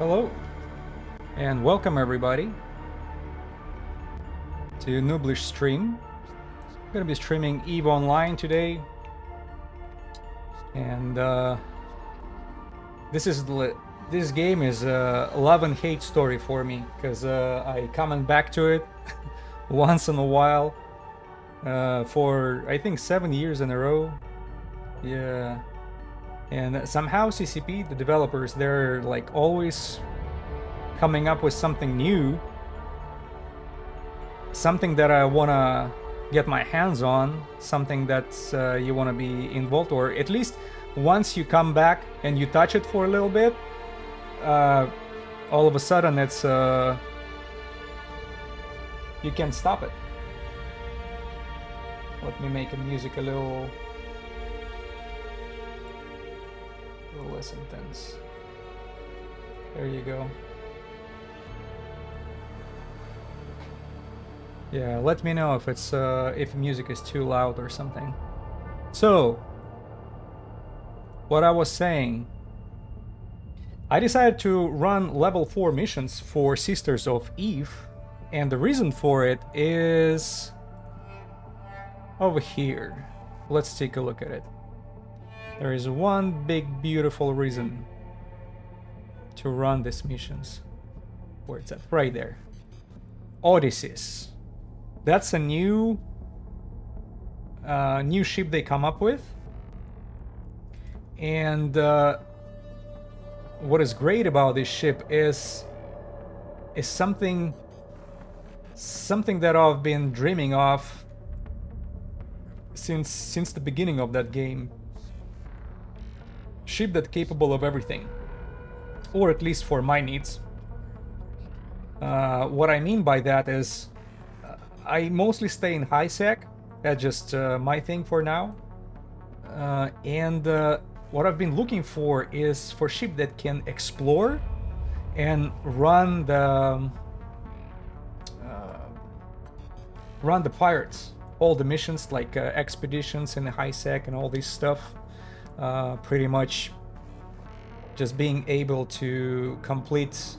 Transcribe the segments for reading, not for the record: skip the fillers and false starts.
Hello and welcome everybody to Nooblish stream. I'm gonna be streaming EVE Online today, and this game is a love and hate story for me because I coming back to it once in a while for I think 7 years in a row. Yeah, and somehow CCP, the developers, they're like always coming up with something new, something that I want to get my hands on, something that you want to be involved, or at least once you come back and you touch it for a little bit, all of a sudden it's you can't stop it. Let me make the music a little less intense. There you go. Yeah, let me know if it's if music is too loud or something. So, what I was saying, I decided to run level 4 missions for Sisters of Eve, and the reason for it is over here. Let's take a look at it. There is one big beautiful reason to run these missions. Where it's at? Right there. Odysseus. That's a new ship they come up with, and what is great about this ship is something that I've been dreaming of since the beginning of that game. Ship that's capable of everything, or at least for my needs. What I mean by that is, I mostly stay in high sec. That's just my thing for now. And what I've been looking for is for ship that can explore and run the pirates, all the missions like expeditions in the high sec and all this stuff. Pretty much just being able to complete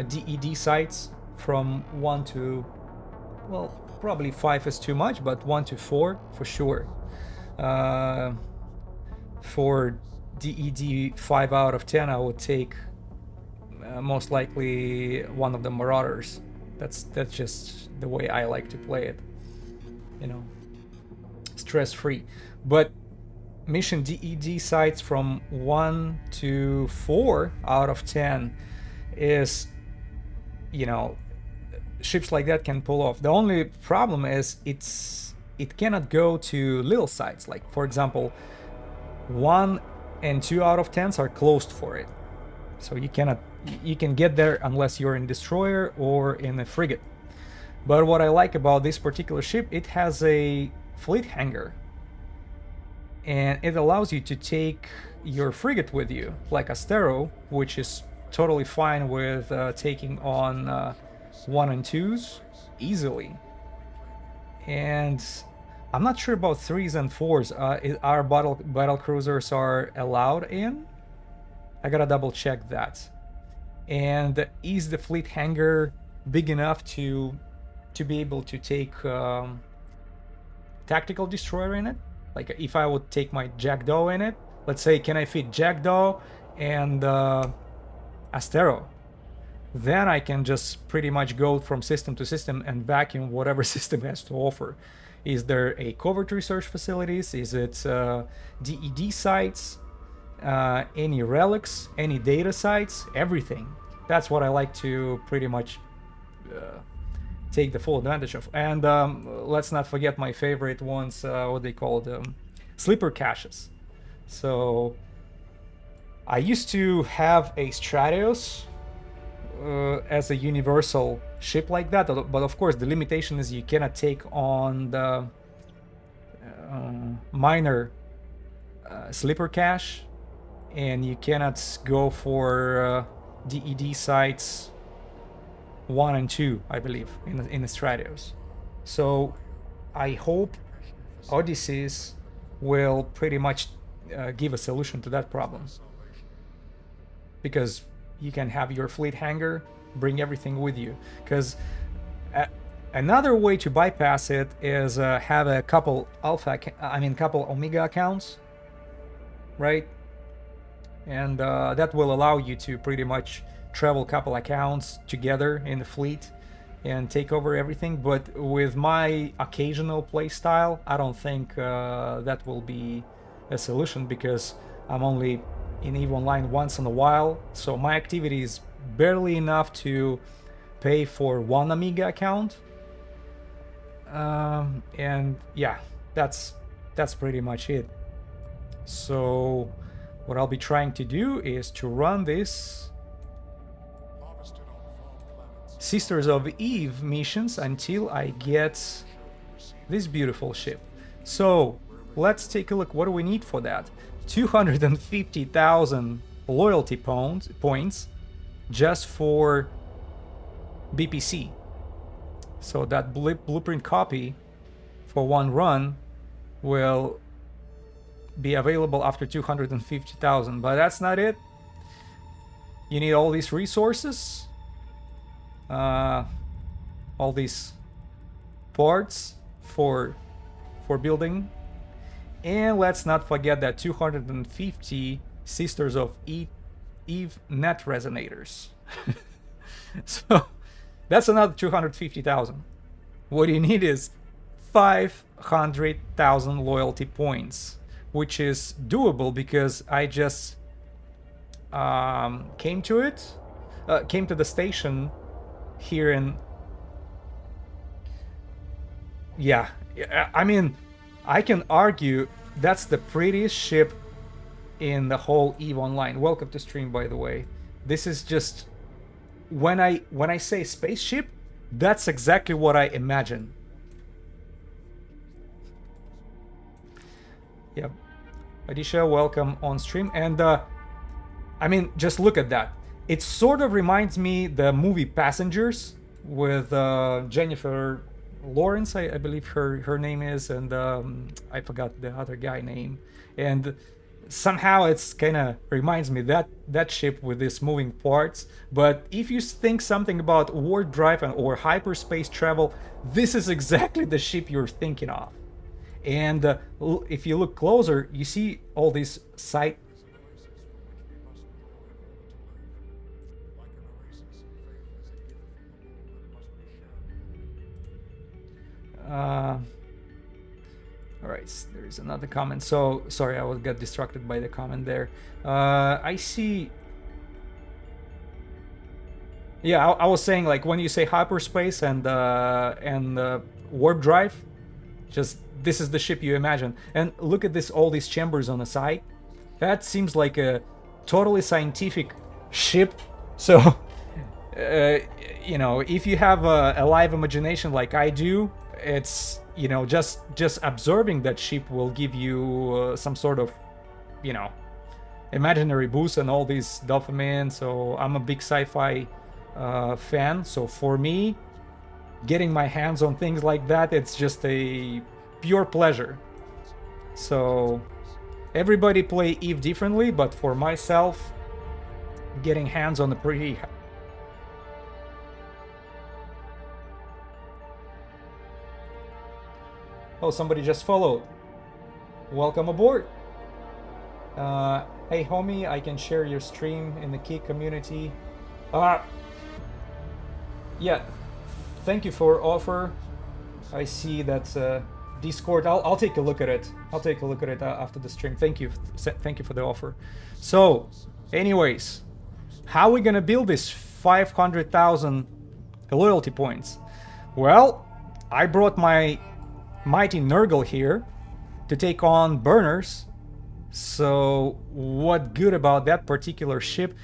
DED sites from 1 to, well, probably 5 is too much, but 1 to 4 for sure. For DED 5 out of 10, I would take most likely one of the Marauders. That's just the way I like to play it, you know, stress-free. But mission DED sites from 1 to 4 out of 10 is, you know, ships like that can pull off. The only problem is it cannot go to little sites. Like, for example, 1 and 2 out of 10s are closed for it, so you can get there unless you're in destroyer or in a frigate. But what I like about this particular ship, it has a fleet hangar, and it allows you to take your frigate with you, like Astero, which is totally fine with taking on 1 and 2s easily. And I'm not sure about 3s and 4s. Our battle cruisers are allowed in. I gotta double check that. And is the fleet hangar big enough to be able to take tactical destroyer in it? Like, if I would take my Jackdaw in it, let's say, can I fit Jackdaw and Astero? Then I can just pretty much go from system to system and vacuum whatever system has to offer. Is there a covert research facilities? Is it DED sites? Any relics? Any data sites? Everything. That's what I like to pretty much take the full advantage of. And let's not forget my favorite ones, what they call them, sleeper caches. So I used to have a Stratos as a universal ship like that, but of course the limitation is you cannot take on the minor sleeper cache, and you cannot go for DED sites 1 and 2, I believe, in the Stratos. So I hope Odysseus will pretty much give a solution to that problem, because you can have your fleet hangar, bring everything with you. Because another way to bypass it is have a couple couple Omega accounts, right? And that will allow you to pretty much travel a couple accounts together in the fleet and take over everything. But with my occasional playstyle, I don't think that will be a solution, because I'm only in EVE Online once in a while, so my activity is barely enough to pay for one Amiga account. And yeah, that's pretty much it. So what I'll be trying to do is to run this Sisters of Eve missions until I get this beautiful ship. So let's take a look. What do we need for that? 250,000 loyalty points just for BPC. So that blueprint copy for one run will be available after 250,000, but that's not it. You need all these resources, all these parts for building, and let's not forget that 250 Sisters of Eve net resonators. So that's another 250,000. What you need is 500,000 loyalty points, which is doable because I just came to the station here in... Yeah, I mean, I can argue that's the prettiest ship in the whole EVE Online. Welcome to stream, by the way. This is just... When I say spaceship, that's exactly what I imagine. Yep. Odysseus, welcome on stream. And I mean, just look at that. It sort of reminds me the movie Passengers with Jennifer Lawrence, I believe her name is, and I forgot the other guy name. And somehow it's kind of reminds me that ship with these moving parts. But if you think something about warp drive or hyperspace travel, this is exactly the ship you're thinking of. And if you look closer, you see all these side... all right, there's another comment. So sorry, I got distracted by the comment there. I see. Yeah, I was saying, like, when you say hyperspace and warp drive, just this is the ship you imagine. And look at this, all these chambers on the side. That seems like a totally scientific ship. So you know, if you have a live imagination like I do, it's, you know, just observing that ship will give you some sort of, you know, imaginary boost and all these dopamine. So I'm a big sci-fi fan. So for me, getting my hands on things like that, it's just a pure pleasure. So everybody play EVE differently, but for myself, getting hands on the pretty... Oh, somebody just followed. Welcome aboard. Hey homie, I can share your stream in the key community. Yeah, thank you for offer. I see that's Discord. I'll take a look at it. I'll take a look at it after the stream. Thank you for the offer. So, anyways, how are we gonna build this 500,000 loyalty points? Well, I brought my mighty Nurgle here to take on burners. So what good about that particular ship?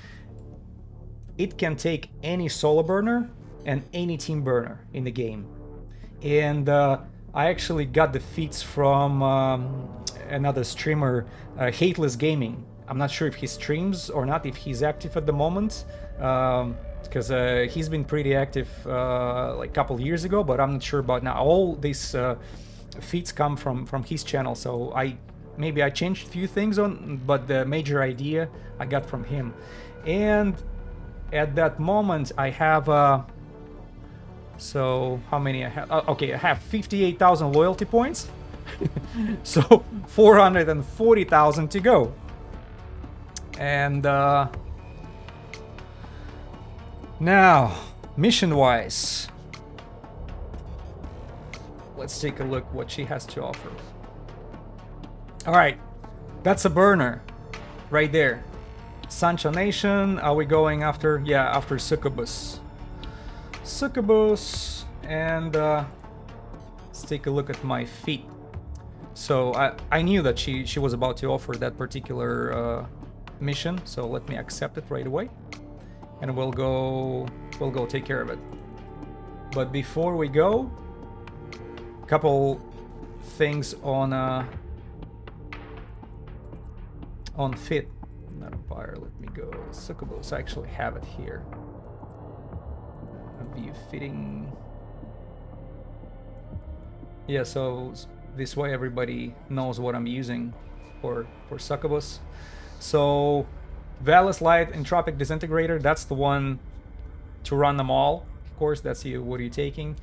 It can take any solo burner and any team burner in the game. And I actually got the feats from another streamer, Hateless Gaming. I'm not sure if he streams or not, if he's active at the moment, because he's been pretty active like a couple years ago, but I'm not sure about now. All these feats come from his channel, so maybe I changed a few things on, but the major idea I got from him. And at that moment I have so how many I have? Okay, I have 58,000 loyalty points. So 440,000 to go. And now, mission-wise, let's take a look what she has to offer. All right, that's a burner right there. Sancha Nation, are we going after? Yeah, after Succubus. Succubus, and let's take a look at my feat. So I knew that she was about to offer that particular mission, so let me accept it right away, and we'll go take care of it. But before we go, a couple things on fit. Not Empire. Let me go. Succubus. I actually have it here. View fitting. Yeah. So this way everybody knows what I'm using for Succubus. So Valus Light Entropic Disintegrator. That's the one to run them all. Of course, that's you. What are you taking?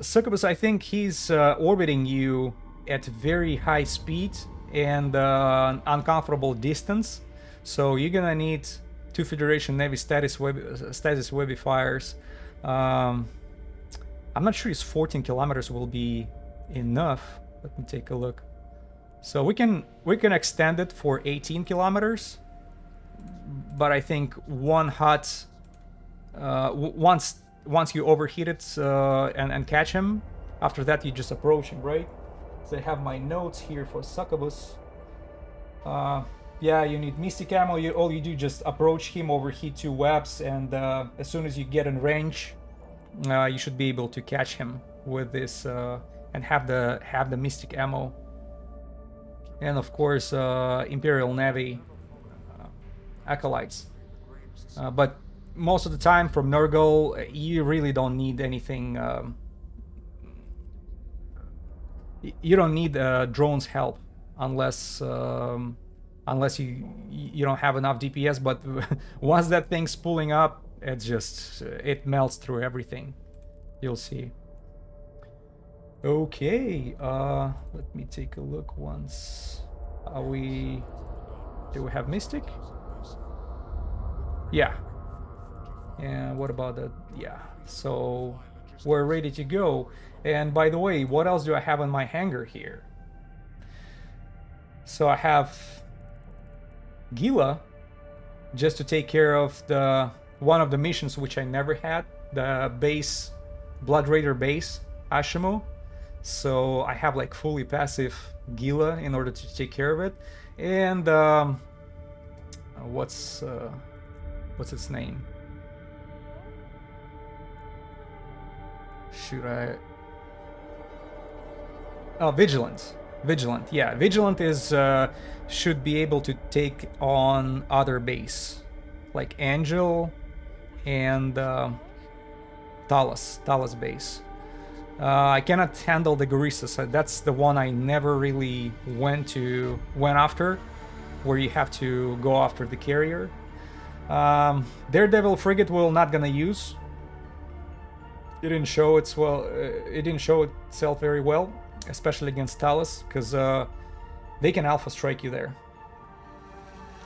Succubus, I think he's orbiting you at very high speed and uncomfortable distance. So you're gonna need 2 Federation Navy stasis webifiers. I'm not sure if 14 kilometers will be enough. Let me take a look. So we can extend it for 18 kilometers, but I think one hot once you overheat it and catch him, after that you just approach him, right? So I have my notes here for Succubus. Yeah, you need Mystic Ammo. All you do just approach him, overheat 2 webs, and as soon as you get in range, you should be able to catch him with this and have the Mystic Ammo. And of course, Imperial Navy acolytes. But most of the time, from Nurgle, you really don't need anything. You don't need drones' help unless you don't have enough DPS. But once that thing's pulling up, it melts through everything. You'll see. Okay, let me take a look once. Do we have Mystic? Yeah. And what about that? Yeah. So we're ready to go. And by the way, what else do I have in my hangar here? So I have Gila, just to take care of one of the missions which I never had, the base, Blood Raider base, Ashimu. So I have like fully passive Gila in order to take care of it. And what's its name? Should I? Oh, Vigilant. Vigilant, yeah. Vigilant is should be able to take on other base, like Angel and Talos base. I cannot handle the Gorissa. That's the one I never really went after, where you have to go after the carrier. Daredevil frigate we're not gonna use. It didn't show itself very well, especially against Talos, because they can alpha strike you there.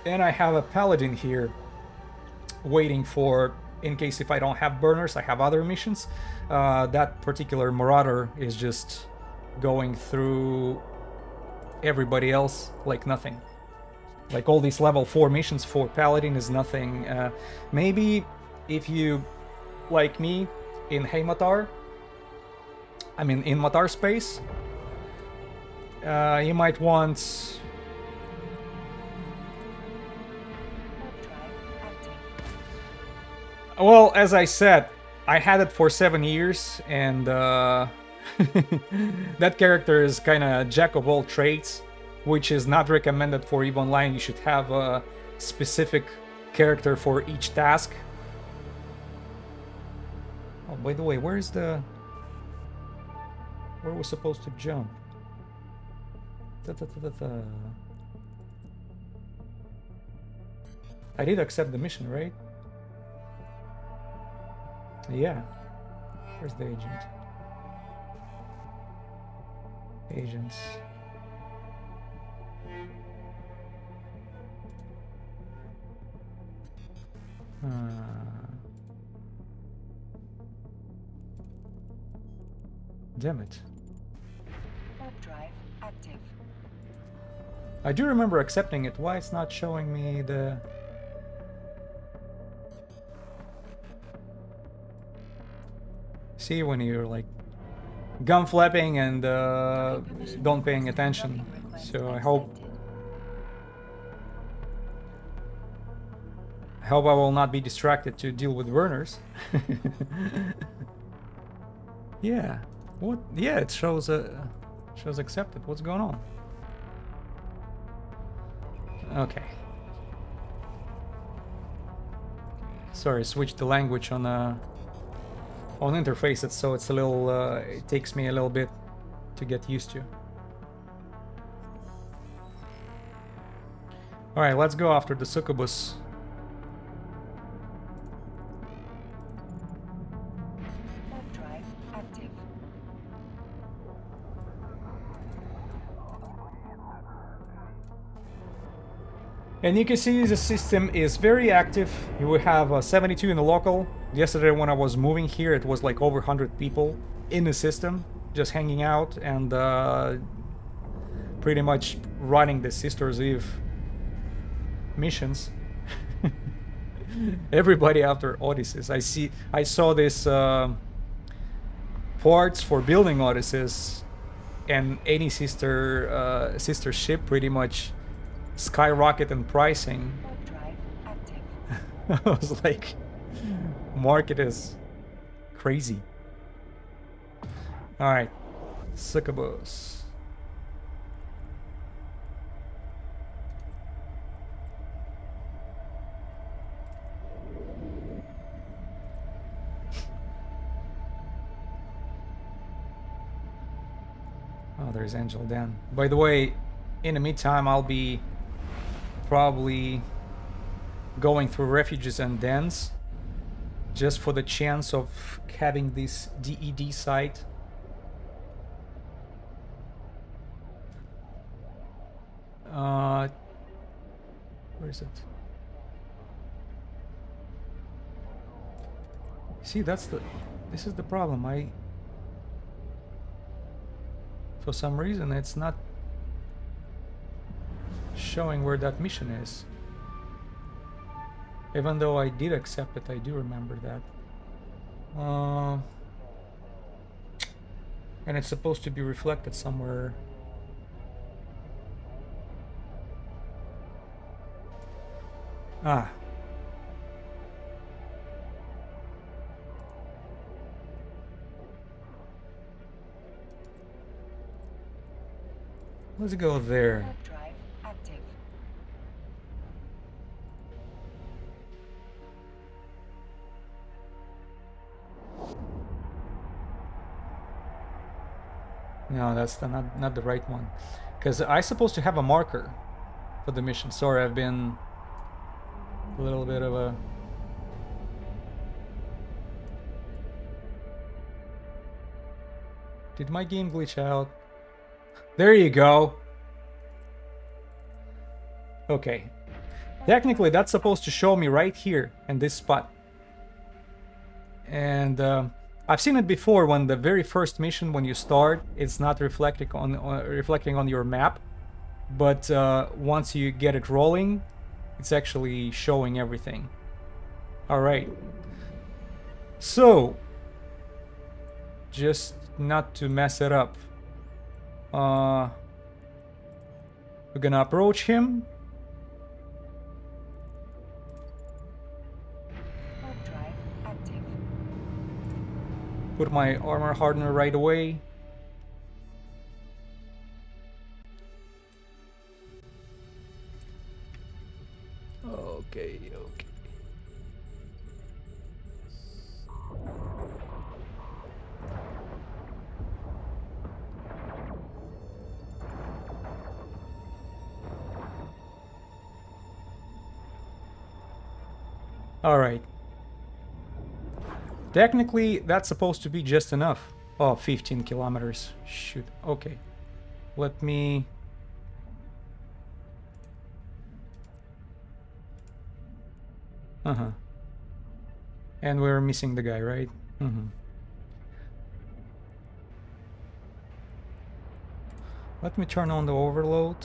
And I have a paladin here waiting for, in case if I don't have burners, I have other missions. That particular marauder is just going through everybody else like nothing. Like all these level 4 missions for paladin is nothing. Maybe if you, like me, in Matar space, you might want... Well, as I said, I had it for 7 years, and that character is kind of jack of all trades, which is not recommended for EVE Online. You should have a specific character for each task. Oh, by the way, where are we supposed to jump? I did accept the mission, right? Yeah. Where's the agent? Agents. Damn it. Warp drive active. I do remember accepting it. Why it's not showing me the... See, when you're like gun flapping and don't paying attention. So I hope I will not be distracted to deal with Werners. Yeah. What? Yeah, it shows accepted. What's going on? Okay. Sorry, switch the language on interface, so it's a little. It takes me a little bit to get used to. All right, let's go after the succubus. And you can see the system is very active. You will have 72 in the local. Yesterday when I was moving here, it was like over 100 people in the system, just hanging out and pretty much running the Sister's Eve missions. Everybody after Odysseus. I saw this parts for building Odysseus, and any sister ship pretty much skyrocket in pricing. I was like, market is crazy. All right, succubus. Oh, there's Angel Dan. By the way, in the meantime, I'll be probably going through refuges and dens just for the chance of having this DED site. Where is it? See, this is the problem. For some reason it's not showing where that mission is. Even though I did accept it, I do remember that. And it's supposed to be reflected somewhere. Ah. Let's go there. Drive active. No, that's not the right one. Because I'm supposed to have a marker for the mission. Sorry, I've been a little bit of a... Did my game glitch out? There you go. Okay. Technically, that's supposed to show me right here in this spot. And I've seen it before when the very first mission, when you start, it's not reflecting on your map. But once you get it rolling, it's actually showing everything. All right. So, just not to mess it up. We're gonna approach him. Drive active. Put my armor hardener right away. Okay. Alright. Technically, that's supposed to be just enough. Oh, 15 kilometers. Shoot. Okay. Let me... Uh-huh. And we're missing the guy, right? Mm-hmm. Let me turn on the overload.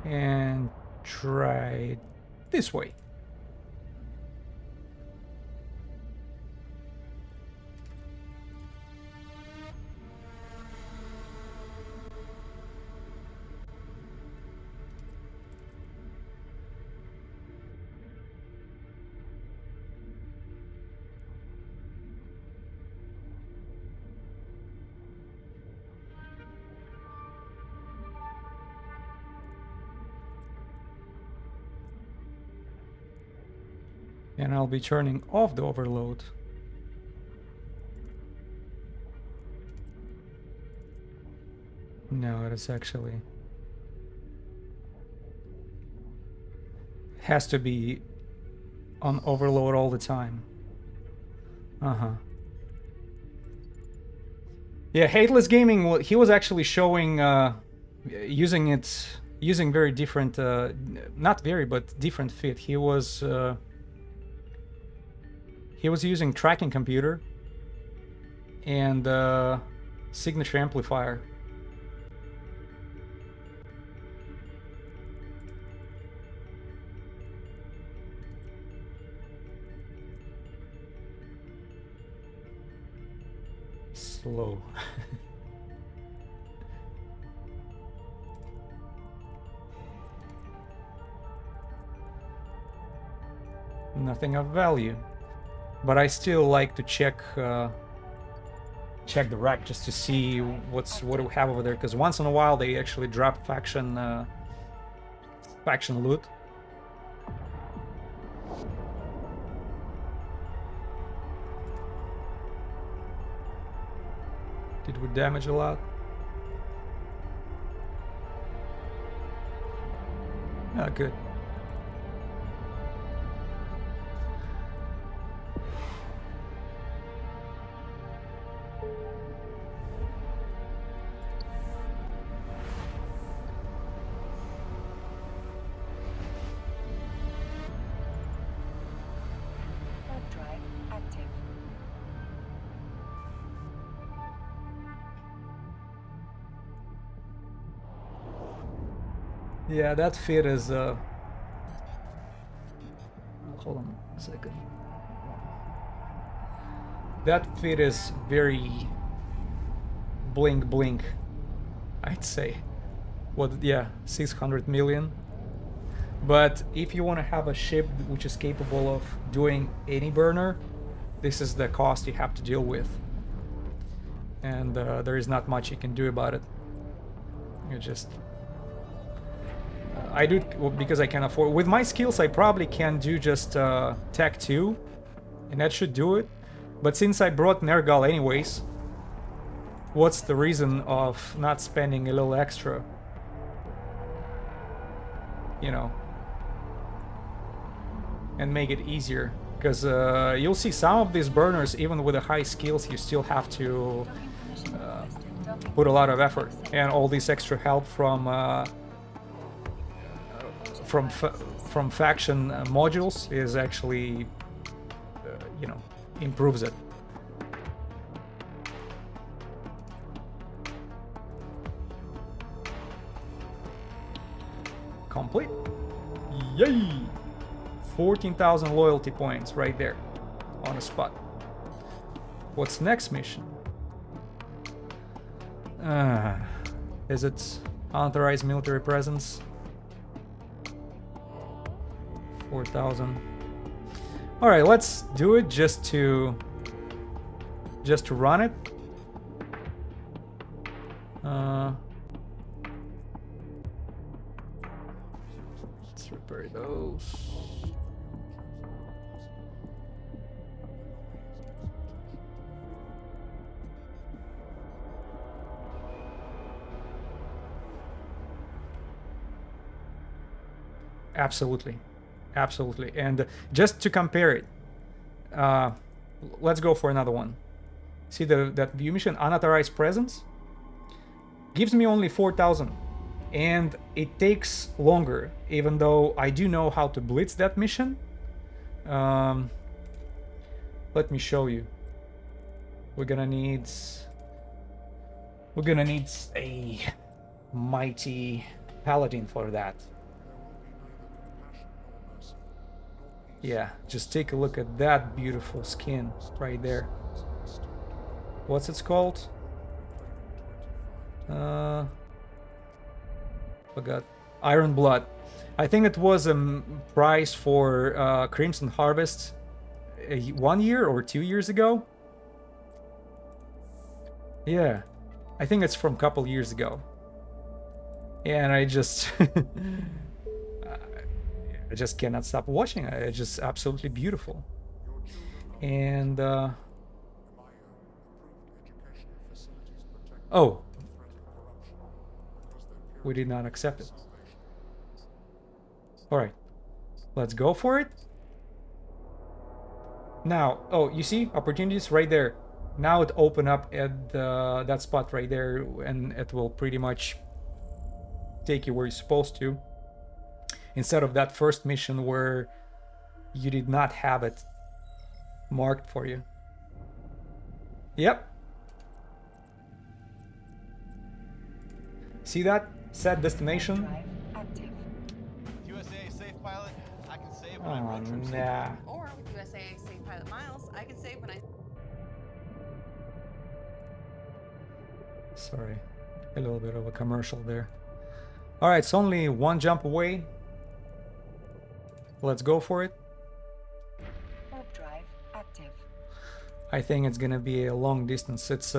And try it this way. And I'll be turning off the overload. No, it is actually... has to be on overload all the time. Uh-huh. Yeah, Hateless Gaming, he was actually showing using very different, not very, but different fit. He was using tracking computer and signature amplifier. Slow. Nothing of value. But I still like to check check the rack just to see what we have over there, because once in a while they actually drop faction loot. Did we damage a lot? Ah, good. Warp drive active. Yeah, that fit is hold on a second. That fit is very blink blink, I'd say. What, yeah, 600 million. But if you want to have a ship which is capable of doing any burner, this is the cost you have to deal with. And there is not much you can do about it. You just... I do it because I can afford... With my skills, I probably can do just Tech 2, and that should do it. But since I brought Nergal anyways, what's the reason of not spending a little extra? You know, and make it easier. Because you'll see some of these burners, even with the high skills, you still have to put a lot of effort. And all this extra help from faction modules is actually, you know, improves it. Complete. Yay! 14,000 loyalty points right there on the spot. What's next mission? Is it unauthorized military presence? 4,000. All right, let's do it just to run it. Let's repair those. Absolutely. absolutely. And just to compare it, let's go for another one. See that view mission, unauthorized presence, gives me only 4,000, and it takes longer, even though I do know how to blitz that mission. Let me show you. We're gonna need a mighty paladin for that. Yeah, just take a look at that beautiful skin right there. What's it called? Forgot. Iron Blood. I think it was a prize for Crimson Harvest 1 year or 2 years ago. Yeah, I think it's from a couple years ago. And I just I just cannot stop watching it. It's just absolutely beautiful. And oh, we did not accept it. All right, let's go for it. Now, oh, you see opportunities right there. Now it open up at that spot right there, and it will pretty much take you where you're supposed to, instead of that first mission where you did not have it marked for you. Yep. See that? Set destination. Drive active. USA safe pilot, I can save when Oh, I road trip safely. nah. Or with USA Safe Pilot Miles, I can save when I. Sorry, a little bit of a commercial there. All right, it's only one jump away. Let's go for it. Warp drive active. I think it's gonna be a long distance. It's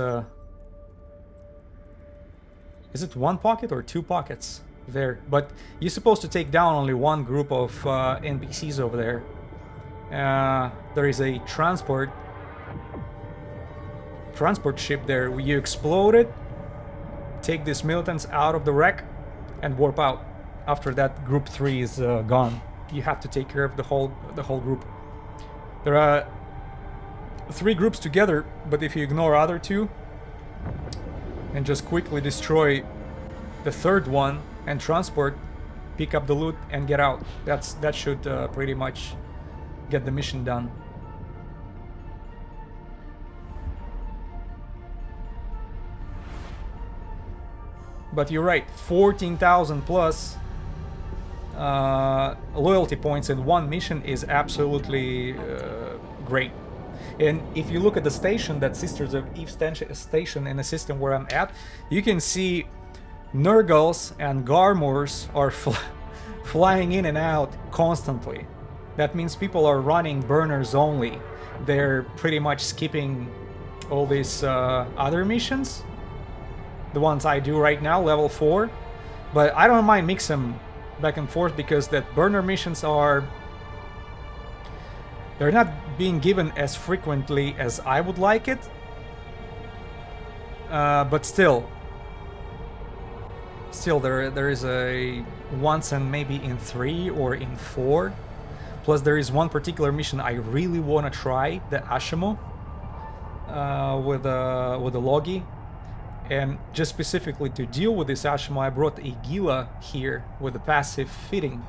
is it one pocket or two pockets there? But you're supposed to take down only one group of NPCs over there. There is a transport ship there. You explode it, take these militants out of the wreck, and warp out. After that, group 3 is gone. You have to take care of the whole group. There are 3 groups together, but if you ignore other 2 and just quickly destroy the 3rd one and transport, pick up the loot and get out. That should pretty much get the mission done. But you're right, 14,000 plus loyalty points in one mission is absolutely great. And if you look at the station, that Sisters of Eve station in the system where I'm at, you can see Nurgles and Garmors are flying in and out constantly. That means people are running burners only. They're pretty much skipping all these other missions. The ones I do right now, level 4. But I don't mind mix them back and forth because that burner missions they're not being given as frequently as I would like it. But still there is a once and maybe in 3 or in 4. Plus there is one particular mission I really want to try, the Ashimo, with the Logi. And just specifically to deal with this Ashimo, I brought a Gila here with a passive fitting.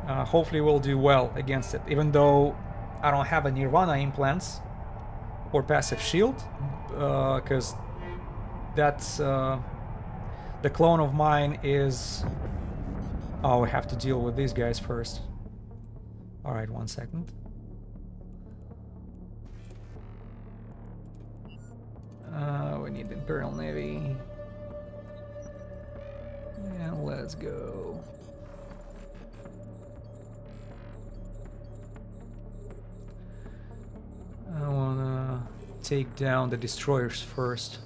Hopefully we'll do well against it, even though I don't have a Nirvana implants or passive shield, because that's the clone of mine is... Oh, we have to deal with these guys first. Alright, 1 second. We need the Imperial Navy. And let's go. I wanna take down the destroyers first.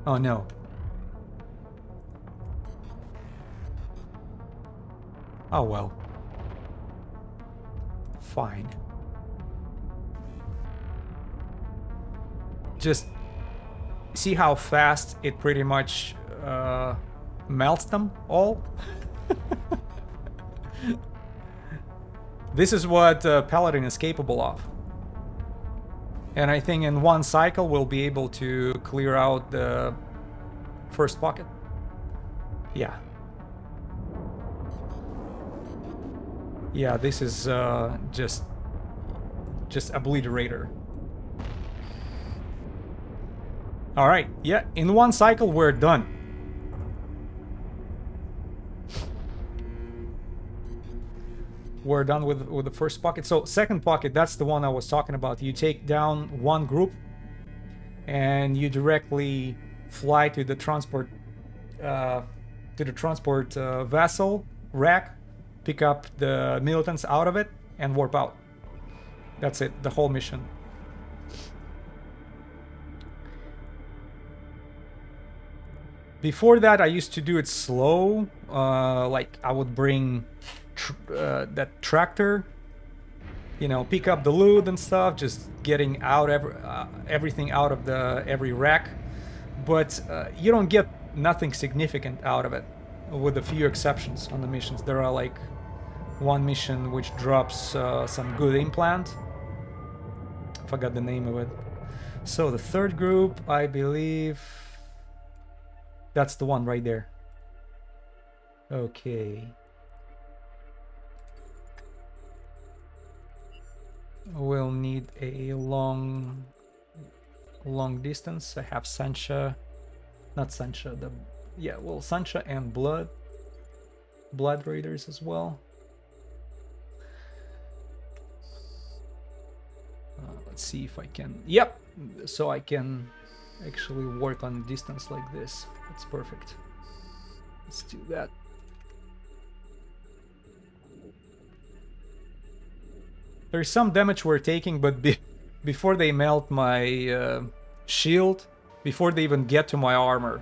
Oh no. Oh well. Fine. Just see how fast it pretty much melts them all. This is what Paladin is capable of. And I think in one cycle we'll be able to clear out the first pocket. Yeah. Yeah, this is just obliterator. All right, yeah, in one cycle we're done. We're done with the first pocket. So second pocket, that's the one I was talking about. You take down one group and you directly fly to the transport vessel rack, pick up the militants out of it and warp out. That's it, the whole mission. Before that, I used to do it slow. Like I would bring that tractor, you know, pick up the loot and stuff, just getting out everything out of every rack. But you don't get nothing significant out of it, with a few exceptions on the missions. There are like one mission which drops some good implant. Forgot the name of it. So the third group, I believe that's the one right there. Okay. We'll need a long distance. I have Sancha, not Sancha, Sancha and Blood Raiders as well. Let's see if I can, yep, so I can actually work on distance like this. That's perfect. Let's do that. There's some damage we're taking, but before they melt my shield, before they even get to my armor,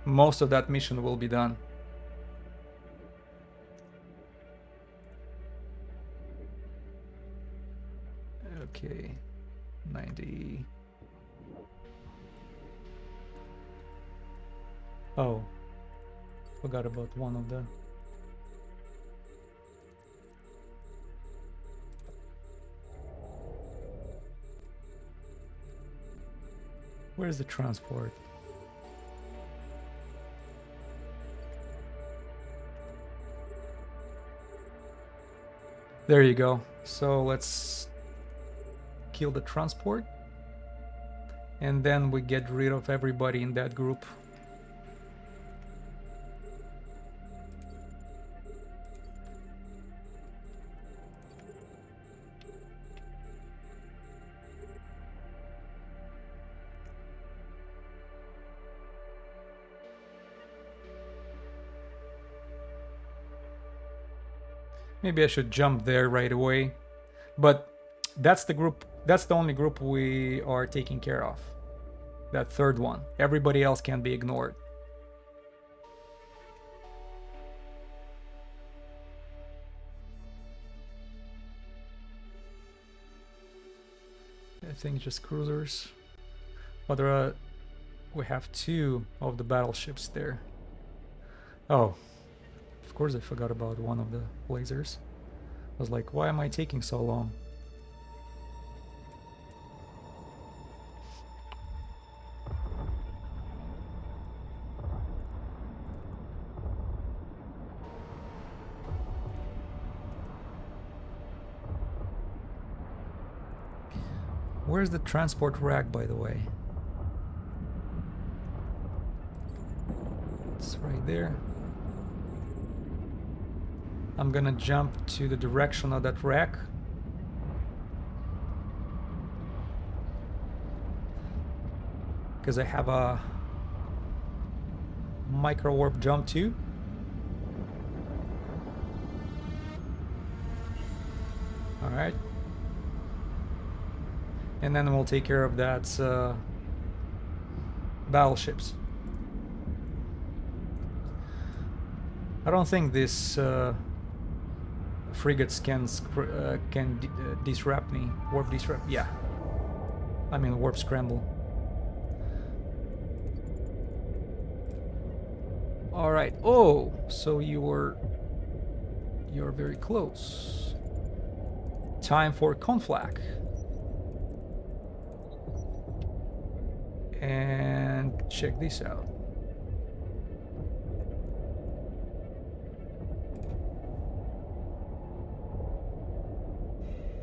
most of that mission will be done. Okay, 90. Oh, forgot about one of the. Where's the transport? There you go. So let's kill the transport. And then we get rid of everybody in that group. Maybe I should jump there right away, but that's the group, that's the only group we are taking care of. That third one. Everybody else can be ignored. I think just cruisers. But we have two of the battleships there. Oh. Of course I forgot about one of the lasers. I was like, why am I taking so long? Where's the transport rack, by the way? It's right there. I'm gonna jump to the direction of that rack. Because I have a micro warp jump too. Alright. And then we'll take care of that battleships. I don't think this frigates can disrupt me. Warp disrupt, yeah. I mean warp scramble. All right. Oh, so you're very close. Time for conflag. And check this out.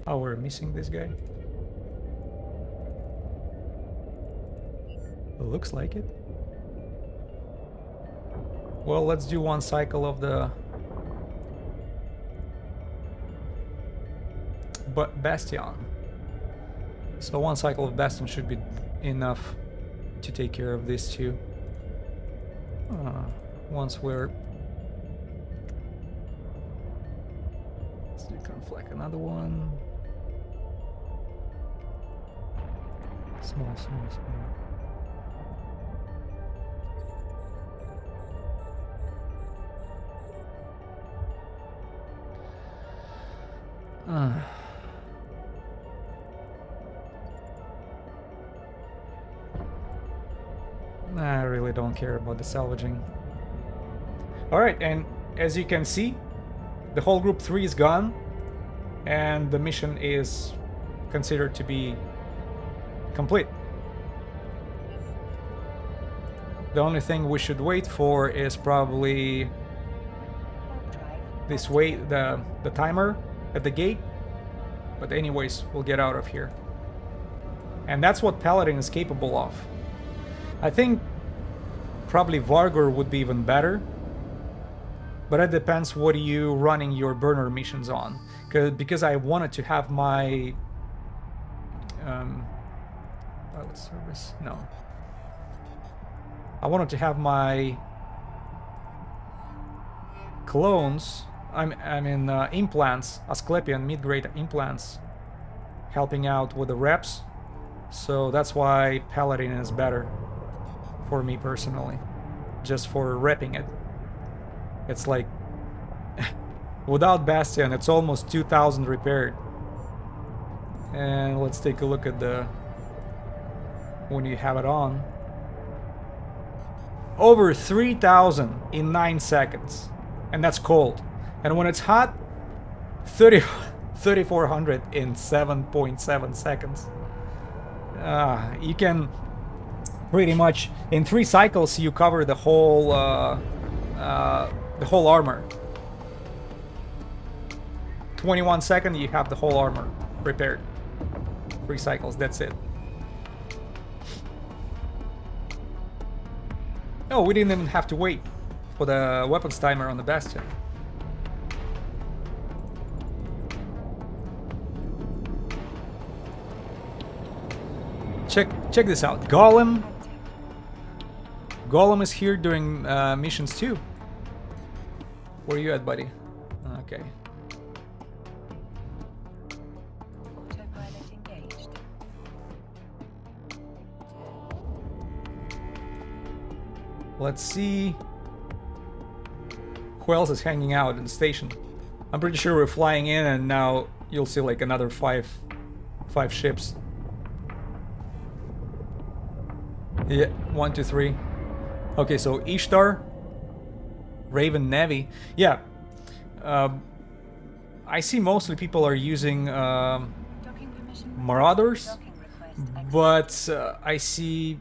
Oh, we're missing this guy. Looks like it. Well, let's do one cycle of the Bastion. So one cycle of Bastion should be enough to take care of these two. Once we're... Let's do conflict, another one. Small. I really don't care about the salvaging. Alright, and as you can see, the whole group 3 is gone, and the mission is considered to be complete. The only thing we should wait for is probably this wait, the timer at the gate. But anyways, we'll get out of here. And that's what Paladin is capable of. I think probably Vargur would be even better. But it depends what you running your burner missions on. Because I wanted to have my... pilot service? No. I wanted to have my clones, implants, Asclepian mid-grade implants, helping out with the reps. So that's why Paladin is better for me personally, just for repping it. It's like, without Bastion, it's almost 2,000 repaired. And let's take a look at the, when you have it on. Over 3,000 in 9 seconds. And that's cold. And when it's hot, 3,400 in 7.7 seconds. You can pretty much, in 3 cycles, you cover the whole armor. 21 seconds, you have the whole armor repaired. 3 cycles, that's it. Oh, we didn't even have to wait for the weapons timer on the Bastion. Check this out. Golem is here doing missions too. Where are you at, buddy? Okay. Autopilot engaged. Let's see who else is hanging out in the station. I'm pretty sure we're flying in, and now you'll see like another five ships. Yeah, 1, 2, 3. Okay, so Ishtar, Raven Navy. Yeah, I see mostly people are using Docking permission. Marauders, Docking request but I see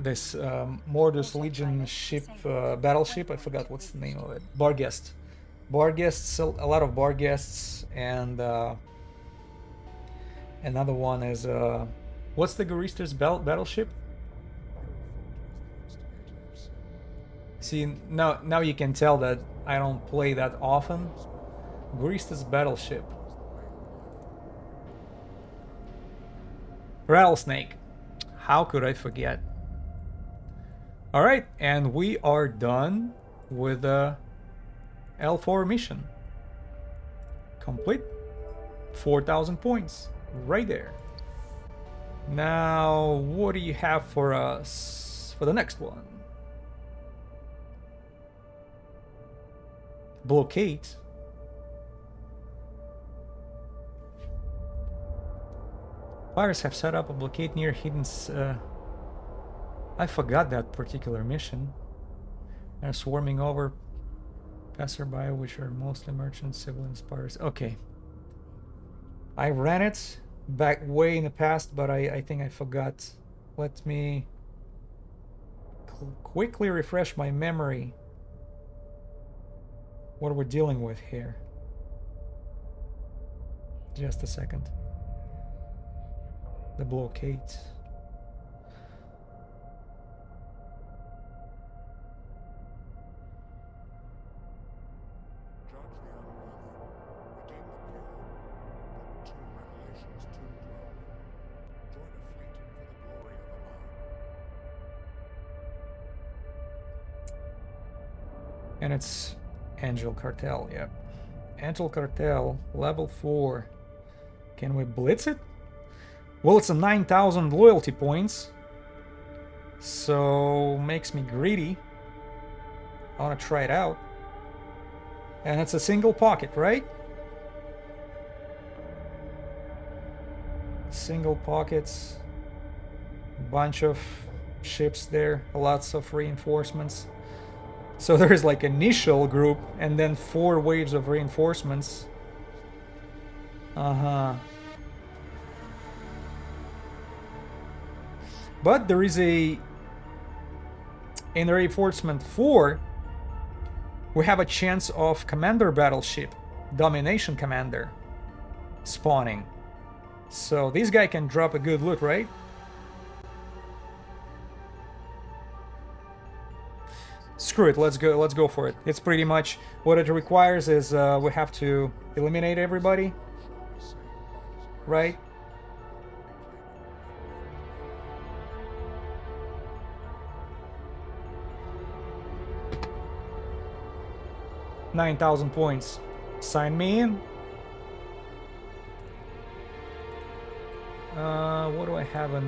this Mordus Legion ship, battleship. I forgot what's the name of it. Barghest. Barghests, a lot of Barghests, and another one is what's the Garister's battleship? See, now you can tell that I don't play that often. Garister's battleship. Rattlesnake. How could I forget? Alright, and we are done with the L4 mission. Complete. 4,000 points. Right there. Now, what do you have for us for the next one? Blockade. Pirates have set up a blockade near hidden... I forgot that particular mission. They're swarming over passerby, which are mostly merchants, civil inspires. Okay. I ran it back way in the past, but I think I forgot. Let me quickly refresh my memory. What we're dealing with here. Just a second. The blockade. And it's Angel Cartel, yep. Angel Cartel, level 4. Can we blitz it? Well, it's a 9,000 loyalty points. So, makes me greedy. I want to try it out. And it's a single pocket, right? Single pockets. Bunch of ships there. Lots of reinforcements. So there is like initial group and then 4 waves of reinforcements. But there is a... In the reinforcement 4, we have a chance of commander battleship, domination commander, spawning. So this guy can drop a good loot, right? Screw it, let's go for it. It's pretty much what it requires is we have to eliminate everybody, right? $9,000 points. Sign me in. What do I have in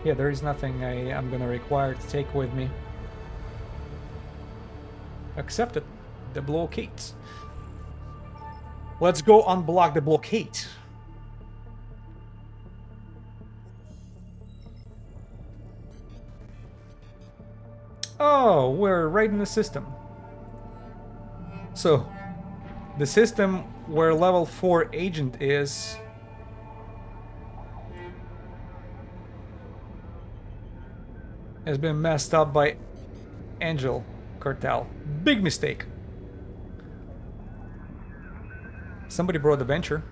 yeah, there is nothing I'm gonna require to take with me. Accepted. The blockades. Let's go unblock the blockade. Oh, we're right in the system. So, the system where level 4 agent is... has been messed up by Angel Cartel. Big mistake. Somebody brought the venture.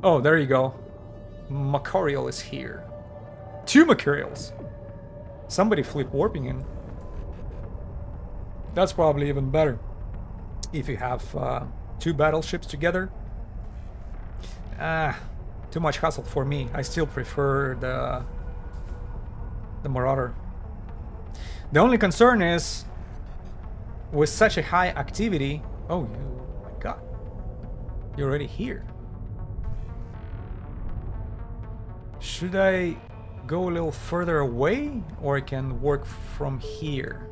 Oh, there you go. Macariel is here. 2 Macariels. Somebody flip warping in. That's probably even better. If you have 2 battleships together. Too much hassle for me. I still prefer the Marauder. The only concern is with such a high activity. Oh my god. You're already here. Should I go a little further away or I can work from here?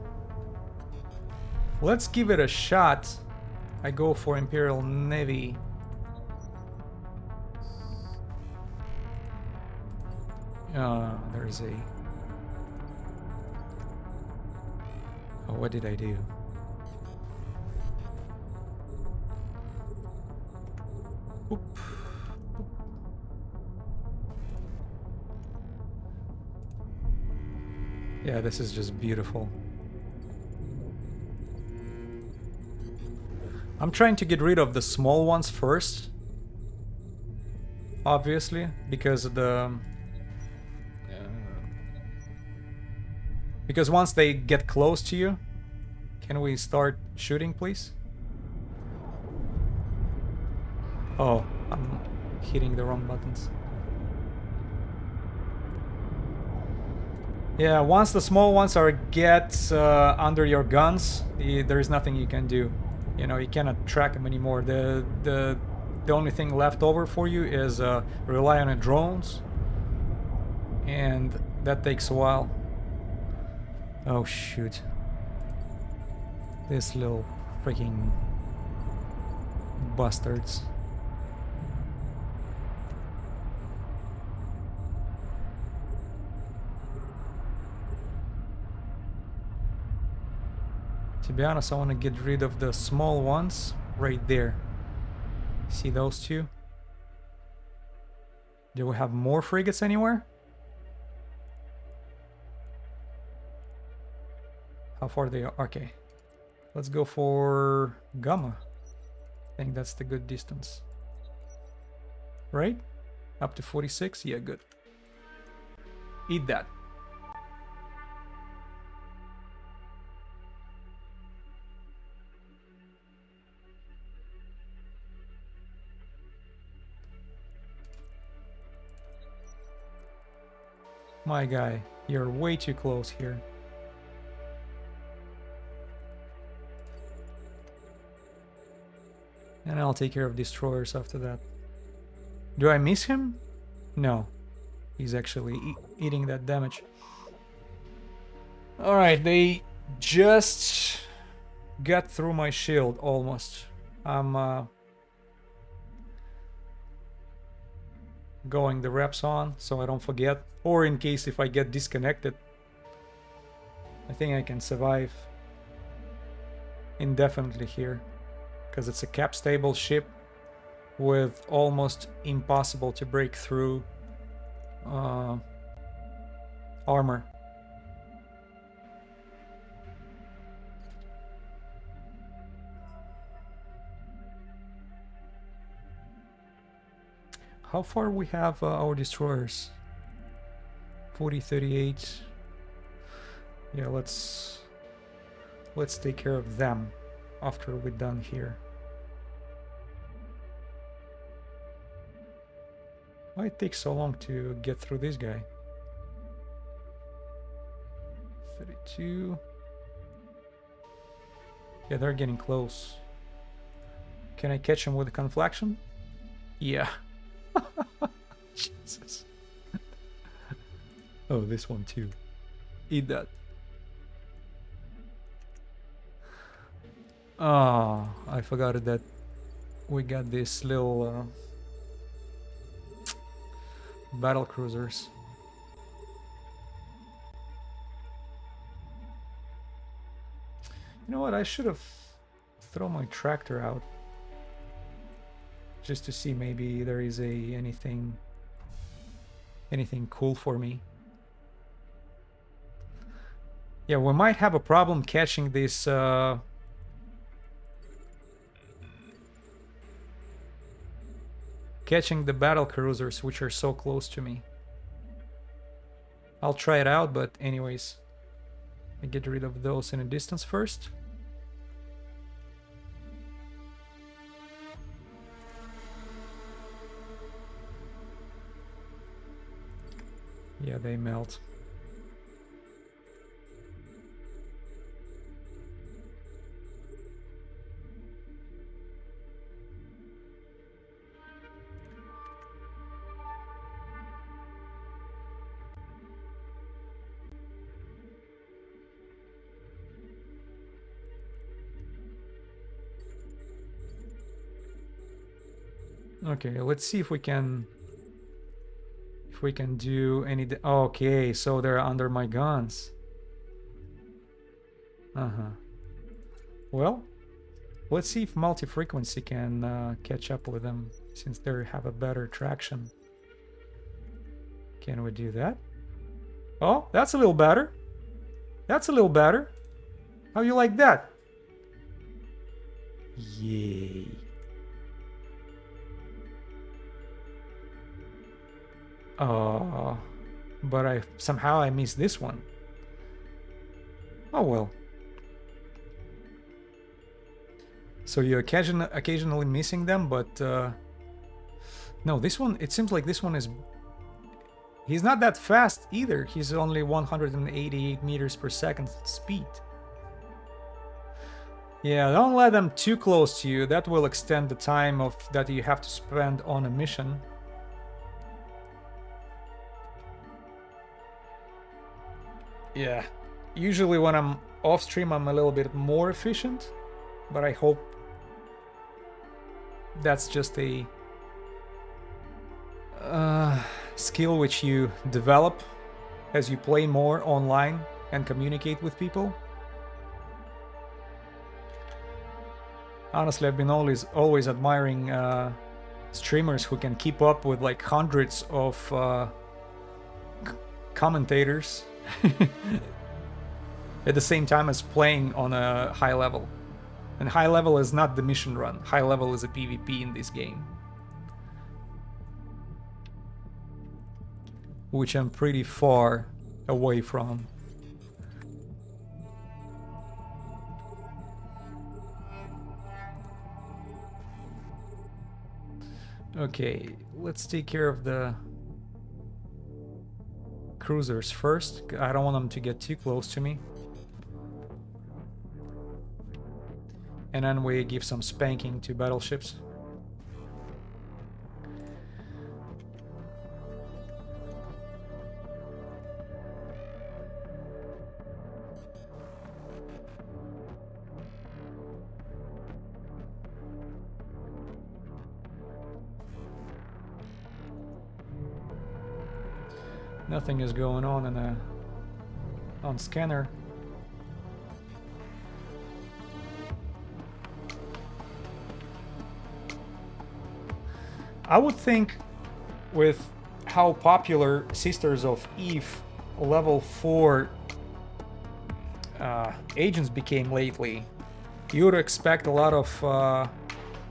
Let's give it a shot. I go for Imperial Navy. There's a... Oh, what did I do? Oop. Yeah, this is just beautiful. I'm trying to get rid of the small ones first. Obviously, because of the... because once they get close to you... Can we start shooting, please? Oh, I'm hitting the wrong buttons. Yeah, once the small ones get under your guns, there is nothing you can do. You know, you cannot track them anymore. The only thing left over for you is rely on the drones, and that takes a while. Oh shoot. These little freaking bastards. To be honest, I want to get rid of the small ones right there. See those two? Do we have more frigates anywhere? How far they are? Okay. Let's go for Gamma. I think that's the good distance. Right? Up to 46? Yeah, good. Eat that. My guy, you're way too close here. And I'll take care of destroyers after that. Do I miss him? No. He's actually eating that damage. Alright, they just got through my shield almost. I'm going the reps on so I don't forget. Or in case if I get disconnected. I think I can survive indefinitely here. Because it's a cap stable ship with almost impossible to break through armor. How far we have our destroyers? 40, 38. Yeah, let's take care of them after we're done here. Why it takes so long to get through this guy? 32. Yeah, they're getting close. Can I catch him with a conflection? Yeah. Jesus. Oh, this one too. Eat that. Oh, I forgot that we got this little battle cruisers. You know what? I should have thrown my tractor out just to see maybe there is anything cool for me. Yeah, we might have a problem catching this catching the battle cruisers which are so close to me. I'll try it out, but anyways, I get rid of those in a distance first. Yeah, they melt. Okay, let's see if we can do any okay, so they're under my guns. Well, let's see if multi-frequency can catch up with them since they have a better traction. Can we do that? Oh, that's a little better. That's a little better. How you like that? Yay. But somehow I missed this one. Oh well. So you're occasionally missing them, but no, this one, it seems like this one is... He's not that fast either. He's only 188 meters per second speed. Yeah, don't let them too close to you. That will extend the time that you have to spend on a mission. Yeah, usually when I'm off stream I'm a little bit more efficient, but I hope that's just a skill which you develop as you play more online and communicate with people. Honestly, I've been always admiring streamers who can keep up with like hundreds of commentators at the same time as playing on a high level. And high level is not the mission run. High level is a PvP in this game, which I'm pretty far away from. Okay, let's take care of the cruisers first. I don't want them to get too close to me. And then we give some spanking to battleships. Nothing is going on on scanner. I would think with how popular Sisters of Eve level 4 agents became lately, you would expect a lot of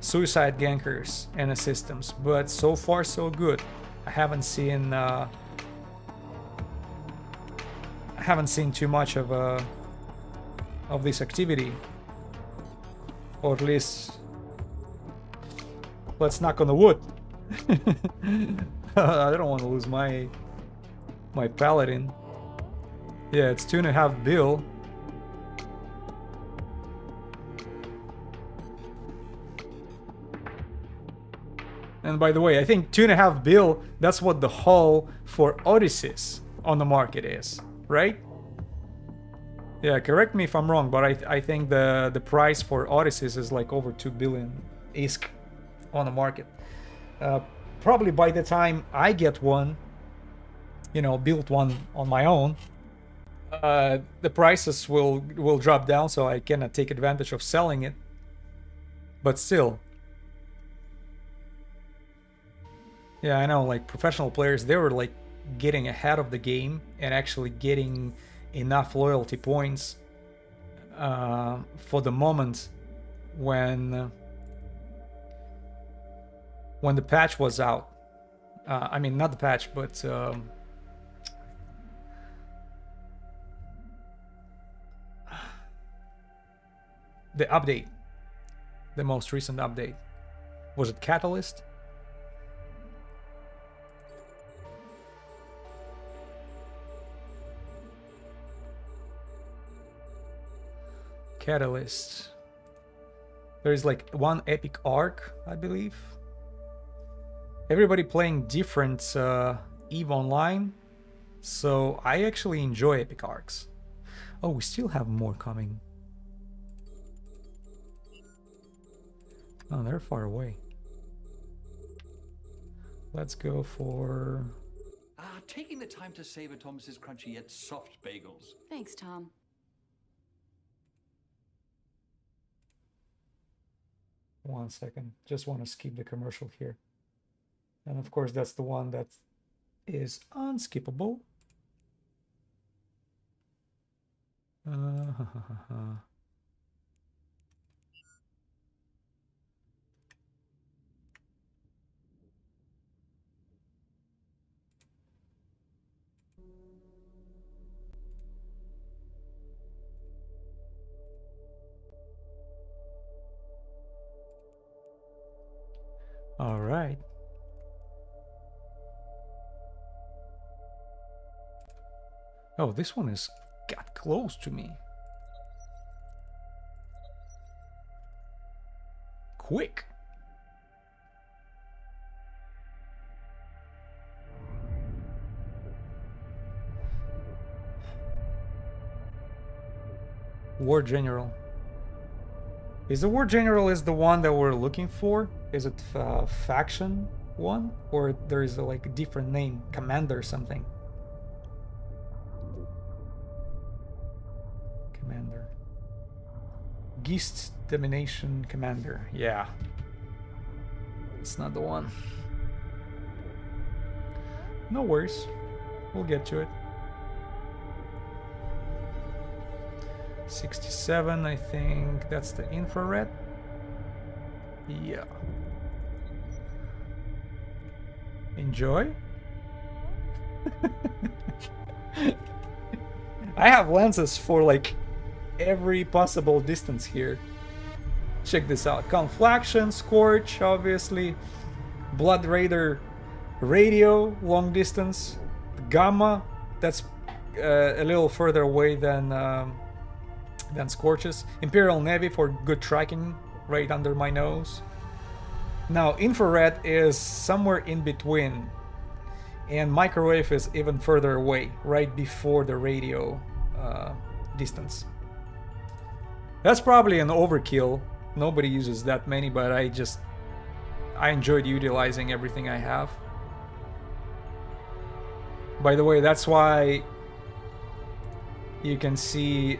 suicide gankers in the systems, but so far so good. I haven't seen too much of this activity, or at least let's knock on the wood. I don't want to lose my paladin. Yeah, it's 2.5 bill. And by the way, I think 2.5 bill, that's what the hull for Odysseus on the market is, right? Yeah, correct me if I'm wrong, but I think the price for Odysseus is like over 2 billion ISK on the market. Probably by the time I get one, build one on my own, the prices will drop down, so I cannot take advantage of selling it. But still, yeah, I know, like professional players, they were like getting ahead of the game and actually getting enough loyalty points for the moment when the patch was out. I mean, not the patch, but the update, the most recent update. Was it Catalyst? Catalyst. There's like one epic arc, I believe. Everybody playing different EVE Online, so I actually enjoy epic arcs. Oh, we still have more coming. Oh, they're far away. Let's go for... taking the time to savor Thomas's crunchy yet soft bagels. Thanks, Tom. One second. Just want to skip the commercial here. And of course, that's the one that is unskippable. All right. Oh, this one got close to me. Quick. War General. Is the War General is the one that we're looking for? Is it faction one? Or there is a like different name, Commander something? Commander. Geist Domination Commander. Yeah. It's not the one. No worries. We'll get to it. 67, I think that's the infrared. Yeah. Enjoy. I have lenses for like every possible distance here. Check this out. Conflaction, Scorch, obviously. Blood Raider radio, long distance. Gamma, that's a little further away than Scorches. Imperial Navy for good tracking, right under my nose. Now, infrared is somewhere in between, and microwave is even further away, right before the radio distance. That's probably an overkill. Nobody uses that many, but I enjoyed utilizing everything I have. By the way, that's why you can see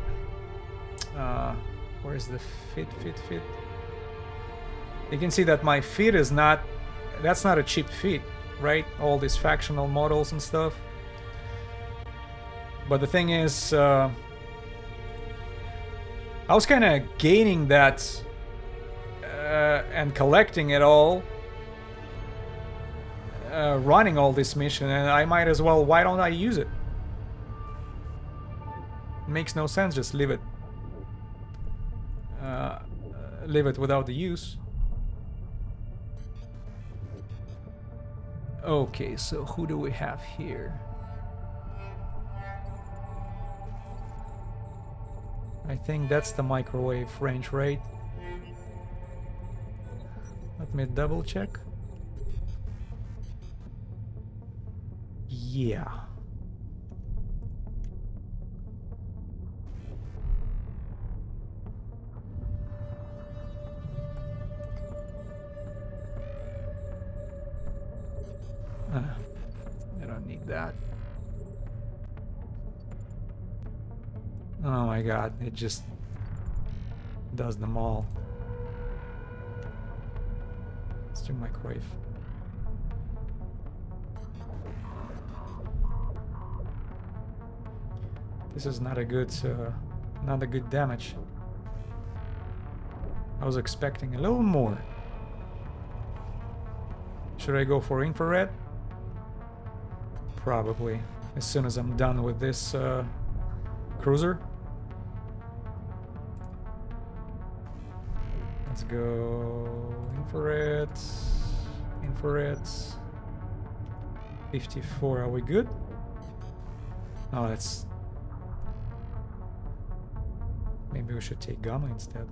where's the fit? You can see that my fit is that's not a cheap fit, right? All these factional models and stuff. But the thing is, I was kind of gaining that and collecting it all, running all this mission, and I might as well, why don't I use it? Makes no sense, just leave it. Leave it without the use. Okay, so who do we have here? I think that's the microwave range, right? Let me double check. Yeah. I don't need that. Oh my god, it just does them all. Let's do microwave. This is not a good damage. I was expecting a little more. Should I go for infrared? Probably, as soon as I'm done with this cruiser. Let's go infrareds. 54, are we good? Oh, that's... Maybe we should take gamma instead.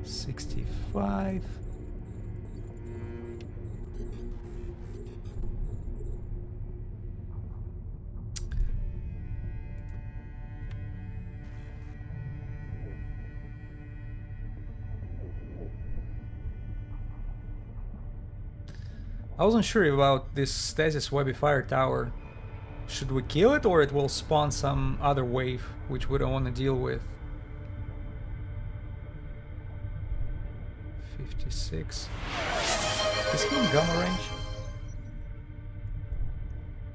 $65. I wasn't sure about this stasis webby fire tower. Should we kill it, or it will spawn some other wave which we don't want to deal with? 56. Is he in gamma range?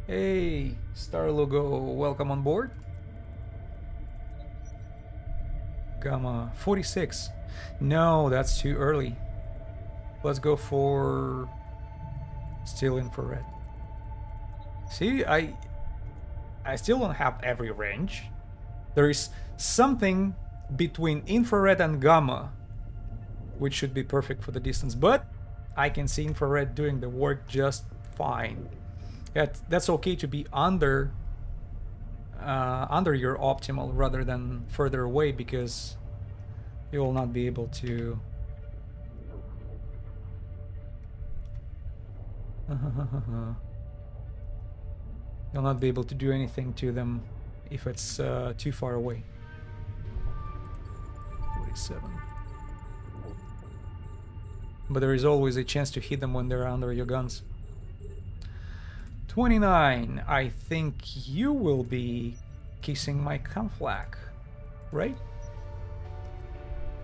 Hey, Star Logo, welcome on board. Gamma 46. No, that's too early. Let's go for still infrared. See, I still don't have every range. There is something between infrared and gamma which should be perfect for the distance, but I can see infrared doing the work just fine. That's okay to be under your optimal rather than further away, because you will not be able to You'll not be able to do anything to them if it's too far away. 47. But there is always a chance to hit them when they're under your guns. 29. I think you will be kissing my conflag, right?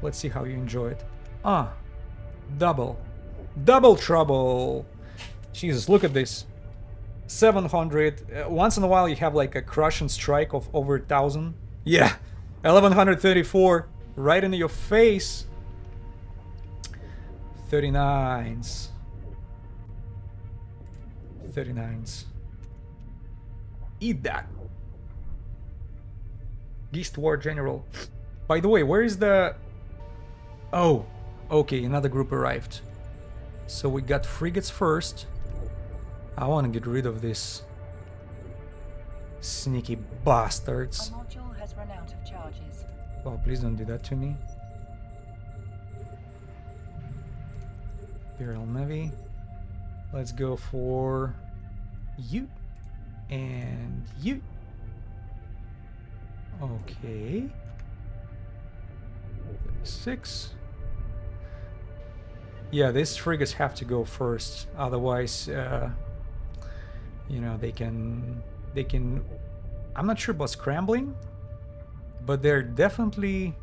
Let's see how you enjoy it. Ah, double. Double trouble. Jesus, look at this. 700. Once in a while you have like a crush and strike of over 1,000. Yeah, 1134 right into your face. 39s. 39s. Eat that. Geest War General. By the way, where is the... Oh, okay, another group arrived. So we got frigates first. I want to get rid of this sneaky bastards. Our module has run out of charges. Oh, please don't do that to me. Imperial Navy. Let's go for you and you. Okay. 36. Yeah, these frigates have to go first, otherwise, you know, they can. I'm not sure about scrambling, but they're definitely.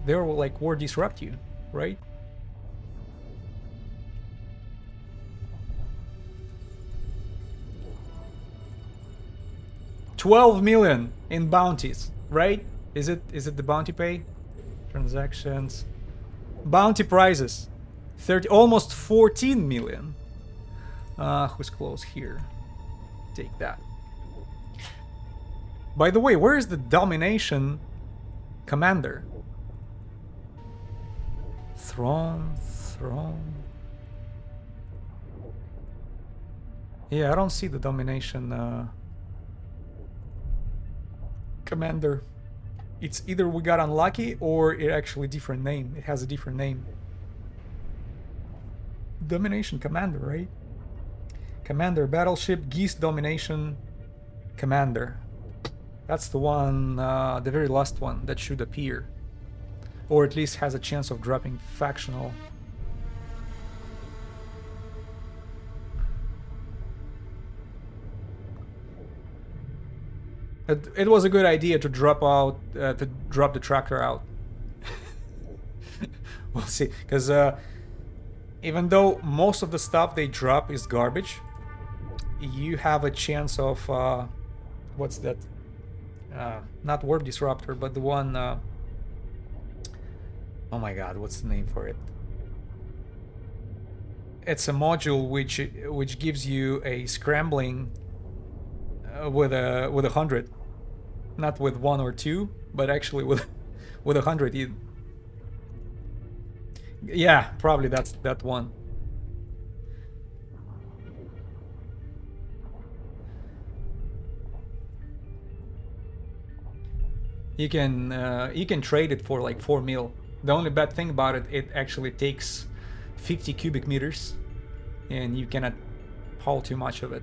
They're like war disrupt you, right? $12 million in bounties, right? Is it the bounty pay? Transactions. Bounty prizes. 30, almost 14 million. Who's close here? Take that. By the way, where is the domination commander? Throne. Yeah, I don't see the domination commander. It's either we got unlucky or it actually different name. It has a different name. Domination commander, right? Commander battleship Geest domination commander. That's the one, the very last one that should appear, or at least has a chance of dropping factional. It was a good idea to drop out, to drop the tractor out. We'll see, because even though most of the stuff they drop is garbage, you have a chance of what's that? Not warp disruptor, but the one. Oh my God, what's the name for it? It's a module which gives you a scrambling with 100, not with 1 or 2, but actually with 100. Yeah, probably that's that one. You can trade it for like 4 mil. The only bad thing about it, it actually takes 50 cubic meters, and you cannot haul too much of it.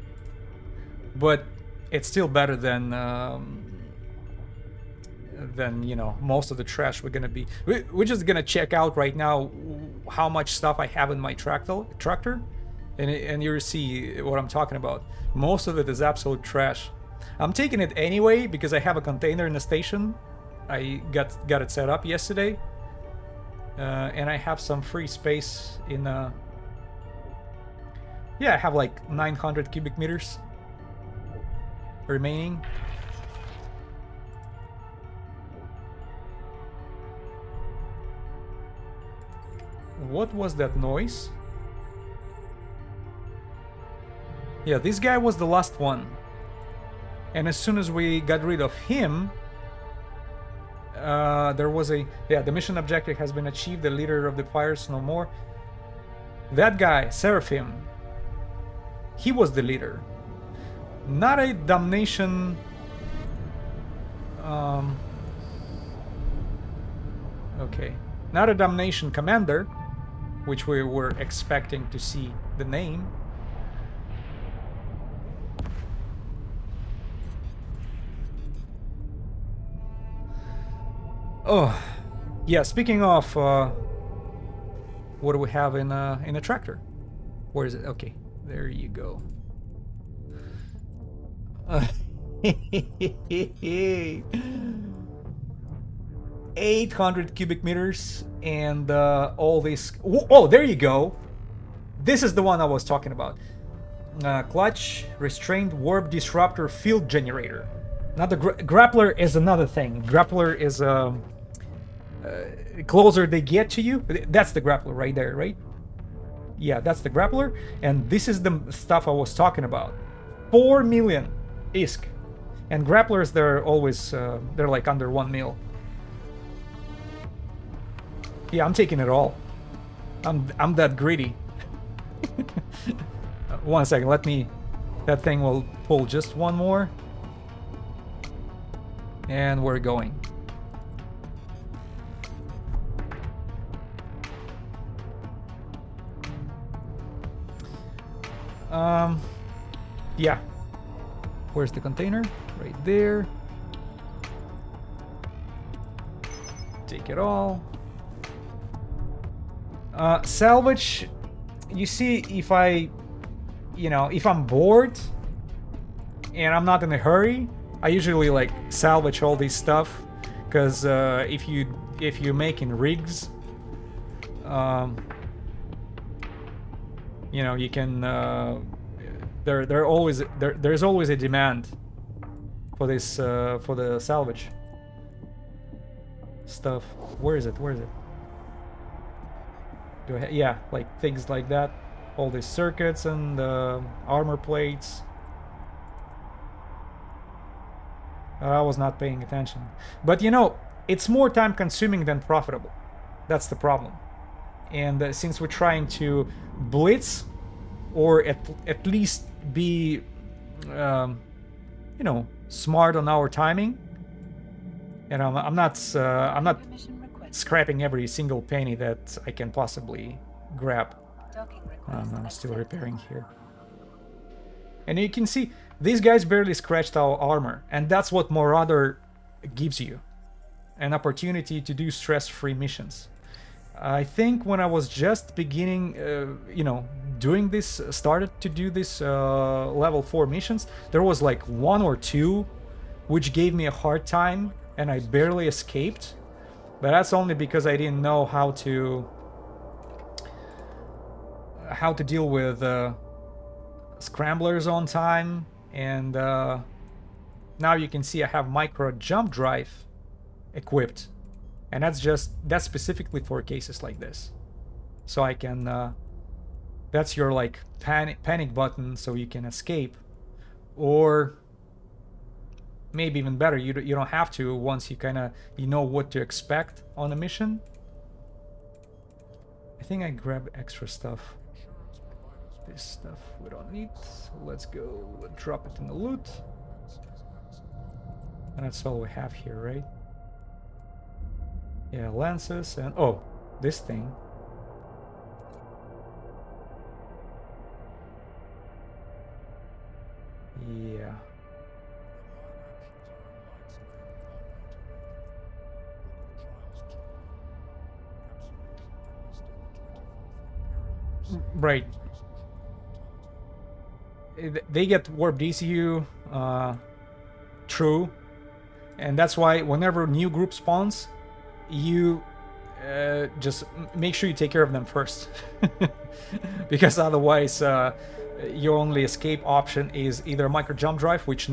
But it's still better than you know, most of the trash we're gonna be. We're just gonna check out right now how much stuff I have in my tractor, and you'll see what I'm talking about. Most of it is absolute trash. I'm taking it anyway because I have a container in the station. I got it set up yesterday, and I have some free space in. Yeah, I have like 900 cubic meters remaining. What was that noise? Yeah, this guy was the last one. And as soon as we got rid of him, there was a... Yeah, the mission objective has been achieved. The leader of the pirates no more. That guy, Seraphim, he was the leader. Not a damnation... Okay. Not a damnation commander. which we were expecting to see the name. Oh, yeah. Speaking of, what do we have in a tractor? Where is it? Okay, there you go. 800 cubic meters and all this. Oh, there you go. This is the one I was talking about. Clutch, restrained, warp disruptor, field generator. Now the grappler is another thing. Grappler is closer they get to you. That's the grappler right there, right? Yeah, that's the grappler. And this is the stuff I was talking about. 4 million ISK. And grapplers, they're always, they're like under 1 mil. Yeah, I'm taking it all. I'm that greedy. 1 second, let me... That thing will pull just one more. And we're going. Yeah. Where's the container? Right there. Take it all. Salvage. You see, if I, if I'm bored and I'm not in a hurry, I usually like salvage all this stuff, because if you're making rigs, you can there's always a demand for this for the salvage stuff. Where is it? Yeah, like things like that, all these circuits and armor plates. I was not paying attention, but it's more time consuming than profitable. That's the problem. And since we're trying to blitz, or at least be smart on our timing, and I'm not scrapping every single penny that I can possibly grab. I'm still repairing here. And you can see these guys barely scratched our armor, and that's what Marauder gives you, an opportunity to do stress-free missions. I think when I was just beginning, doing this, started to do this level 4 missions, there was like 1 or 2 which gave me a hard time, and I barely escaped. But that's only because I didn't know how to deal with scramblers on time. And now you can see I have micro jump drive equipped, and that's specifically for cases like this. So I can that's your like panic button, so you can escape, or maybe even better, you don't have to once you know what to expect on a mission. I think I grabbed extra stuff. This stuff we don't need. So let's go drop it in the loot. And that's all we have here, right? Yeah, lances and this thing. Yeah. Right. They get warp DCU, true, and that's why whenever new group spawns, you just make sure you take care of them first, because otherwise your only escape option is either a micro jump drive, which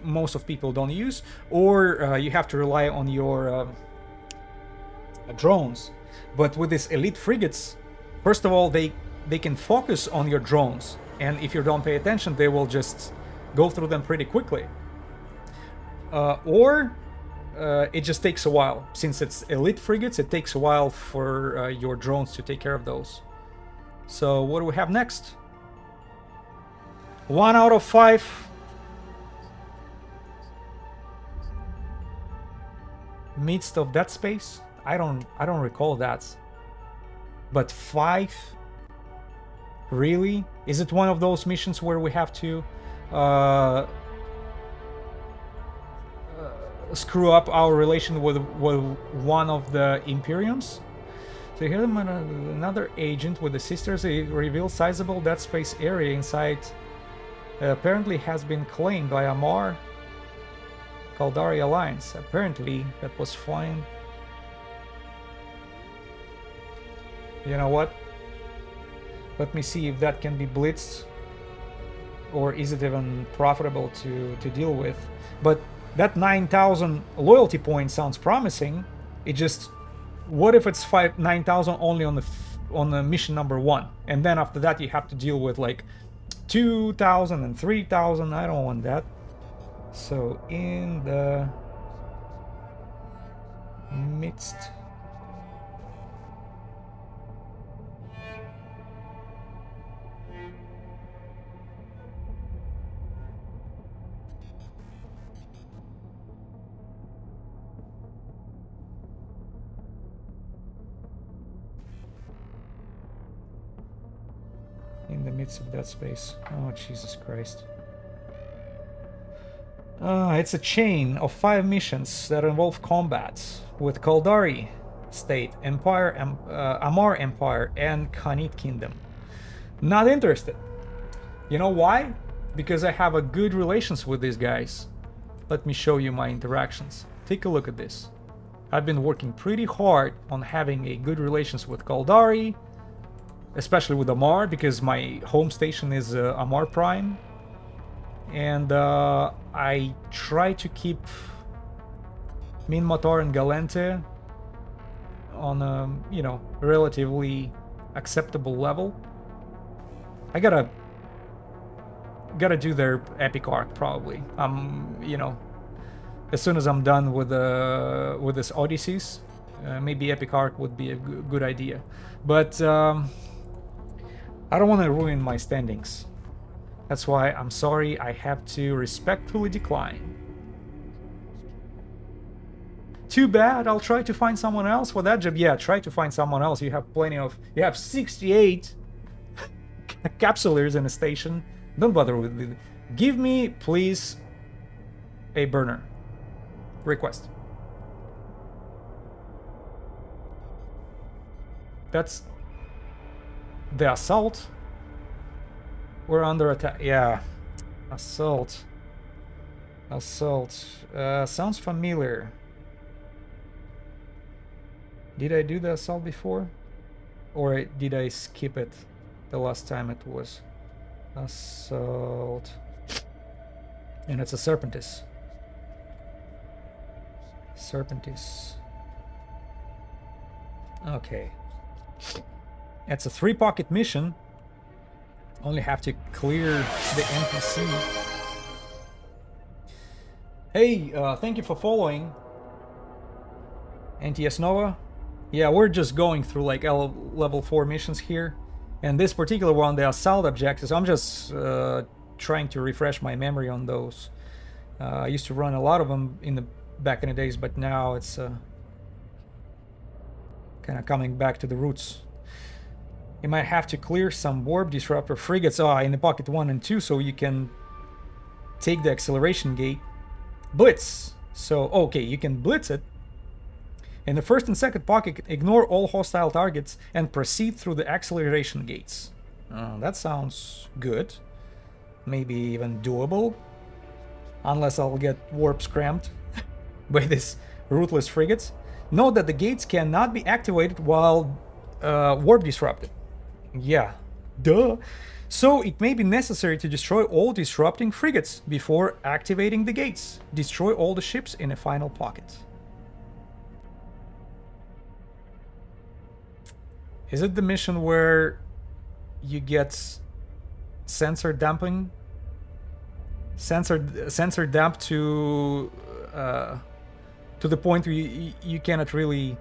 most of people don't use, or you have to rely on your drones. But with these elite frigates, first of all, they can focus on your drones, and if you don't pay attention, they will just go through them pretty quickly. Or it just takes a while. Since it's elite frigates, it takes a while for your drones to take care of those. So what do we have next? 1 out of 5. Midst of that space? I don't recall that. But 5? Really? Is it one of those missions where we have to screw up our relation with one of the Imperiums? So here another agent with the sisters. It reveals sizable dead space area inside. Apparently has been claimed by Amar Kaldari Alliance. Apparently that was fine. You know what? Let me see if that can be blitzed, or is it even profitable to deal with. But that 9,000 loyalty points sounds promising. It just, what if it's 9,000 only on the mission number 1, and then after that you have to deal with like 2,000 and 3,000. I don't want that. So in the midst. In the midst of that space. Oh, Jesus Christ. It's a chain of 5 missions that involve combat with Kaldari State, Empire, Amar Empire, and Khanit Kingdom. Not interested. You know why? Because I have a good relations with these guys. Let me show you my interactions. Take a look at this. I've been working pretty hard on having a good relations with Kaldari, especially with Amar, because my home station is Amar Prime. And I try to keep Min Matar and Galente on a, you know, relatively acceptable level. I gotta do their epic arc probably. You know, as soon as I'm done with this Odysseus, maybe epic arc would be a good idea. But I don't want to ruin my standings. That's why I'm sorry, I have to respectfully decline. Too bad, I'll try to find someone else for that job. Yeah, try to find someone else. You have plenty of... You have 68 capsulers in a station. Don't bother with it. Give me, please, a burner. Request. That's... The assault? We're under attack. Yeah. Assault. Assault. Sounds familiar. Did I do the assault before? Or did I skip it the last time it was? Assault. And it's a Serpentis. Serpentis. Okay. It's a 3-pocket mission. Only have to clear the NPC. Hey, thank you for following. NTS Nova. Yeah, we're just going through like level 4 missions here. And this particular one, the assault objectives, I'm just trying to refresh my memory on those. I used to run a lot of them back in the days, but now it's kind of coming back to the roots. You might have to clear some warp disruptor frigates in the pocket 1 and 2 so you can take the acceleration gate. Blitz. So, okay, you can blitz it. In the first and second pocket, ignore all hostile targets and proceed through the acceleration gates. That sounds good. Maybe even doable. Unless I'll get warp scrammed by these ruthless frigates. Note that the gates cannot be activated while warp disrupted. Yeah, duh. So it may be necessary to destroy all disrupting frigates before activating the gates. Destroy all the ships in a final pocket. Is it the mission where you get sensor dumping? Sensor dump to the point where you cannot really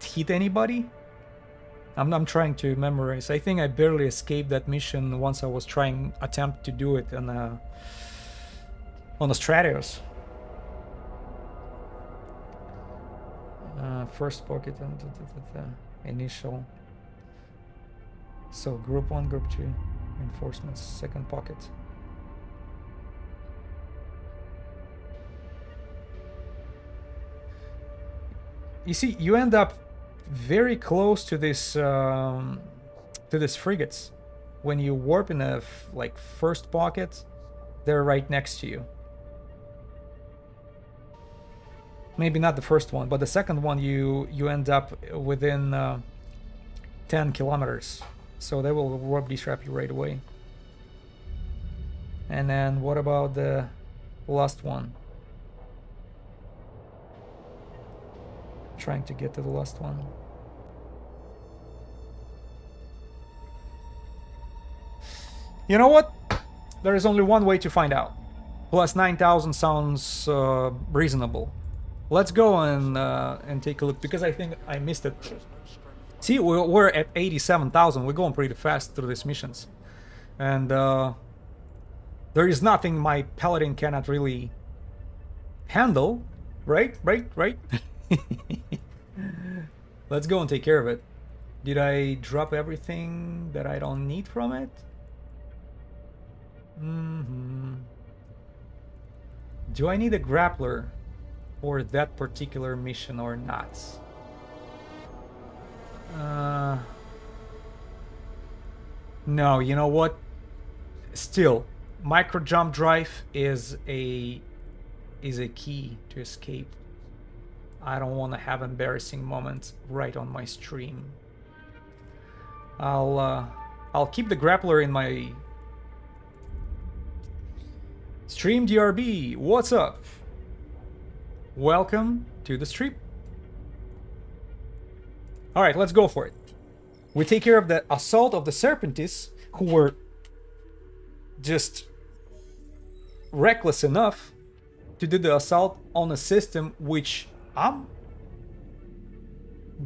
hit anybody? I'm trying to memorize. I think I barely escaped that mission once I was attempt to do it on the Stratios. First pocket. Initial. So group 1, group 2. Reinforcements, second pocket. You see, you end up very close to this frigates. When you warp in a like first pocket, they're right next to you. Maybe not the first one, but the second one you end up within 10 kilometers. So they will warp detrap you right away. And then what about the last one? Trying to get to the last one. You know what? There is only one way to find out. Plus 9,000 sounds reasonable. Let's go and take a look, because I think I missed it. See, we're at 87,000. We're going pretty fast through these missions. And there is nothing my paladin cannot really handle. Right? Let's go and take care of it. Did I drop everything that I don't need from it? Do I need a grappler for that particular mission or not? No, you know what? Still, micro jump drive is a key to escape. I don't want to have embarrassing moments right on my stream. I'll keep the grappler in my stream. DRB, what's up? Welcome to the stream. All right, let's go for it. We take care of the assault of the Serpentists, who were just reckless enough to do the assault on a system which I'm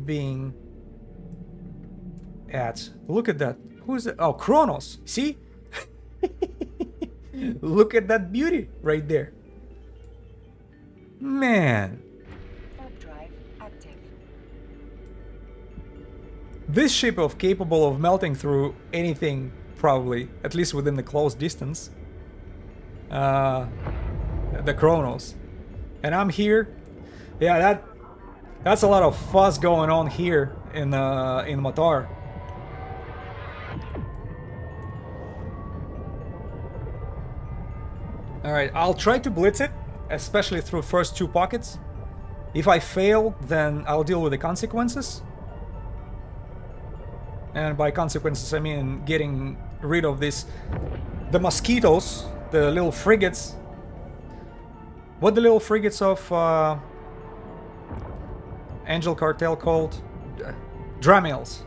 being at. Look at that. Who's that? Oh, Kronos. See? Look at that beauty right there. Man. Warp drive active. This ship is capable of melting through anything, probably, at least within the close distance. The Kronos. And I'm here. Yeah, that's a lot of fuzz going on here in Matar. All right, I'll try to blitz it, especially through first two pockets. If I fail, then I'll deal with the consequences. And by consequences, I mean getting rid of the mosquitoes, the little frigates. What the little frigates of Angel Cartel called? Dramils.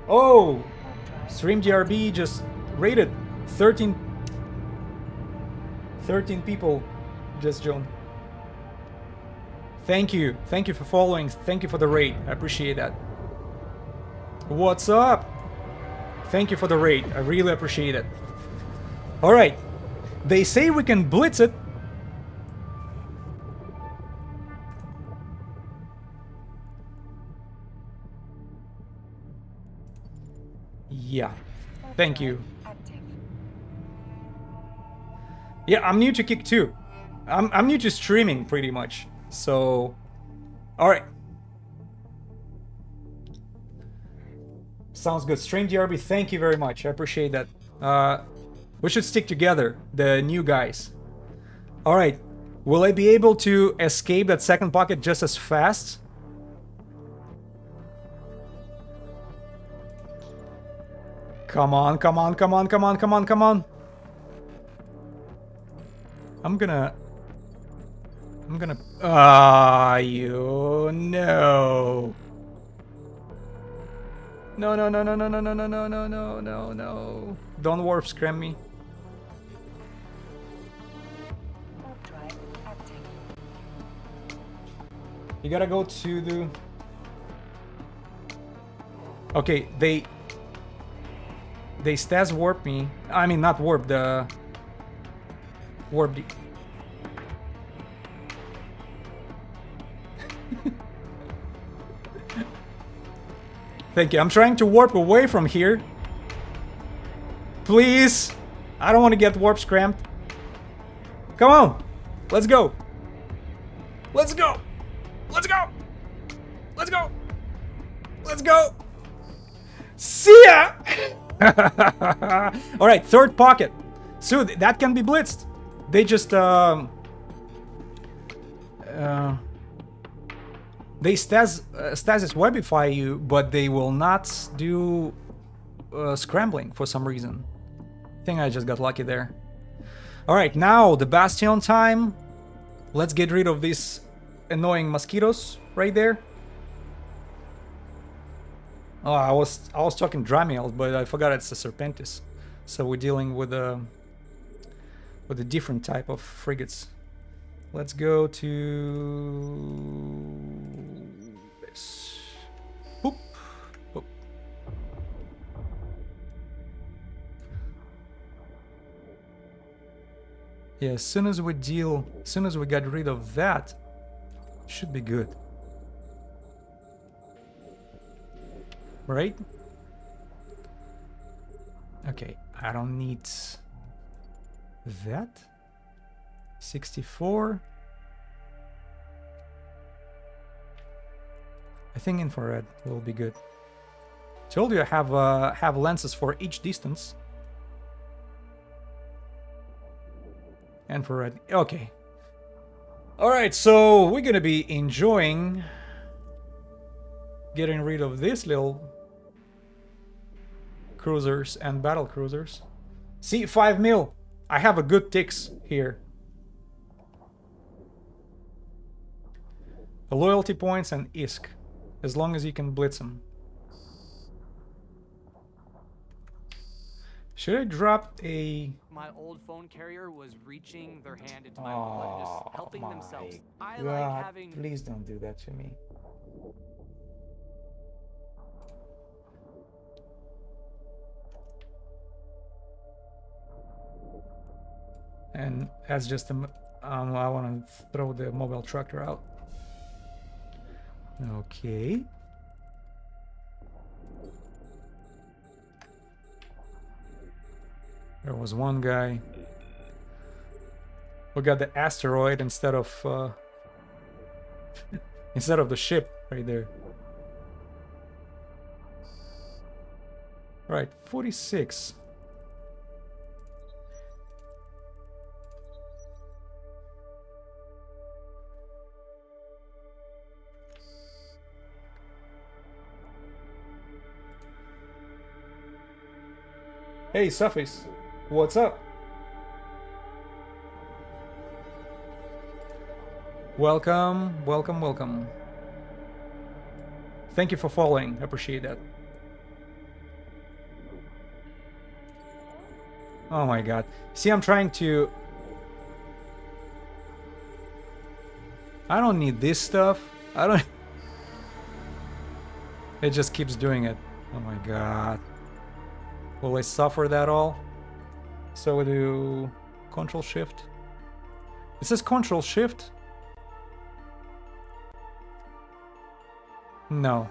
Oh! Stream DRB just raided 13 people just joined. Thank you for following, thank you for the raid, I appreciate that. What's up? Thank you for the raid, I really appreciate it. Alright, they say we can blitz it. Yeah, thank you. Yeah, I'm new to Kick too. I'm new to streaming pretty much. So, all right. Sounds good. Stream DRB, thank you very much. I appreciate that. We should stick together, the new guys. All right. Will I be able to escape that second pocket just as fast? Come on. I'm gonna... you no. No. Don't warp scram me. Warp drive active. You gotta go to the... Okay, they stas warp me. I mean, not warp, the... Warp... Thank you. I'm trying to warp away from here. Please. I don't want to get warp scrammed. Come on. Let's go. Let's go. Let's go. Let's go. Let's go. See ya. All right, third pocket. So that can be blitzed. They just they stasis webify you, but they will not do scrambling for some reason. I think I just got lucky there. All right, now the Bastion time. Let's get rid of these annoying mosquitoes right there. Oh, I was talking Dramiel, but I forgot it's a Serpentis. So we're dealing with a different type of frigates. Let's go to this. Boop, boop. Yeah, as soon as we get rid of that, should be good. Right? Okay, I don't need that. 64. I think infrared will be good. Told you I have lenses for each distance. Infrared. Okay. All right, so we're gonna be enjoying getting rid of these little cruisers and battle cruisers. See, 5 mil. I have a good ticks here. A loyalty points and ISK, as long as you can blitz them. Should I drop a... My old phone carrier was reaching their hand into my wallet, just helping themselves. I like God, having... please don't do that to me. And that's just a... I want to throw the mobile tractor out. Okay. There was one guy. We got the asteroid instead of the ship right there. Right, 46. Hey, Sufis, what's up? Welcome, welcome, welcome. Thank you for following. I appreciate that. Oh my god. See, I'm trying to... I don't need this stuff. I don't... It just keeps doing it. Oh my god. Will I suffer that all? So we do Control Shift. It says Control Shift. No.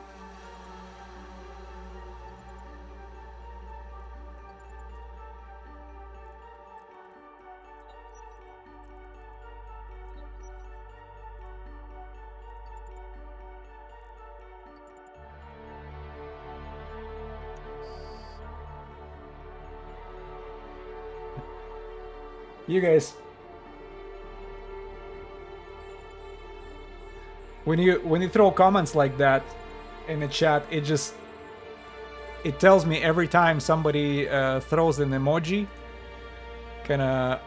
You guys, when you throw comments like that in the chat, it tells me every time somebody throws an emoji, kinda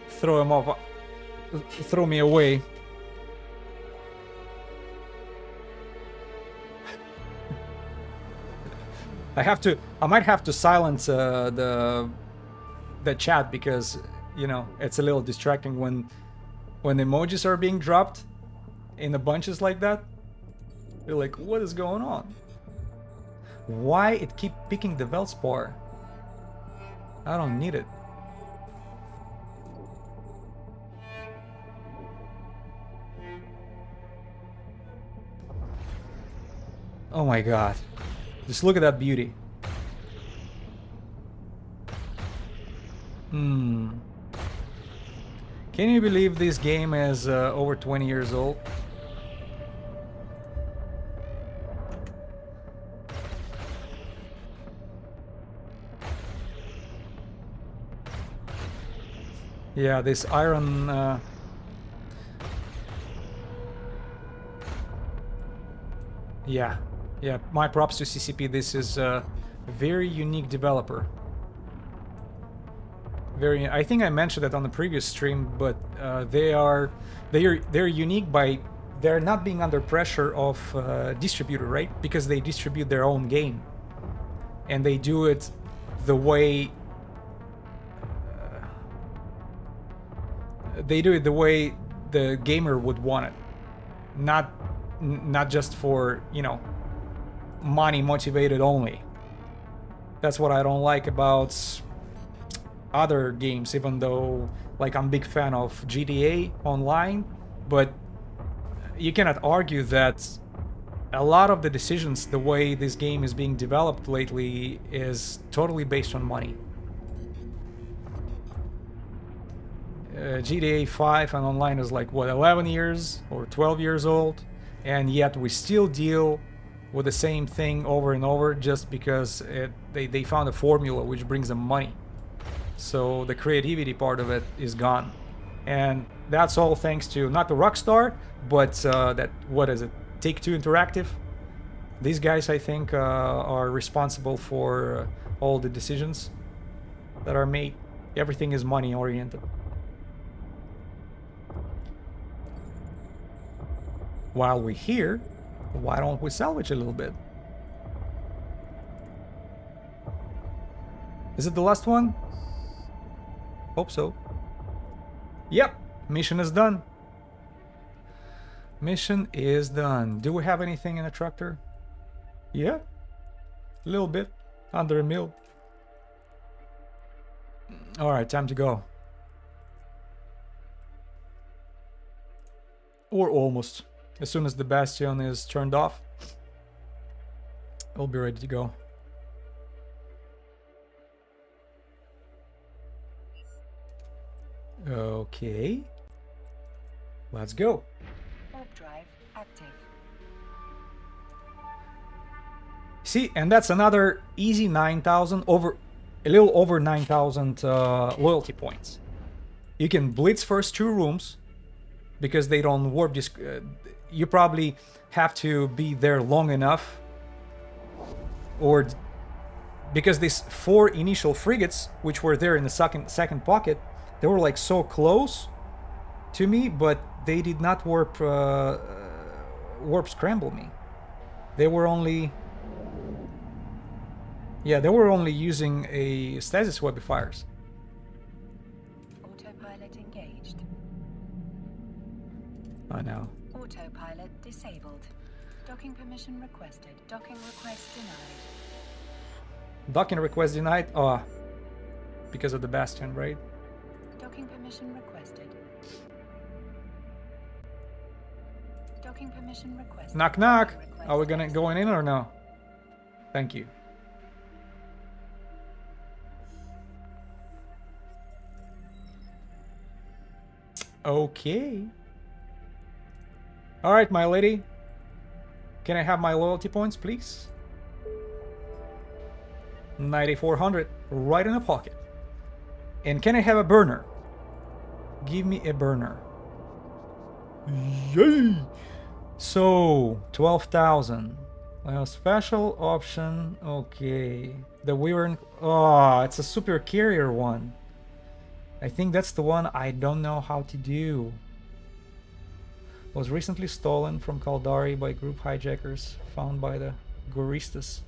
throw me away. I might have to silence the chat, because you know it's a little distracting when emojis are being dropped in the bunches like that. You're like, what is going on? Why it keep picking the Veldspar? I don't need it. Oh my god. Just look at that beauty. Can you believe this game is over 20 years old? Yeah, this iron... Yeah, my props to CCP. This is a very unique developer. I think I mentioned it on the previous stream, but they're unique by they're not being under pressure of distributor, right? Because they distribute their own game, and they do it the way the gamer would want it, not just for, you know, money motivated only. That's what I don't like about other games, even though, like, I'm a big fan of GTA Online, but you cannot argue that a lot of the decisions, the way this game is being developed lately, is totally based on money. GTA 5 and Online is like, what, 11 years or 12 years old, and yet we still deal with the same thing over and over just because they found a formula which brings them money. So the creativity part of it is gone, and that's all thanks to not the Rockstar, but what is it, Take-Two Interactive. These guys, I think, are responsible for all the decisions that are made. Everything is money oriented. While we're here, why don't we salvage a little bit? Is it the last one? Hope so. Yep, mission is done. Mission is done. Do we have anything in the tractor? Yeah, a little bit, under a mil. All right, time to go. Or almost. As soon as the bastion is turned off, I'll be ready to go. Okay, let's go. Warp drive active. See, and that's another easy 9,000, over a little over 9,000 loyalty points. You can blitz first 2 rooms because they don't warp this. You probably have to be there long enough, or because these 4 initial frigates, which were there in the second pocket, they were like so close to me, but they did not warp scramble me. They were only, yeah, they were only using a stasis webifiers. Autopilot engaged. I know. Autopilot disabled. Docking permission requested. Docking request denied. Docking request denied. Oh, because of the bastion, right? Docking permission requested. Docking permission requested. Knock knock. Docking request Are we gonna accepted. going in or no? Thank you. Okay. All right, my lady. Can I have my loyalty points, please? 9,400, right in the pocket. And can I have a burner? Give me a burner. Yay! So, 12,000. Well, special option. Okay. The Wyvern. Oh, it's a super carrier one. I think that's the one I don't know how to do. Was recently stolen from Caldari by group hijackers found by the Goristas.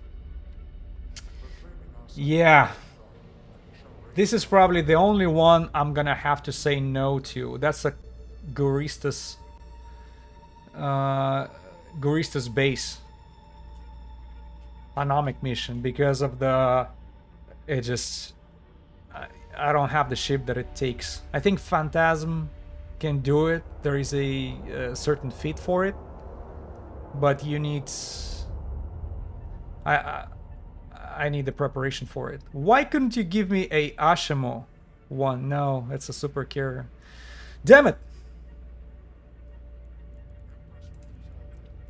Yeah. This is probably the only one I'm gonna have to say no to. That's a Goristas base. Anomic mission because of the... It just... I don't have the ship that it takes. I think Phantasm can do it. There is a certain fit for it. But you need I need the preparation for it. Why couldn't you give me a Ashimo one? No, it's a super carrier. Damn it!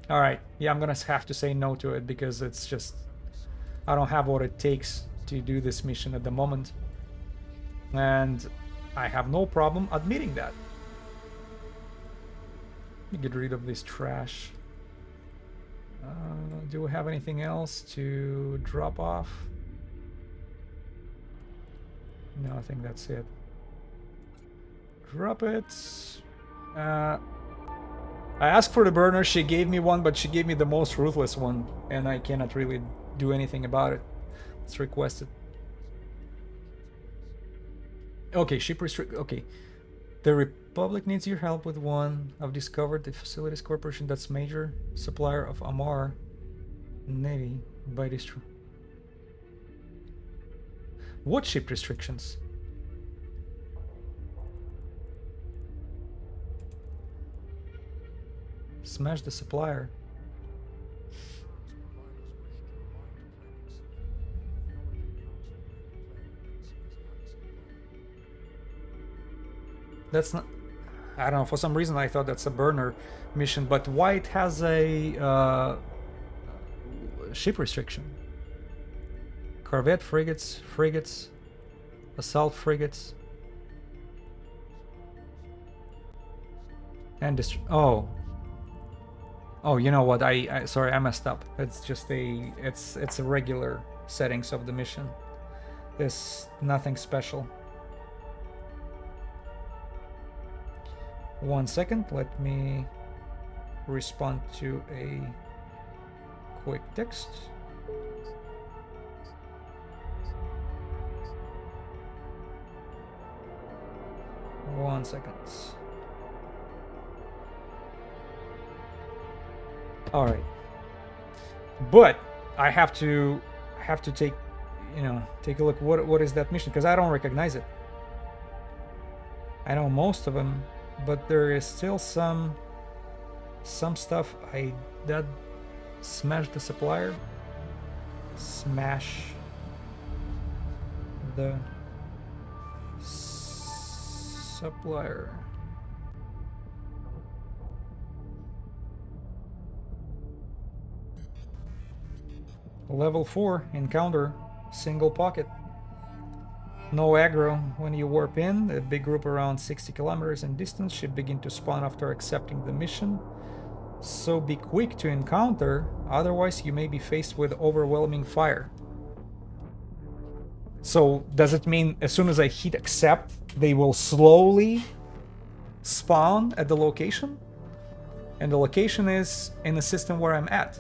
Alright, yeah, I'm gonna have to say no to it because it's just... I don't have what it takes to do this mission at the moment. And I have no problem admitting that. Let me get rid of this trash. Do we have anything else to drop off? No, I think that's it. Drop it. I asked for the burner, she gave me one, but she gave me the most ruthless one, and I cannot really do anything about it. It's requested. Okay, ship restrict. Okay. The Republic needs your help with one. I've discovered the Facilities Corporation that's major supplier of Amar Navy by this. What ship restrictions? Smash the supplier. That's not... I don't know, for some reason I thought that's a burner mission, but why it has a ship restriction? Corvette, frigates, assault frigates. And oh, you know what? I sorry, I messed up. It's just it's a regular settings of the mission. There's nothing special. 1 second, let me respond to a quick text. One second. All right, but I have to take, take a look. What is that mission? Because I don't recognize it. I know most of them, but there is still some stuff that smash the supplier. Smash the supplier. Level 4 encounter, single pocket. No aggro. When you warp in, a big group around 60 kilometers in distance should begin to spawn after accepting the mission. So be quick to encounter, otherwise you may be faced with overwhelming fire. So does it mean as soon as I hit accept, they will slowly spawn at the location? And the location is in the system where I'm at.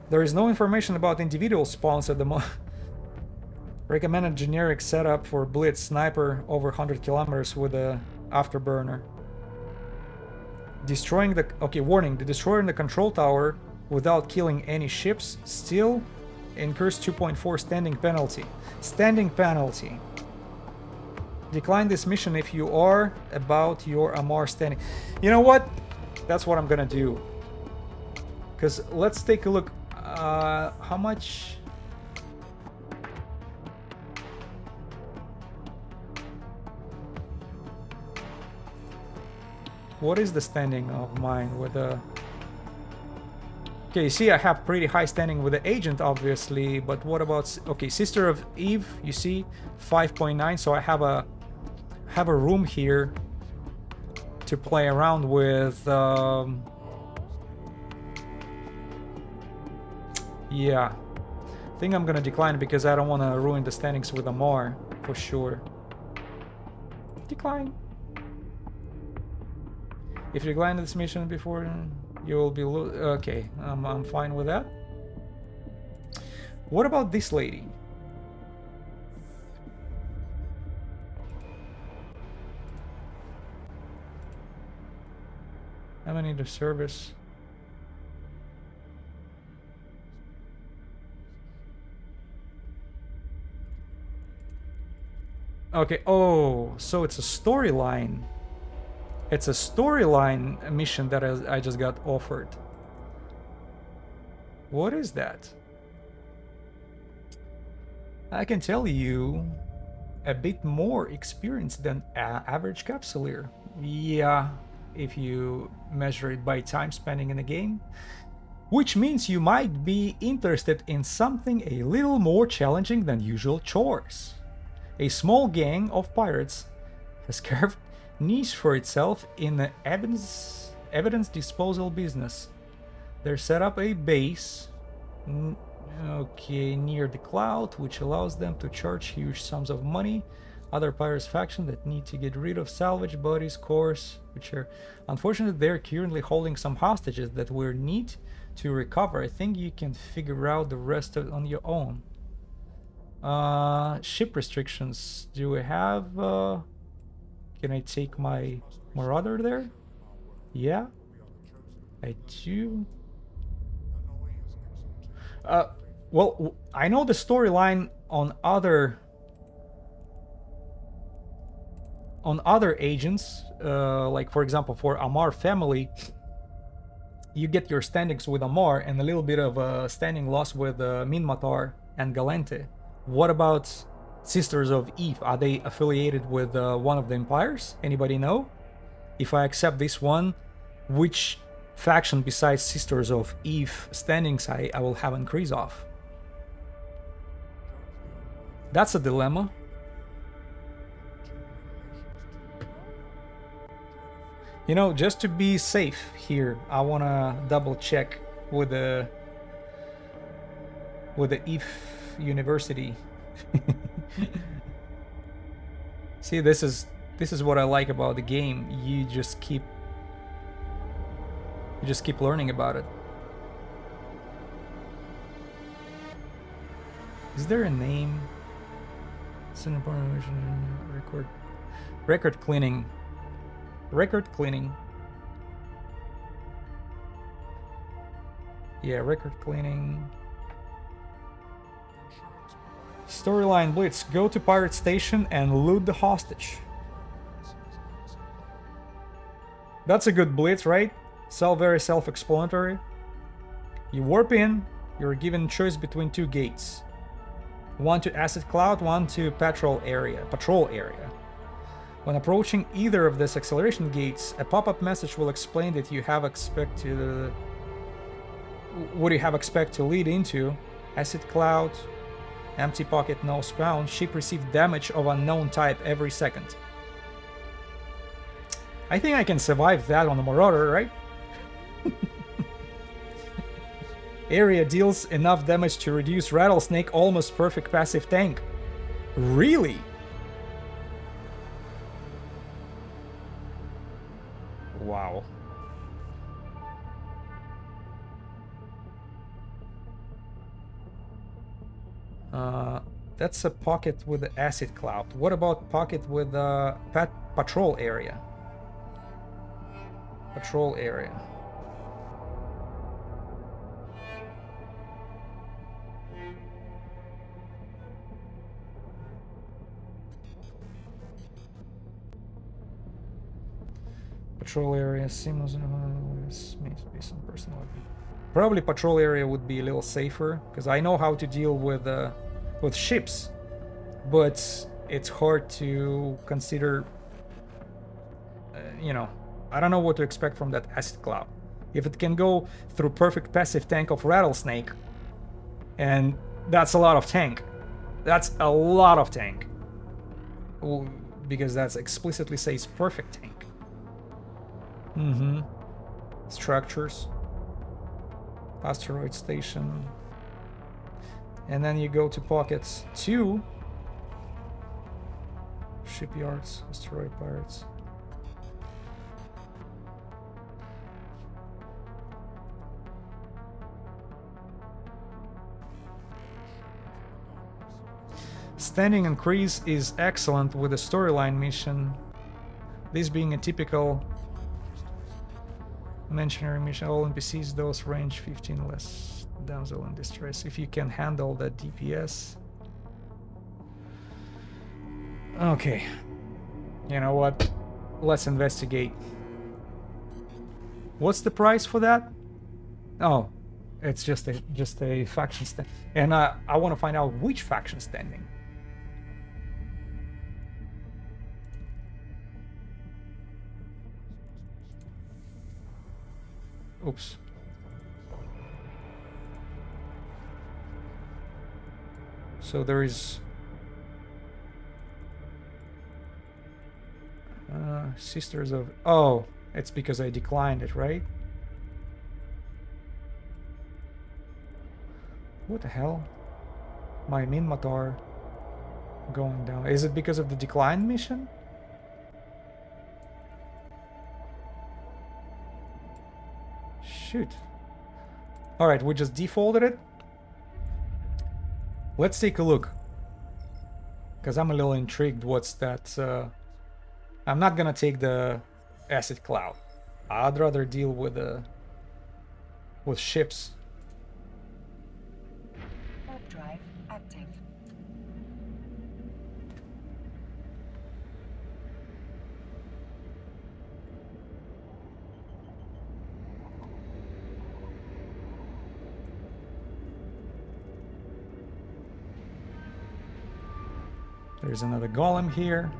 There is no information about individual spawns at the moment. Recommended generic setup for Blitz Sniper over 100 kilometers with a afterburner. Destroying the... Okay, warning. The destroying the control tower without killing any ships still incurs 2.4 standing penalty. Standing penalty. Decline this mission if you are about your Amar standing. You know what? That's what I'm gonna do. Because let's take a look. How much... What is the standing of mine with the... Okay, you see I have pretty high standing with the agent, obviously, but what about... Okay, Sister of Eve, you see, 5.9, so I have a room here to play around with. Yeah, I think I'm gonna decline it because I don't want to ruin the standings with Amar, for sure. Decline. If you decline this mission before, you will be okay. I'm fine with that. What about this lady? I'm gonna need a service. Okay, oh, so it's a storyline. It's a storyline mission that I just got offered. What is that? I can tell you a bit more experienced than average capsuleer. Yeah, if you measure it by time spending in the game. Which means you might be interested in something a little more challenging than usual chores. A small gang of pirates has carved niche for itself in the evidence disposal business. They set up a base near the cloud, which allows them to charge huge sums of money. Other pirates faction that need to get rid of salvage bodies, cores, which are unfortunately they're currently holding some hostages that we need to recover. I think you can figure out the rest of it on your own. Ship restrictions. Do we have can I take my Marauder there? Yeah, I do. Well, I know the storyline on other agents, like for example for Amar family, you get your standings with Amar and a little bit of a standing loss with Minmatar and Galente. What about Sisters of Eve? Are they affiliated with one of the empires? Anybody know? If I accept this one, which faction besides Sisters of Eve standings I will have increase of? That's a dilemma. You know, just to be safe here, I wanna double check with the Eve University. See, this is what I like about the game. You just keep learning about it. Is there a name? Record cleaning. Record cleaning. Yeah, record cleaning. Storyline Blitz. Go to Pirate Station and loot the hostage. That's a good blitz, right? Very self-explanatory. You warp in, you're given choice between two gates. One to Acid Cloud, one to Patrol area. When approaching either of these acceleration gates, a pop-up message will explain that you have what you have expect to lead into. Acid Cloud, empty pocket, no spawn. Ship receive damage of unknown type every second. I think I can survive that on the Marauder, right? Area deals enough damage to reduce Rattlesnake almost perfect passive tank. Really? Wow. That's a pocket with the Acid Cloud. What about pocket with the patrol area? Patrol area. Patrol area seems may be some personal. Probably patrol area would be a little safer because I know how to deal with ships, but it's hard to consider. You know, I don't know what to expect from that Acid Cloud. If it can go through perfect passive tank of Rattlesnake, and that's a lot of tank. That's a lot of tank. Because that explicitly says perfect tank. Structures. Asteroid station. And then you go to pockets 2. Shipyards, asteroid pirates. Standing increase is excellent with a storyline mission. This being a typical mentionary mission, all NPCs, those range 15 less. Damsel in distress. If you can handle that DPS. Okay. You know what? Let's investigate. What's the price for that? Oh, It's just a faction stand, and I want to find out which faction standing. Oops. So there is Sisters of... Oh, it's because I declined it, right? What the hell? My Minmatar going down. Is it because of the declined mission? Shoot. Alright, we just defaulted it. Let's take a look. Because I'm a little intrigued what's that... I'm not gonna take the acid cloud. I'd rather deal with ships. Warp drive active. There's another golem here.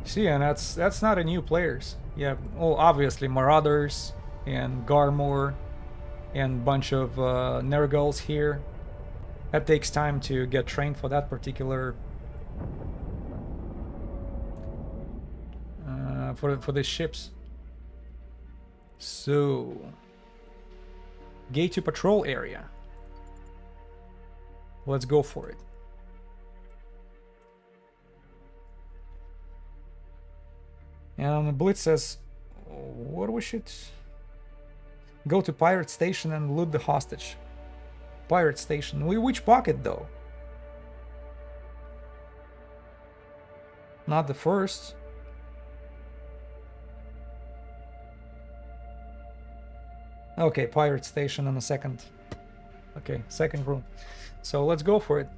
See, and that's not a new players. Yeah, well, obviously Marauders and Garmor and bunch of Nergals here. That takes time to get trained for that particular for the ships. So, gate to patrol area. Let's go for it. And Blitz says, what we should... Go to Pirate Station and loot the hostage. Pirate Station. Which pocket, though? Not the first. Okay, Pirate Station on the second. Okay, second room. So let's go for it.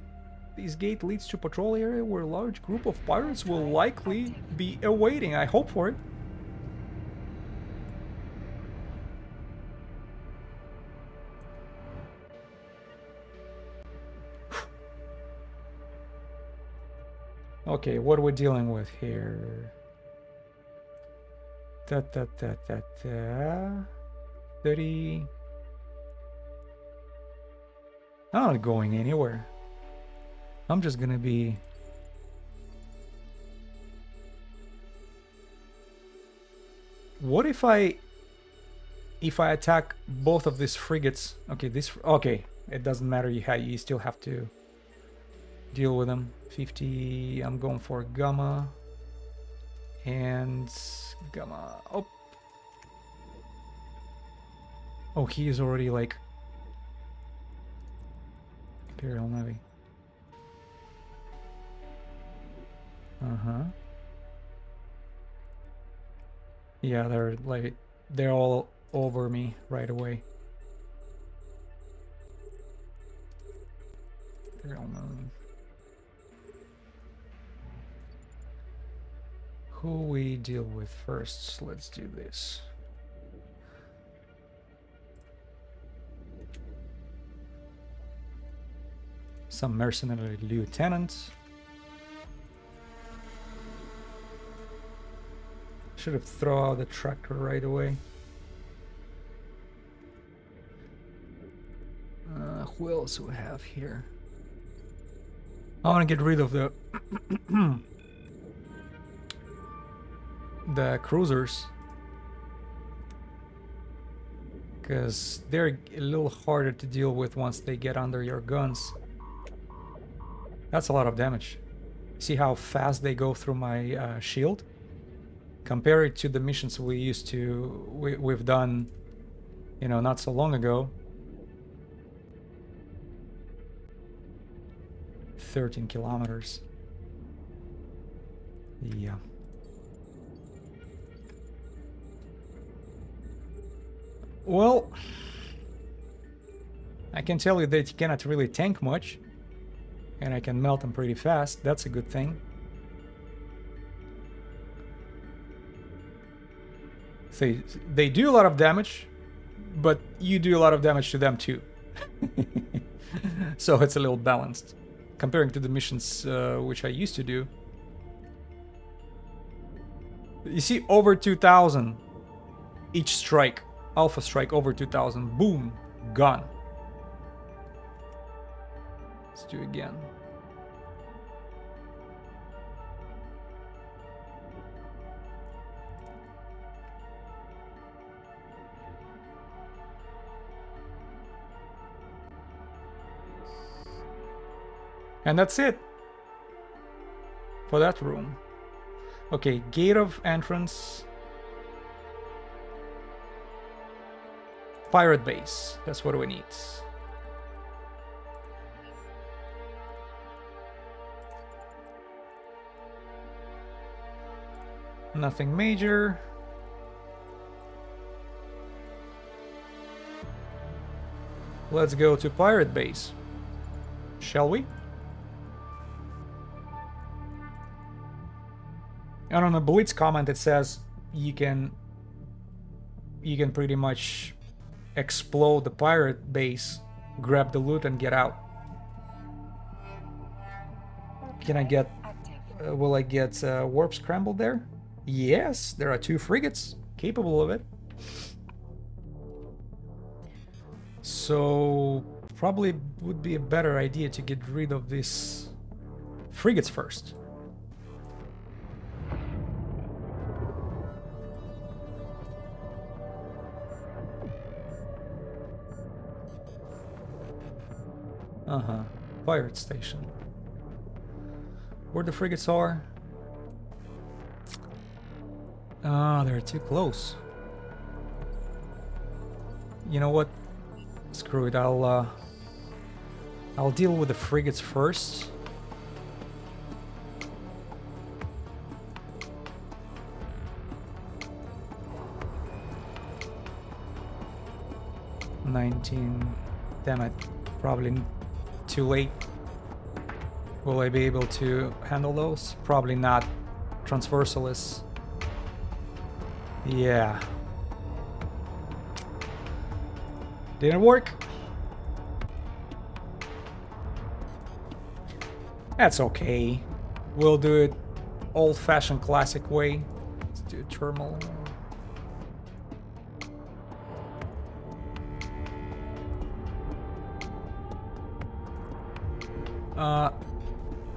This gate leads to patrol area where a large group of pirates will likely be awaiting. I hope for it. Okay, what are we dealing with here? 30. I'm not going anywhere. I'm just gonna be... What if I attack both of these frigates? Okay, okay, it doesn't matter. You still have to deal with them. 50. I'm going for Gamma and Gamma. Oh, he is already like Imperial Navy. Yeah, they're all over me right away. They're all known. Who we deal with first? Let's do this. Some mercenary lieutenants. Should have thrown out the tracker right away. Who else we have here? I want to get rid of the the cruisers, because they're a little harder to deal with once they get under your guns. That's a lot of damage. See how fast they go through my shield? Compare it to the missions we've done, you know, not so long ago. 13 kilometers. Yeah. Well, I can tell you that you cannot really tank much, and I can melt them pretty fast. That's a good thing. They do a lot of damage, but you do a lot of damage to them too. So it's a little balanced comparing to the missions which I used to do. You see, over 2,000 each strike. Alpha strike over 2,000. Boom, gone. Let's do again. And that's it for that room. Okay, gate of entrance. Pirate base. That's what we need. Nothing major. Let's go to pirate base. Shall we? And on the Blitz comment it says you can pretty much explode the pirate base, grab the loot and get out. Can I get will I get warp scrambled there? Yes, there are 2 frigates capable of it. So probably would be a better idea to get rid of these frigates first. Pirate station. Where the frigates are? Ah, they're too close. You know what? Screw it. I'll deal with the frigates first. Damn it. Probably too late. Will I be able to handle those? Probably not. Transversalis. Yeah. Didn't work. That's okay. We'll do it old-fashioned classic way. Let's do a terminal.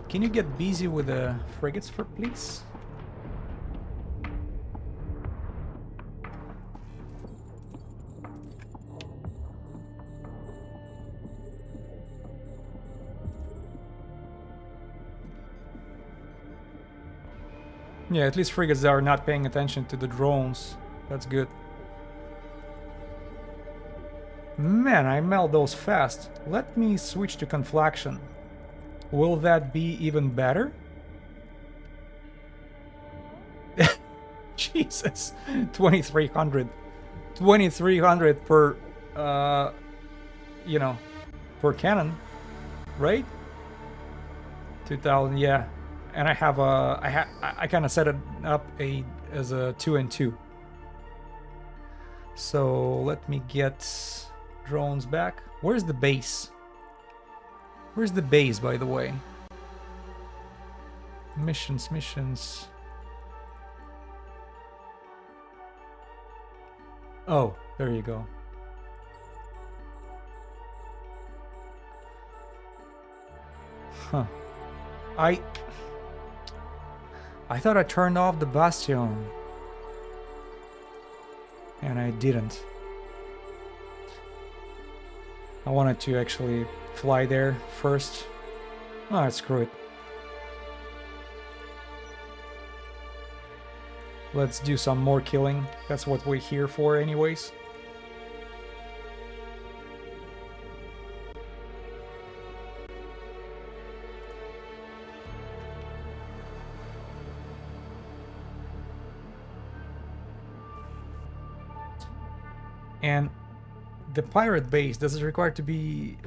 Can you get busy with the frigates, please? Yeah, at least frigates are not paying attention to the drones. That's good. Man, I melt those fast. Let me switch to conflaction. Will that be even better? Jesus. 2300. 2300 per you know, per cannon, right? 2000, yeah. And I have a I kind of set it up as a 2 and 2. So let me get drones back. Where's the base? Where's the base, by the way? Missions. Oh, there you go. Huh. I thought I turned off the bastion. And I didn't. I wanted to actually fly there first. Alright, screw it. Let's do some more killing. That's what we're here for anyways. And the pirate base, does it require to be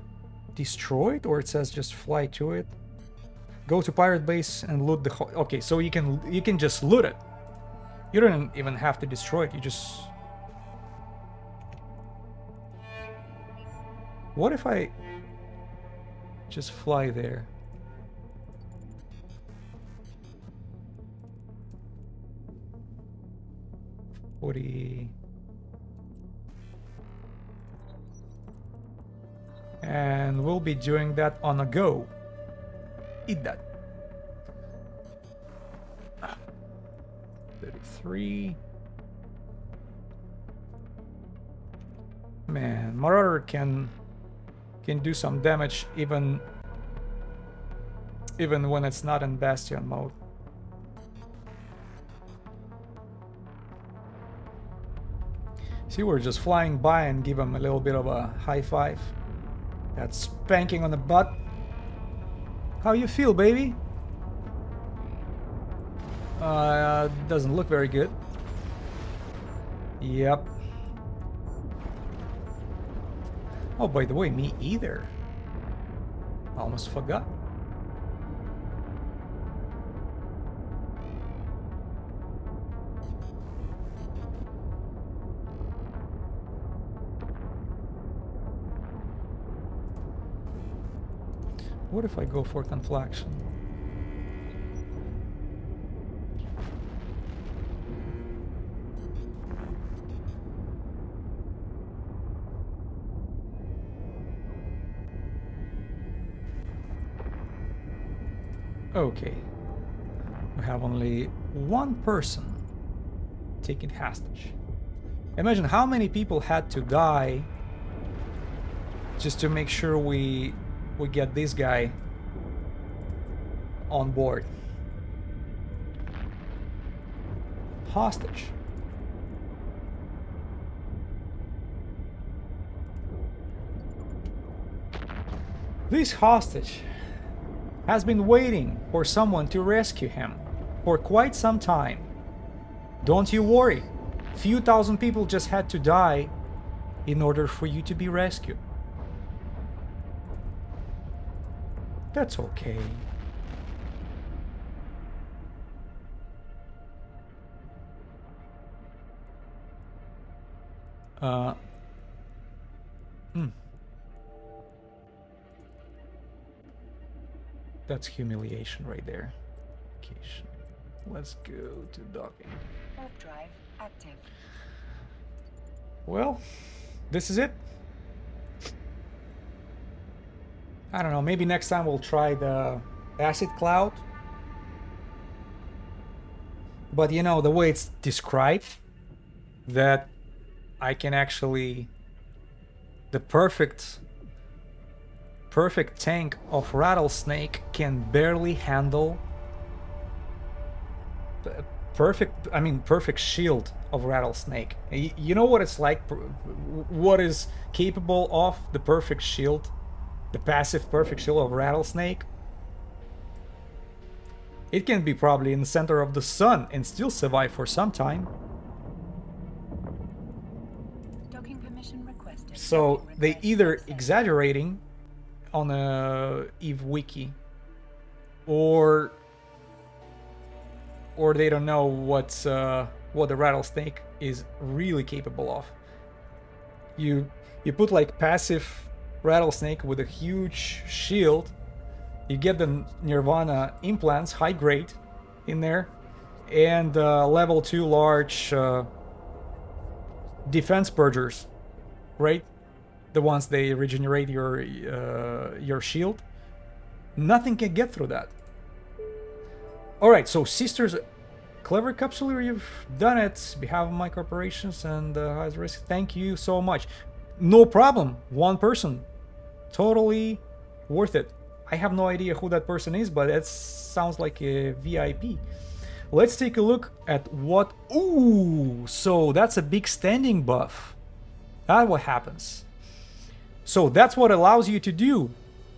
destroyed, or it says just fly to it? Go to pirate base and loot the okay, so you can just loot it. You don't even have to destroy it, you just... What if I just fly there? And we'll be doing that on a go. Eat that. 33. Man, Marauder can do some damage even when it's not in Bastion mode. See, we're just flying by and give him a little bit of a high five. That spanking on the butt. How you feel, baby? Doesn't look very good. Yep. Oh, by the way, me either. Almost forgot. What if I go for conflaction? Okay. We have only one person taken hostage. Imagine how many people had to die just to make sure we get this guy on board. Hostage. This hostage has been waiting for someone to rescue him for quite some time. Don't you worry. Few thousand people just had to die in order for you to be rescued. That's okay. That's humiliation right there. Location. Let's go to docking. Warp drive active. Well, this is it. I don't know, maybe next time we'll try the acid cloud. But you know, the way it's described, that I can actually... The perfect tank of Rattlesnake can barely handle... perfect shield of Rattlesnake. You know what it's like? What is capable of the perfect shield? The passive perfect shield of Rattlesnake? It can be probably in the center of the sun and still survive for some time. Docking permission requested. So Docking they request either accepted. exaggerating on a EVE wiki, or they don't know what the Rattlesnake is really capable of. You put like passive Rattlesnake with a huge shield, you get the Nirvana implants, high grade, in there, and level 2 large defense purgers, right? The ones they regenerate your shield. Nothing can get through that. Alright, so Sisters, clever capsuleer, you've done it. Behalf of my corporations and highest risk, thank you so much. No problem, one person. Totally worth it. I have no idea who that person is, but it sounds like a VIP. Let's take a look at what... Ooh, so that's a big standing buff. That's what happens. So that's what allows you to do.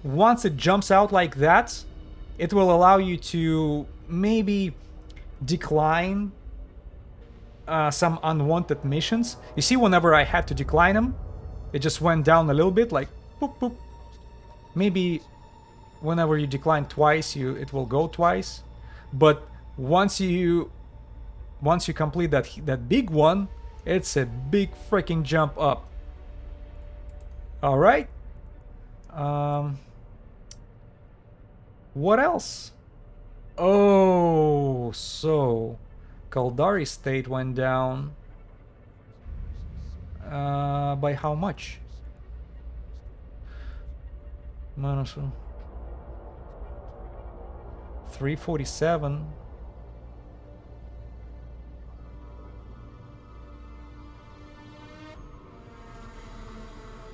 Once it jumps out like that, it will allow you to maybe decline some unwanted missions. You see, whenever I had to decline them, it just went down a little bit, like boop boop. Maybe whenever you decline twice, it will go twice. But once you once you complete that big one, it's a big freaking jump up. All right. What else? Oh, so Kaldari state went down. By how much? Minus 347.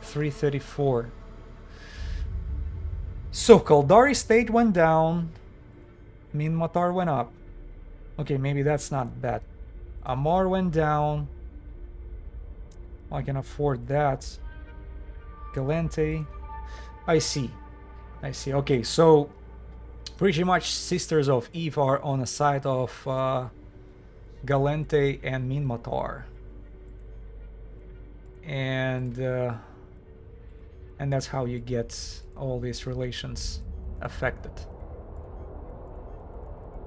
$334. So Kaldari state went down. Min Matar went up. Okay, maybe that's not bad. Amar went down. I can afford that. Galente. I see. Okay, so pretty much Sisters of Eve are on the side of Galente and Min Matar. And that's how you get all these relations affected.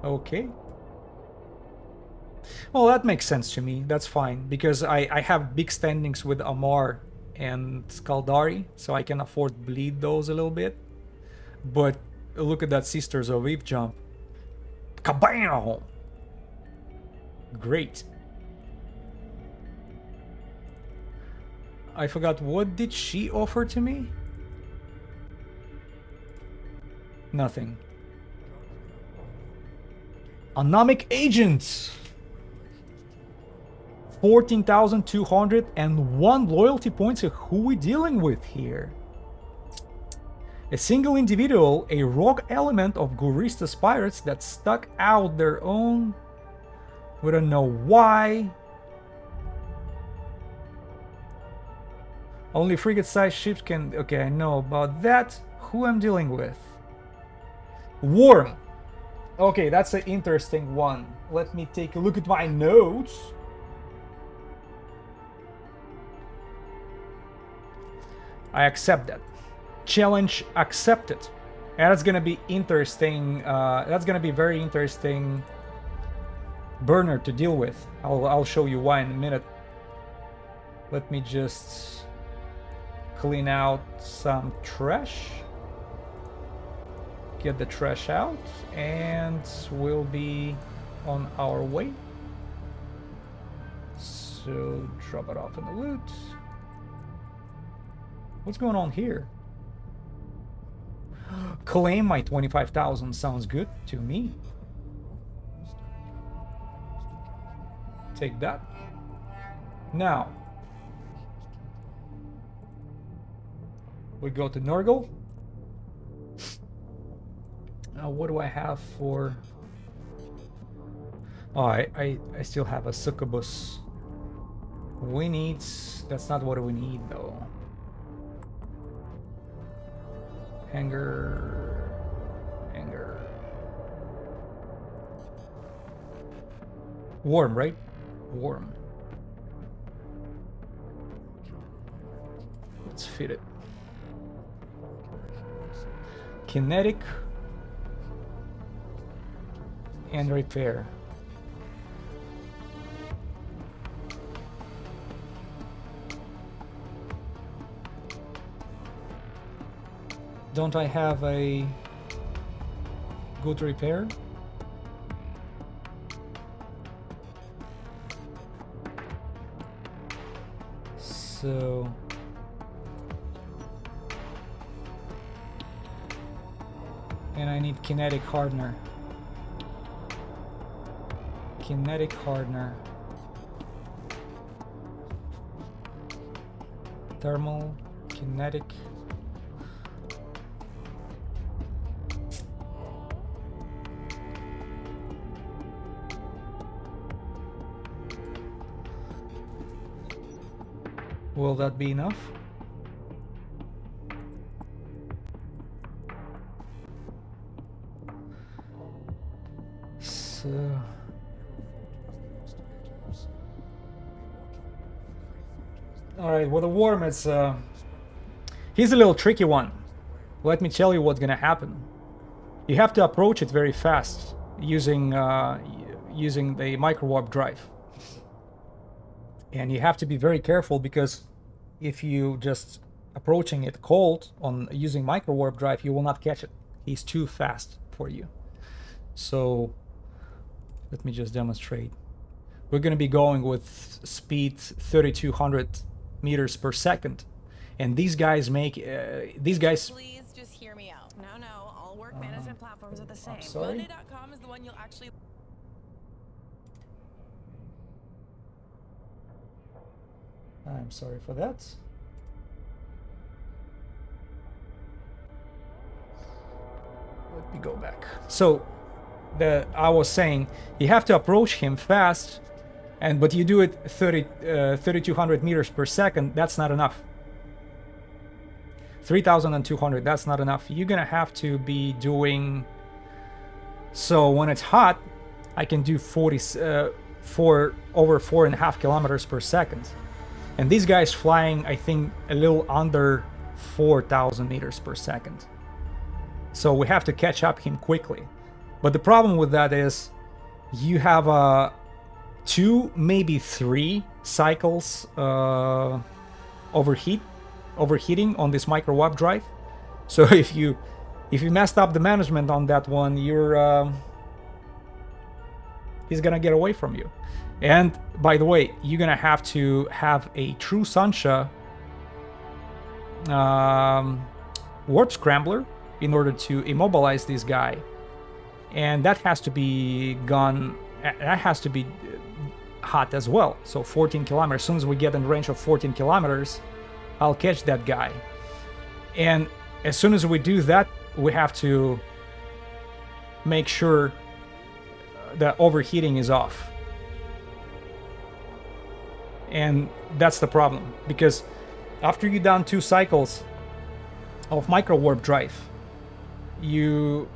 Okay. Well, that makes sense to me. That's fine, because I have big standings with Amar and Kaldari, so I can afford to bleed those a little bit. But look at that Sisters of Eve jump. Kabam! Great. I forgot, what did she offer to me? Nothing. Anomic agents. 14,201 loyalty points. Who we dealing with here? A single individual, a rogue element of Gurista's pirates that stuck out their own. We don't know why. Only frigate-sized ships can... Okay, I know about that. Who I'm dealing with? Worm. Okay, that's an interesting one. Let me take a look at my notes. I accept that. Challenge accepted. And that's gonna be interesting. That's gonna be very interesting burner to deal with. I'll show you why in a minute. Let me just clean out some trash. Get the trash out, and we'll be on our way. So drop it off in the loot. What's going on here? Claim my 25,000 sounds good to me. Take that. Now we go to Nurgle. Now what do I have for... Oh, I still have a succubus. We need... That's not what we need though. Hanger. Warm, right? Warm. Let's fit it. Kinetic and repair. Don't I have a good repair? So and I need kinetic hardener. Kinetic hardener. Thermal, kinetic. Will that be enough? So alright, with the worm, it's he's a little tricky one. Let me tell you what's gonna happen. You have to approach it very fast using using the micro warp drive. And you have to be very careful, because if you just approaching it cold on using micro warp drive, you will not catch it. He's too fast for you. So let me just demonstrate. We're going to be going with speed 3200 meters per second, and these guys make Please just hear me out. No, all work management platforms are the same. sorry? Monday.com is the one you'll actually. I'm sorry for that. Let me go back. So I was saying, you have to approach him fast, but you do it 3200 meters per second. That's not enough. 3200, that's not enough. You're gonna have to be doing, so when it's hot, I can do over 4.5 kilometers per second, and these guys flying, I think, a little under 4000 meters per second. So we have to catch up him quickly. But the problem with that is you have 2, maybe 3 cycles overheating on this micro warp drive. So if you messed up the management on that one, he's gonna get away from you. And by the way, you're gonna have to have a true Sansha warp scrambler in order to immobilize this guy, and that has to be gone. That has to be hot as well. So 14 kilometers. As soon as we get in range of 14 kilometers, I'll catch that guy. And as soon as we do that, we have to make sure the overheating is off. And that's the problem, because after you've done 2 cycles of micro warp drive, you're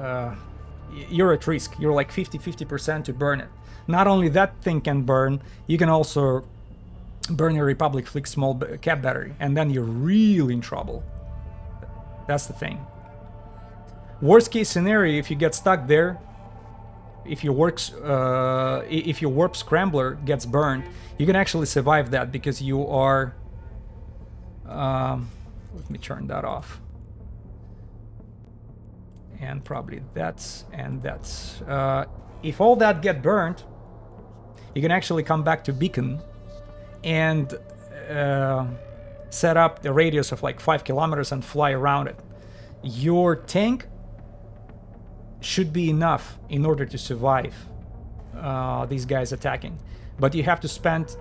at risk. You're like 50% to burn it. Not only that thing can burn, you can also burn your Republic Flick small cap battery, and then you're really in trouble. That's the thing. Worst case scenario, if you get stuck there, if your warp scrambler gets burned, you can actually survive that, because you are let me turn that off, and probably that's if all that get burned, you can actually come back to beacon and set up the radius of like 5 kilometers and fly around it. Your tank should be enough in order to survive these guys attacking, but you have to spend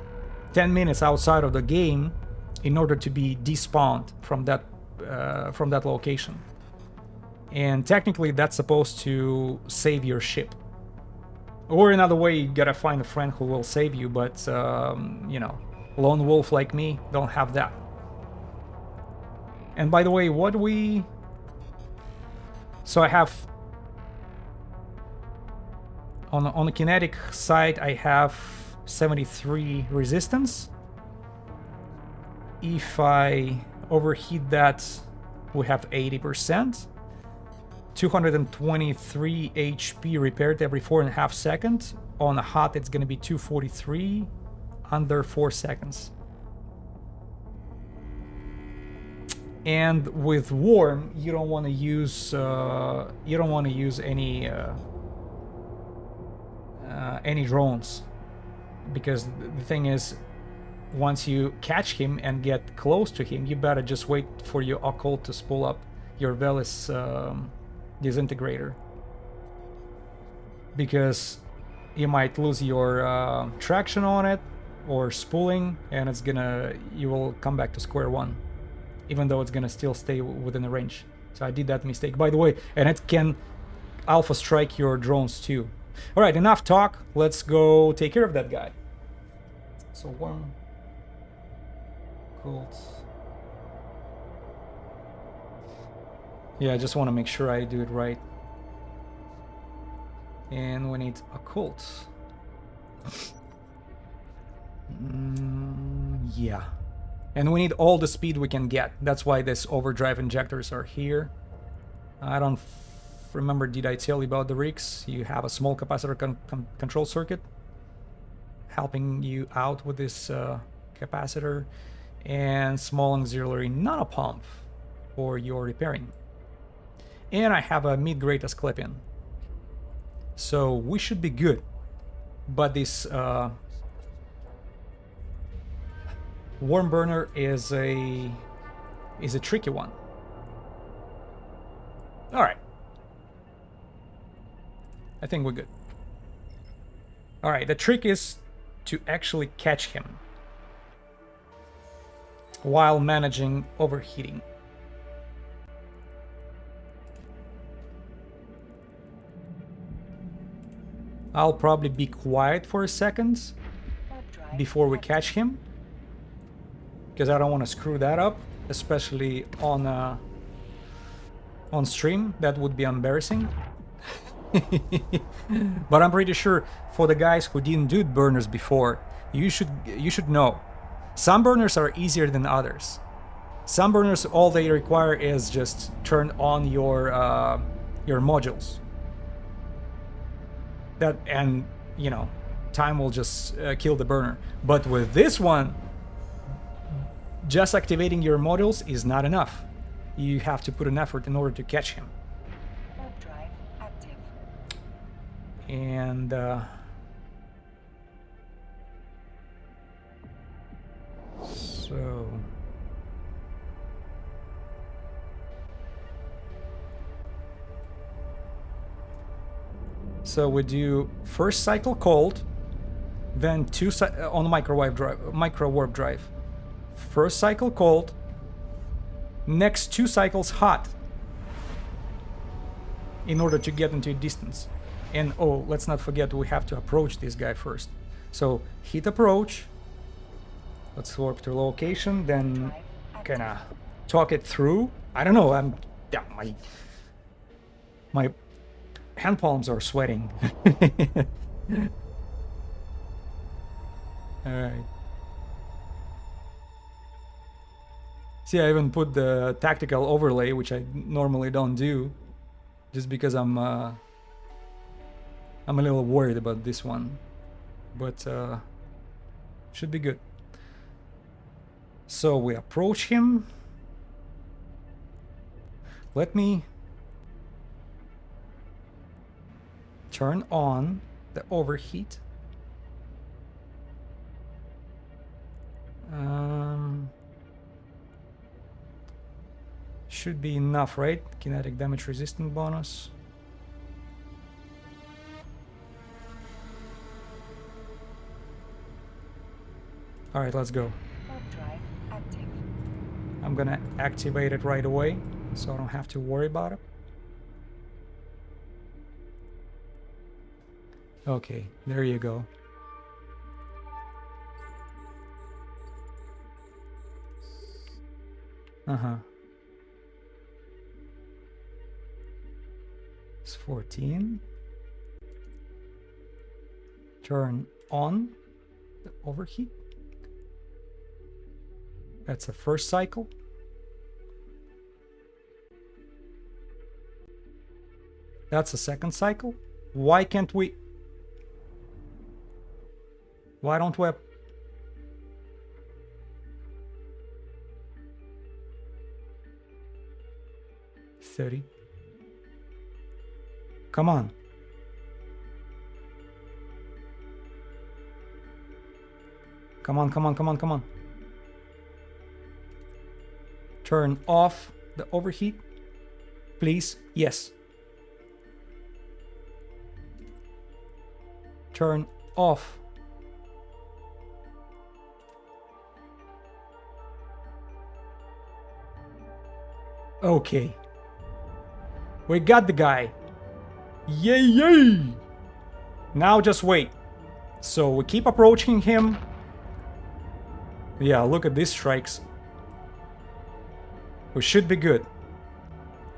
10 minutes outside of the game in order to be despawned from that location. And technically that's supposed to save your ship. Or another way, you gotta find a friend who will save you, but you know, lone wolf like me don't have that. And by the way, so I have on the kinetic side, I have 73 resistance. If I overheat that, we have 80%. 223 HP repaired every 4.5 seconds. On a hot, it's gonna be 243 under 4 seconds. And with warm, you don't want to use any drones, because the thing is, once you catch him and get close to him, you better just wait for your occult to spool up your Velis disintegrator, because you might lose your traction on it or spooling, and you will come back to square one, even though it's gonna still stay within the range. So I did that mistake, by the way, and it can alpha strike your drones too. All right, enough talk. Let's go take care of that guy. So warm, cold. Yeah, I just want to make sure I do it right. And we need occult. Yeah. And we need all the speed we can get. That's why these overdrive injectors are here. I don't remember, did I tell you about the rigs? You have a small capacitor control circuit helping you out with this capacitor, and small auxiliary nanopump for your repairing. And I have a mid-grade Asclepian. So we should be good. But this worm burner is a tricky one. All right. I think we're good. All right, the trick is to actually catch him while managing overheating. I'll probably be quiet for a second before we catch him, because I don't want to screw that up, especially on stream. That would be embarrassing. But I'm pretty sure for the guys who didn't do burners before, you should know. Some burners are easier than others. Some burners, all they require is just turn on your modules. That, and you know, time will just kill the burner. But with this one, just activating your modules is not enough. You have to put an effort in order to catch him. Warp drive active. And so we do first cycle cold, then on micro warp drive. First cycle cold, next 2 cycles hot, in order to get into distance. And oh, let's not forget, we have to approach this guy first. So hit approach. Let's warp to location, then kinda talk it through. I don't know. My hand palms are sweating. All right. See, I even put the tactical overlay, which I normally don't do, just because I'm a little worried about this one, but should be good. So we approach him. Let me turn on the overheat. Should be enough, right? Kinetic damage resistant bonus. All right, let's go. Warp drive active. I'm gonna activate it right away, so I don't have to worry about it. Okay, there you go. It's 14. Turn on the overheat. That's the first cycle. That's the second cycle. Why can't we? Why don't we? 30. Come on. Come on, come on, come on, come on. Turn off the overheat, please. Yes. Turn off. Okay. We got the guy. Yay, yay! Now just wait. So we keep approaching him. Yeah, look at these strikes. We should be good.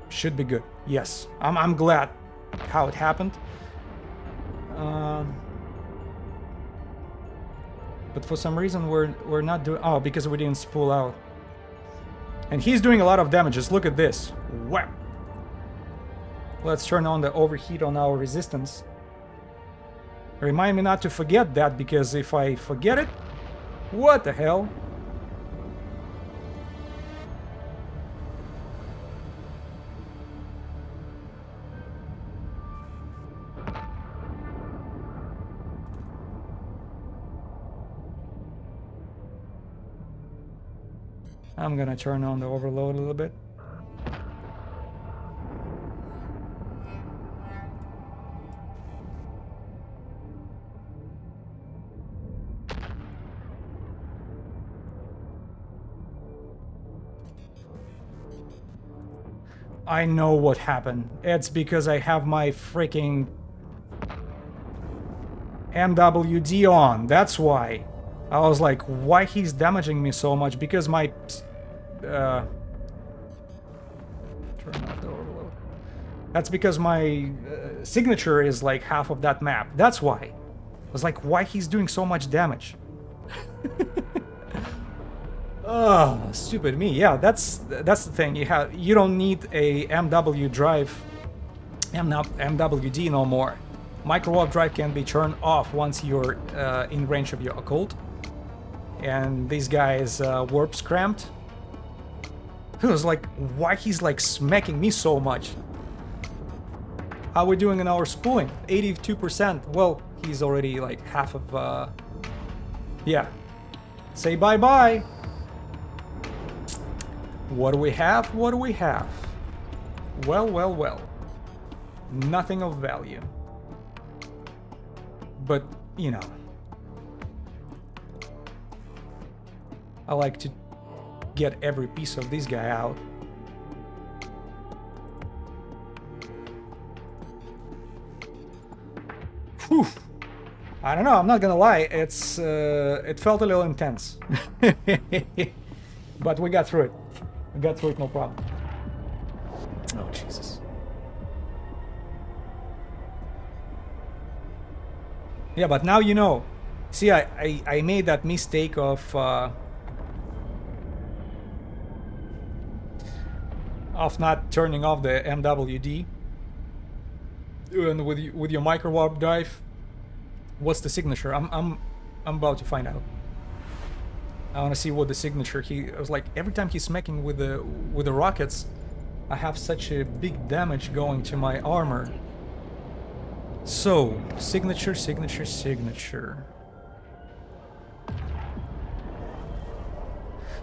Should be good. Yes, I'm glad how it happened. But for some reason we're not doing. Oh, because we didn't spool out. And he's doing a lot of damages. Look at this. Wow. Let's turn on the overheat on our resistance. Remind me not to forget that, because if I forget it, what the hell? I'm gonna turn on the overload a little bit. I know what happened. It's because I have my freaking MWD on. That's why. I was like, why he's damaging me so much? Because my... turn off the overload. That's because my signature is like half of that map. That's why. I was like, why he's doing so much damage? Oh, stupid me. Yeah, that's the thing. You don't need a MW drive, MWD no more. Micro warp drive can be turned off once you're in range of your occult. And this guy is warp cramped. It was like, why he's like smacking me so much? How we doing in our spooling? 82%. Well, he's already like half of. Yeah. Say bye bye. What do we have? What do we have? Well, well, well. Nothing of value. But, you know. I like to get every piece of this guy out. Whew. I don't know, I'm not gonna lie, it's it felt a little intense. But we got through it. We got through it, no problem. Oh, Jesus. Yeah, but now you know. See, I made that mistake of not turning off the MWD. And with your micro warp drive, what's the signature? I'm about to find out. I want to see what the signature. I was like, every time he's smacking with the rockets, I have such a big damage going to my armor. So, signature.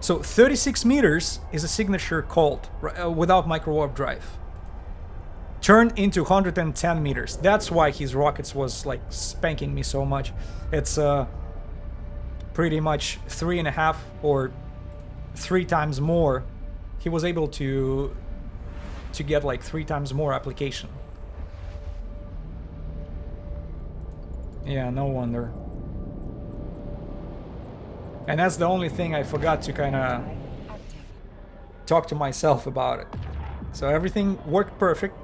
So 36 meters is a signature called without micro warp drive. Turned into 110 meters. That's why his rockets was like spanking me so much. It's pretty much 3.5 or 3 times more. He was able to get like 3 times more application. Yeah, no wonder. And that's the only thing I forgot to kind of talk to myself about it. So everything worked perfect,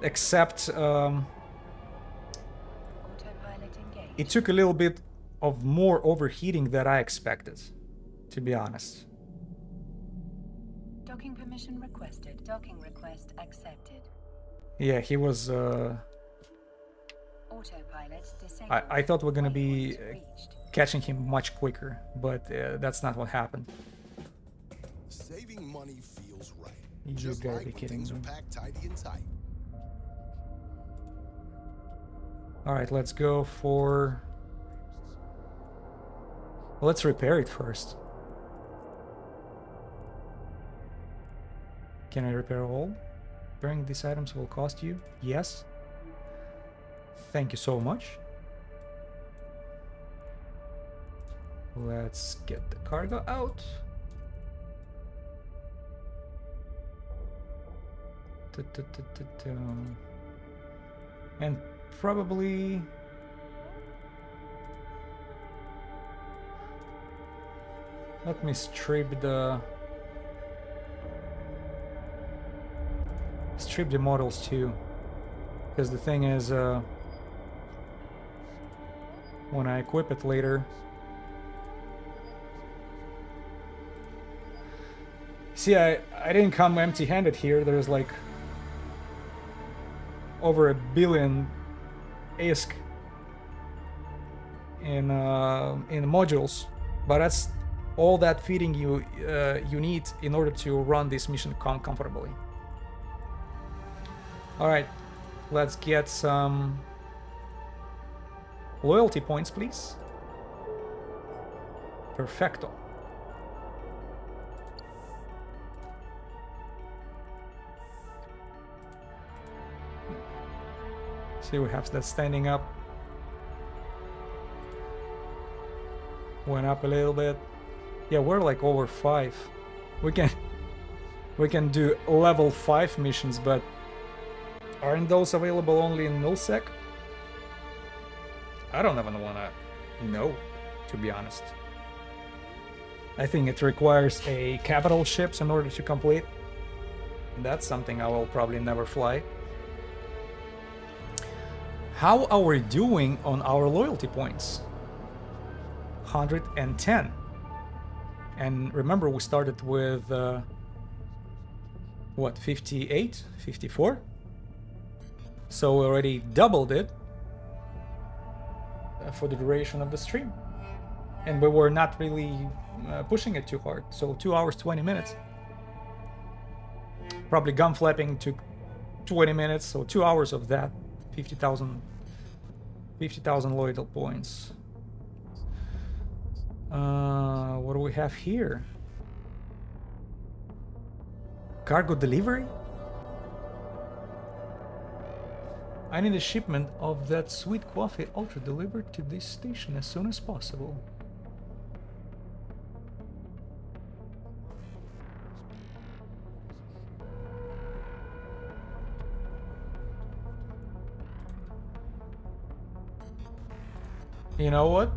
except it took a little bit of more overheating than I expected, to be honest. Docking permission requested. Docking request accepted. Yeah, he was... Autopilot disabled. I thought we're gonna be Waypoint reached. catching him much quicker, but that's not what happened. Saving money feels right. You Just gotta like be when kidding things me. are packed tidy and tight. Alright, let's go for... Let's repair it first. Can I repair all? Repairing these items will cost you? Yes. Thank you so much. Let's get the cargo out. And probably... Let me strip the models too, because the thing is, when I equip it later, see, I didn't come empty-handed here. There's like over 1 billion ISK in modules, but that's all that feeding you you need in order to run this mission comfortably. All right, let's get some loyalty points, please. Perfecto. See, we have that standing up. Went up a little bit. Yeah, we're like over 5. We can do level 5 missions, but aren't those available only in nullsec? I don't even wanna know, to be honest. I think it requires a capital ships in order to complete. That's something I will probably never fly. How are we doing on our loyalty points? 110. And remember, we started with what, 58, 54? So we already doubled it for the duration of the stream. And we were not really pushing it too hard. So 2 hours, 20 minutes. Probably gun flapping took 20 minutes, so 2 hours of that. 50,000 loyalty points. What do we have here? Cargo delivery? I need a shipment of that sweet coffee ultra delivered to this station as soon as possible. You know what?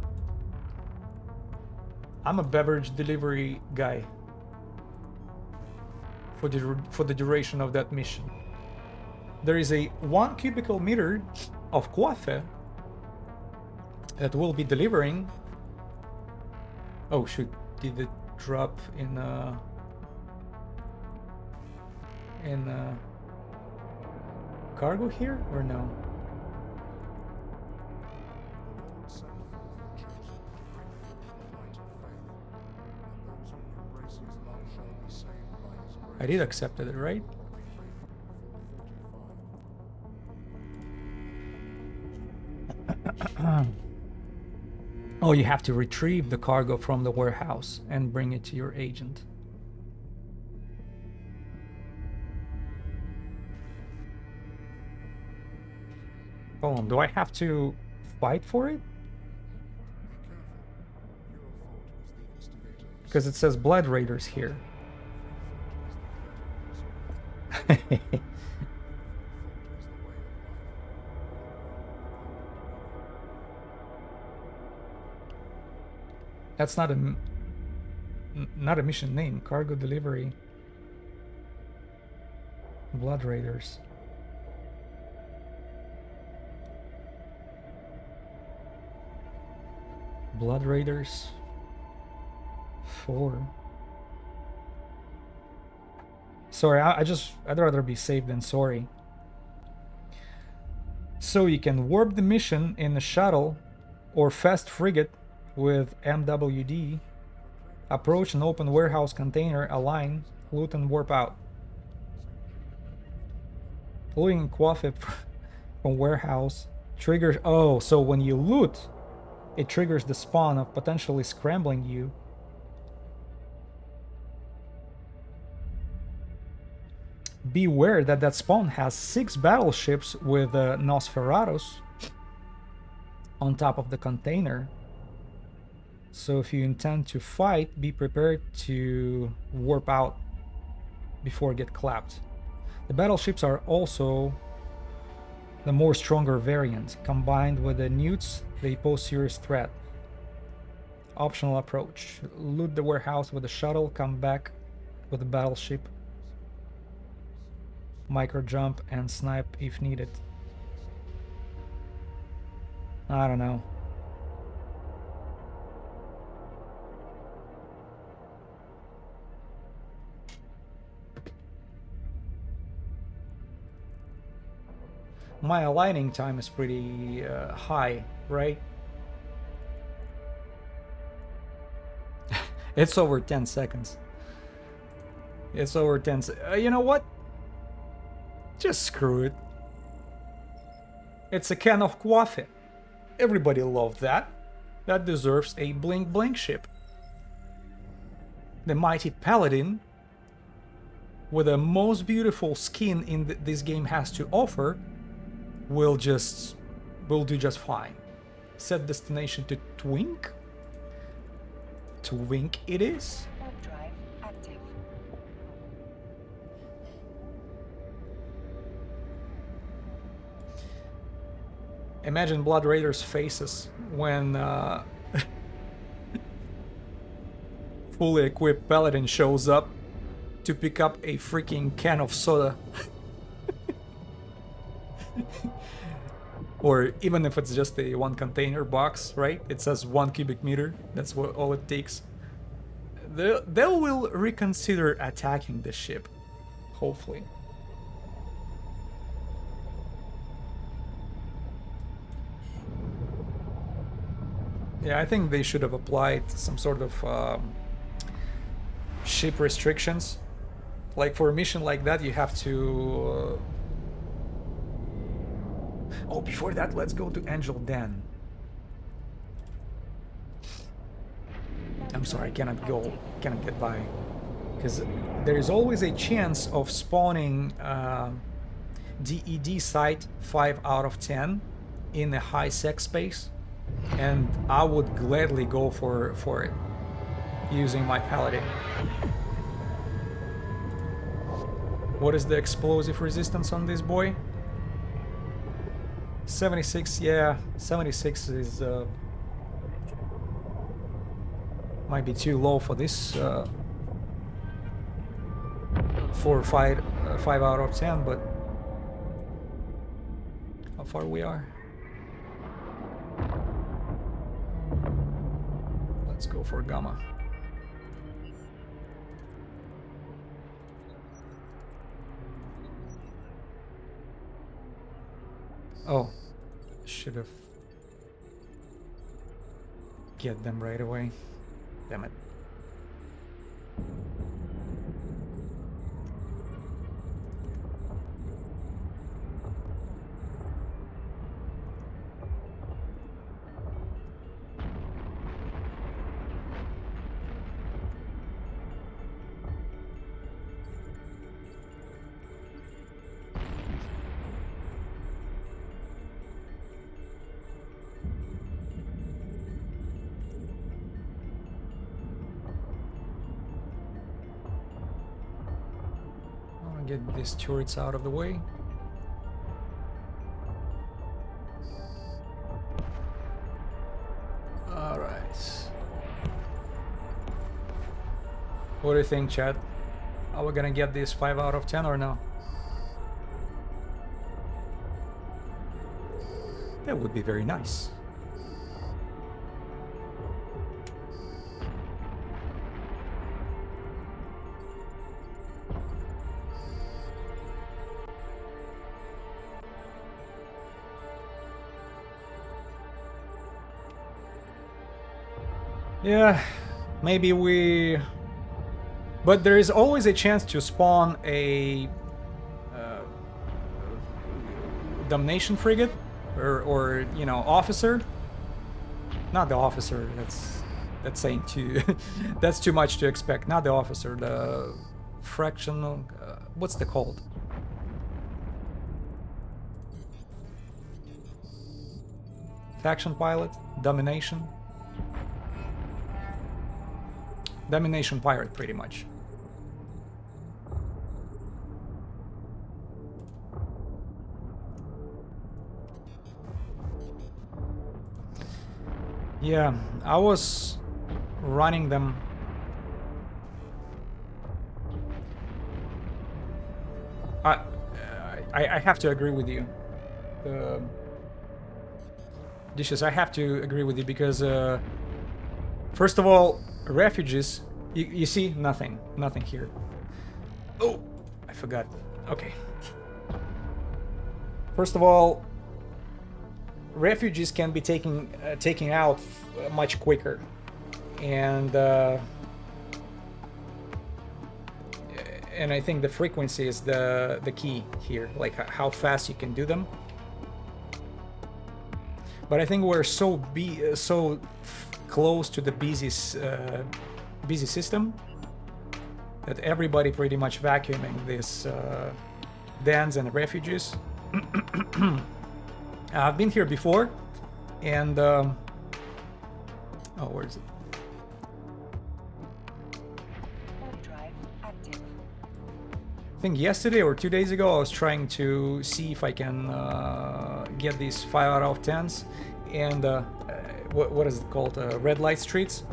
I'm a beverage delivery guy for the duration of that mission. There is a 1 cubicle meter of coffee that will be delivering. Oh shoot, did it drop in cargo here or no? I did accept it, right? Oh, you have to retrieve the cargo from the warehouse and bring it to your agent. Hold on, do I have to fight for it? Because it says Blood Raiders here. That's not a mission name. Cargo delivery. Blood Raiders. Blood Raiders 4. Sorry, I'd rather be safe than sorry. So you can warp the mission in a shuttle or fast frigate with MWD, approach an open warehouse container, align, loot and warp out. Looting coffee from warehouse triggers. Oh, so when you loot, it triggers the spawn of potentially scrambling you. Beware that that spawn has 6 battleships with Nosferatus on top of the container. So if you intend to fight, be prepared to warp out before get clapped. The battleships are also the more stronger variant. Combined with the newts, they pose serious threat. Optional approach. Loot the warehouse with a shuttle, come back with a battleship. Micro jump and snipe if needed. I don't know. my aligning time is pretty high, right? It's over 10 seconds. It's over 10 you know what? Just screw it. It's a can of coffee. Everybody loved that. That deserves a blink blink ship. The mighty paladin, with the most beautiful skin in this game has to offer, will do just fine. Set destination to Twink. Twink it is. Warp drive active. Imagine Blood Raiders' faces when fully equipped paladin shows up to pick up a freaking can of soda. Or even if it's just a one container box, right? It says 1 cubic meter. That's what all it takes. They will reconsider attacking the ship, hopefully. Yeah, I think they should have applied some sort of ship restrictions. Like for a mission like that, you have to... Oh, before that, let's go to Angel Den. I'm sorry, I cannot get by. Because there is always a chance of spawning DED site 5 out of 10 in a high sec space. And I would gladly go for it using my paladin. What is the explosive resistance on this boy? 76, yeah, 76 is might be too low for this 4 or 5 out of 10, but how far we are? Let's go for Gamma. Oh, should have get them right away. Damn it. Get these turrets out of the way. Alright. What do you think, chat? Are we gonna get this 5 out of 10 or no? That would be very nice. Yeah, maybe we... But there is always a chance to spawn a domination frigate or you know, officer. Not the officer, that's saying too... that's too much to expect. Not the officer, the fractional... what's the called? Faction pilot? Domination? Domination pirate, pretty much. Yeah, I was running them. I have to agree with you. Dishes, I have to agree with you because first of all, refugees, you see nothing here. Oh, I forgot. Okay. First of all, refugees can be taken out much quicker, and I think the frequency is the key here, like how fast you can do them. But I think we're so close to the busy system that everybody pretty much vacuuming these dens and refugees. I've been here before, and oh, where is it? Warp drive active. I think yesterday or 2 days ago I was trying to see if I can get these 5 out of 10s, and what is it called? Red light streets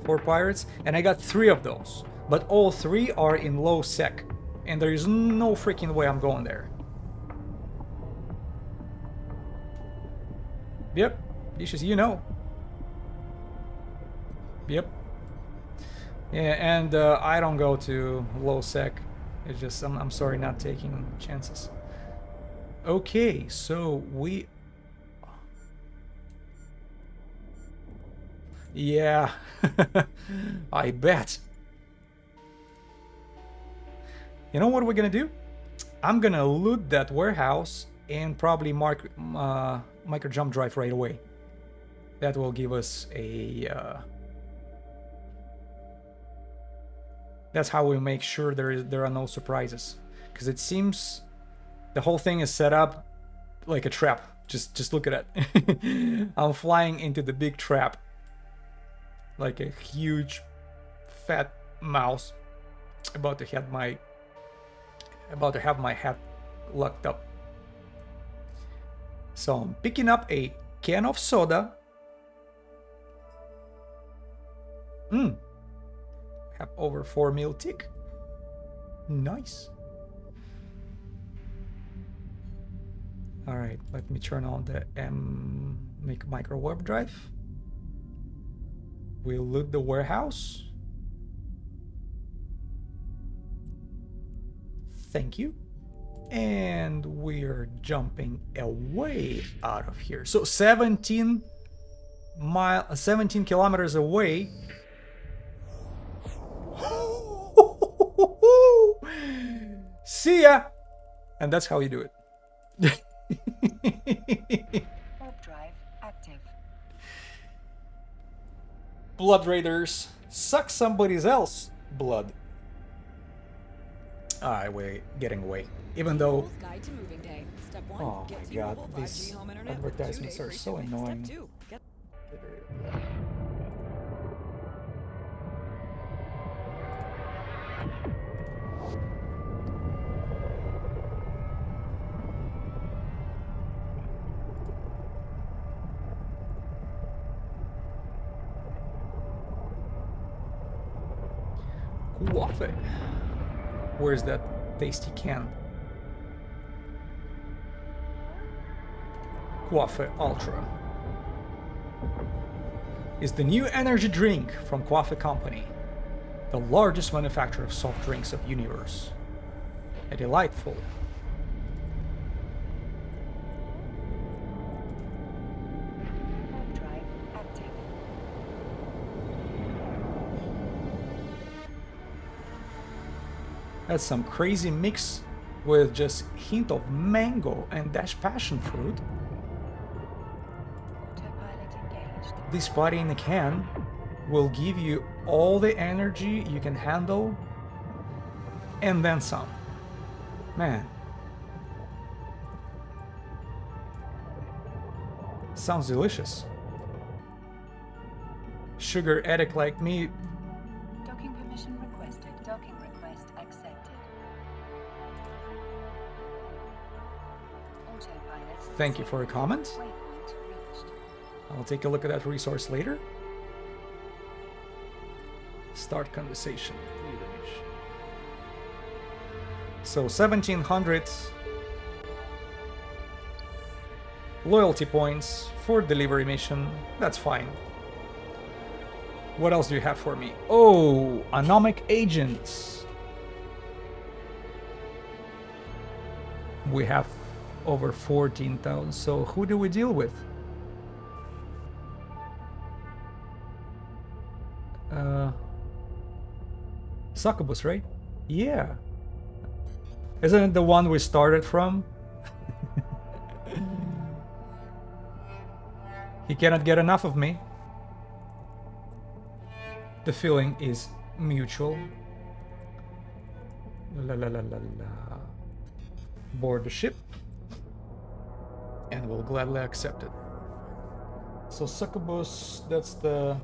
for pirates, and I got 3 of those, but all 3 are in low sec, and there is no freaking way I'm going there. Yep, dishes, you know. Yep. Yeah, and I don't go to low sec. It's just I'm sorry, not taking chances. Okay, so we. Yeah, I bet. You know what we're gonna do? I'm gonna loot that warehouse and probably micro jump drive right away. That will give us a. That's how we make sure there are no surprises, because it seems the whole thing is set up like a trap. Just look at it. I'm flying into the big trap, like a huge, fat mouse about to have my head locked up. So I'm picking up a can of soda. Have over 4 mil tick. Nice. All right, let me turn on the micro warp drive. We'll loot the warehouse. Thank you. And we're jumping away out of here. So 17 kilometers away. See ya. And that's how you do it. Warp drive active. Blood raiders suck somebody else's blood. Alright, we're getting away. Even though, Guide to moving day. Step 1, oh get my to your god, mobile these 5G home internet. advertisements 2 are days so free shipping. annoying. Step 2, get Coffee. Where's that tasty can? Coffee Ultra is the new energy drink from Coffee Company, the largest manufacturer of soft drinks of universe. A delightful. Warp drive active. That's some crazy mix with just hint of mango and dash passion fruit. Autopilot engaged. This body in a can will give you all the energy you can handle and then some. Man. Sounds delicious. Sugar addict like me. Docking permission requested. Docking request accepted. Autopilot. Thank you for a comment. Waypoint reached. I'll take a look at that resource later. Start conversation. So 1700 loyalty points for delivery mission. That's fine. What else do you have for me? Oh, anomic agents. We have over 14,000. So who do we deal with? Succubus, right? Yeah. Isn't it the one we started from? He cannot get enough of me. The feeling is mutual. La la la la la. Board the ship. And we'll gladly accept it. So Succubus, that's the...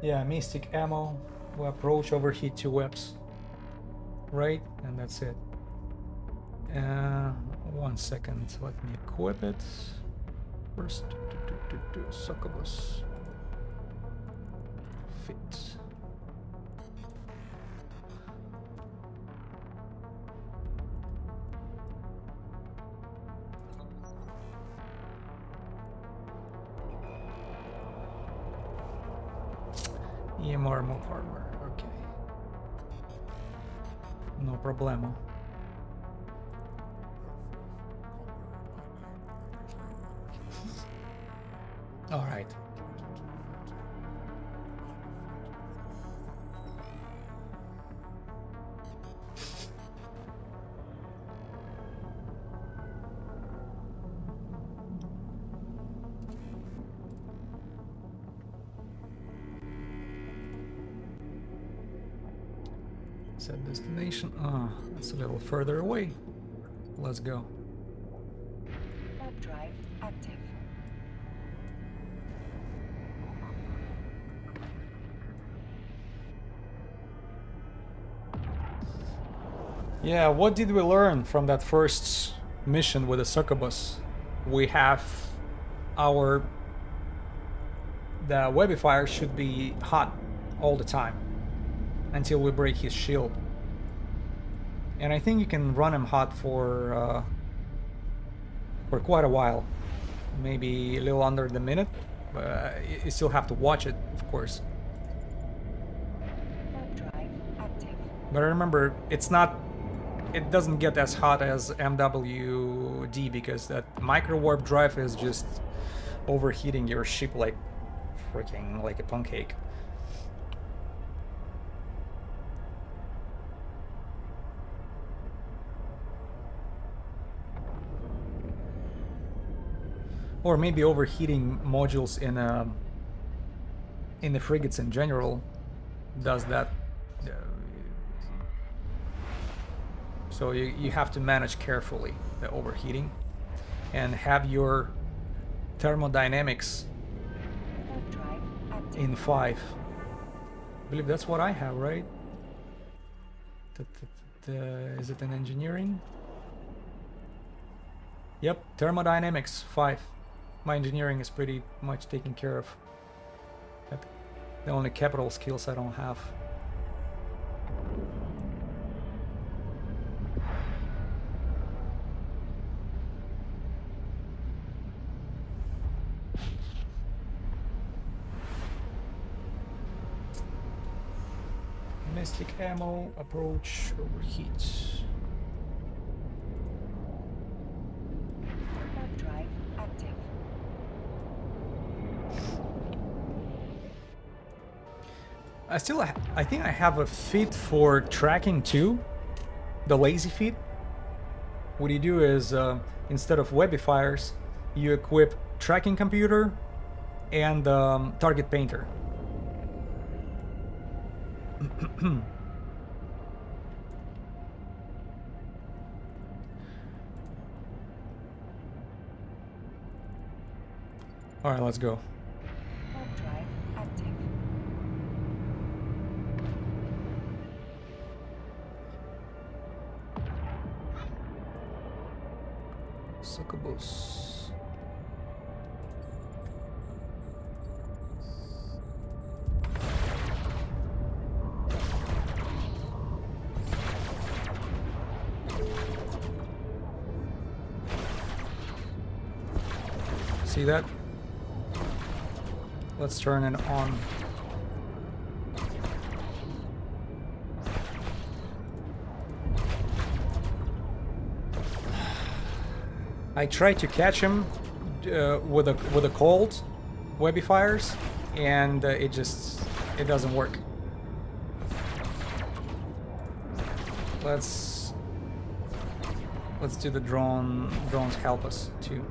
Yeah, Mystic Ammo. We approach, overheat 2 webs. Right? And that's it. 1 second, let me equip it. First, Succubus. Fit. EMR move armor, okay. No problemo. All right. Set destination. Ah, that's a little further away. Let's go. Warp drive active. Yeah, what did we learn from that first mission with the Succubus? We have the Webifier should be hot all the time until we break his shield. And I think you can run him hot for quite a while. Maybe a little under the minute, but you still have to watch it, of course. Warp drive active. But remember, it doesn't get as hot as MWD because that micro warp drive is just overheating your ship like freaking like a pancake. Or maybe overheating modules in the frigates in general does that. So you have to manage carefully the overheating and have your thermodynamics Warp drive active. in 5. I believe that's what I have, right? Is it in engineering? Yep, thermodynamics 5. My engineering is pretty much taken care of. The only capital skills I don't have. Mystic ammo, approach, overheat. Warp drive active. I think I have a feat for tracking too. The lazy feat. What you do is instead of Webifiers, you equip tracking computer and target painter. All right, let's go. Warp drive active. Succubus. See that? Let's turn it on. I tried to catch him with a cold webby fires, and it doesn't work. Let's do the drone. Drones help us too.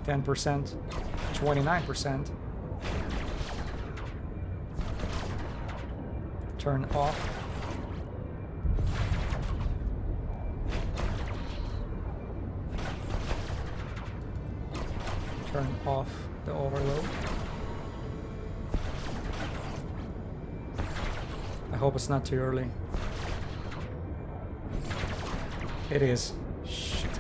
%, 29%. Turn off. Turn off the overload. I hope it's not too early. It is. Shit.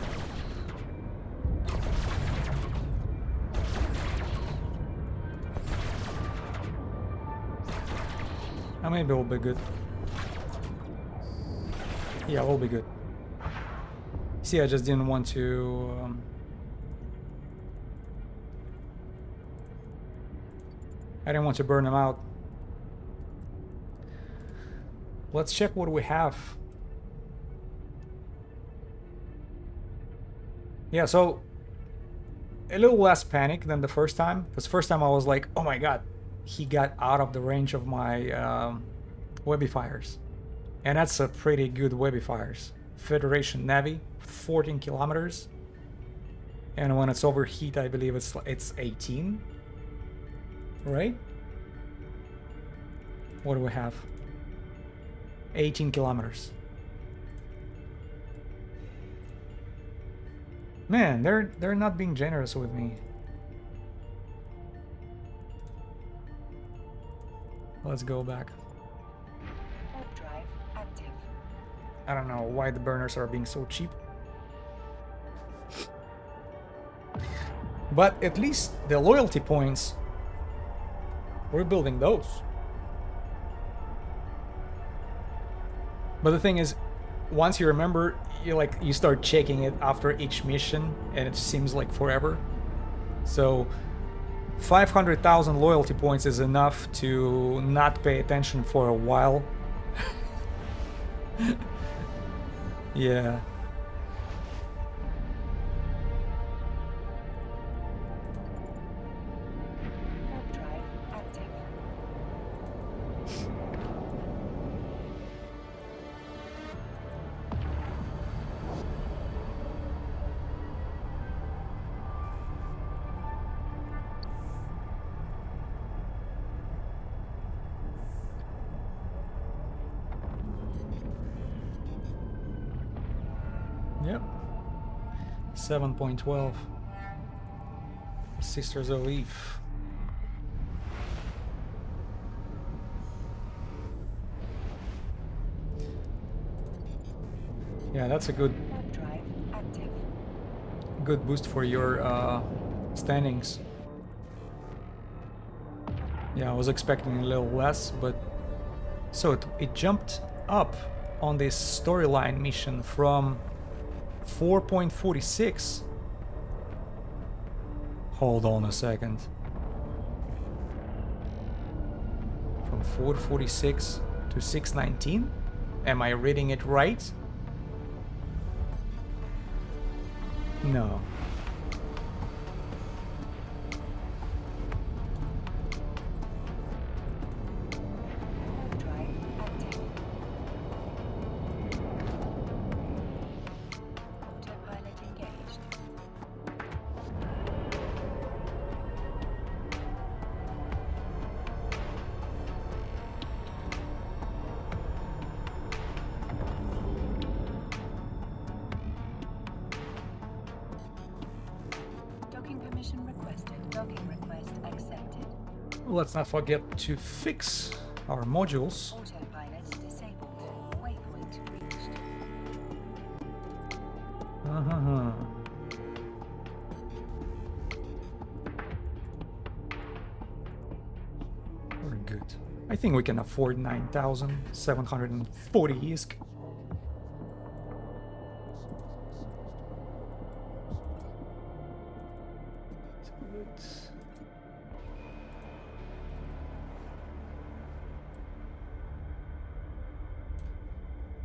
Maybe we'll be good. Yeah, we'll be good. See, I just didn't want to... I didn't want to burn them out. Let's check what we have. Yeah, so a little less panic than the first time. Because first time I was like, oh my god, he got out of the range of my webby fires. And that's a pretty good webby fires. Federation Navy, 14 kilometers. And when it's overheat, I believe it's 18. Right? What do we have? 18 kilometers. Man, they're not being generous with me. Let's go back. Drive active. I don't know why the burners are being so cheap. But at least the loyalty points, we're building those. But the thing is, once you remember, you start checking it after each mission, and it seems like forever. So 500,000 loyalty points is enough to not pay attention for a while. Yeah. Drive active. Yep. 7.12. Sisters of Eve. Yeah, that's a good Drive active. boost for your standings. Yeah, I was expecting a little less, but so it jumped up on this storyline mission from 4.46. Hold on a second. From 446 to 619? Am I reading it right? No. Drive active. Autopilot engaged. Docking permission requested. Docking request accepted. Let's not forget to fix our modules. Autopilot disabled. Waypoint reached. Uh-huh. We're good. I think we can afford 9,740 ISK.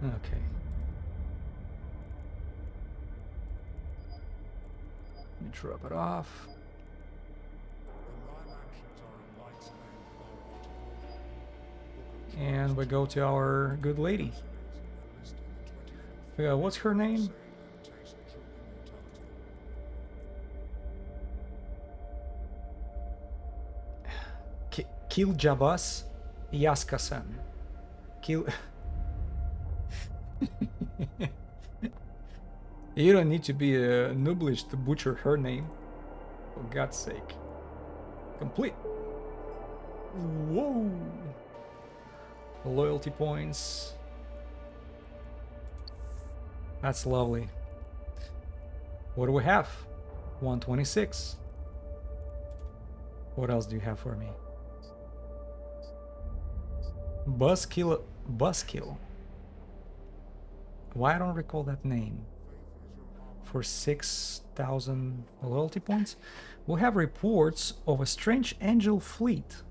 Okay. Let me drop it off. And we go to our good lady. What's her name? Kill Javas Yaskasan. Kill. You don't need to be a nooblish to butcher her name. For God's sake. Complete. Whoa. Loyalty points. That's lovely. What do we have? 126. What else do you have for me? Buzzkill. Buzzkill. Why I don't recall that name? For 6,000 loyalty points. We have reports of a strange angel fleet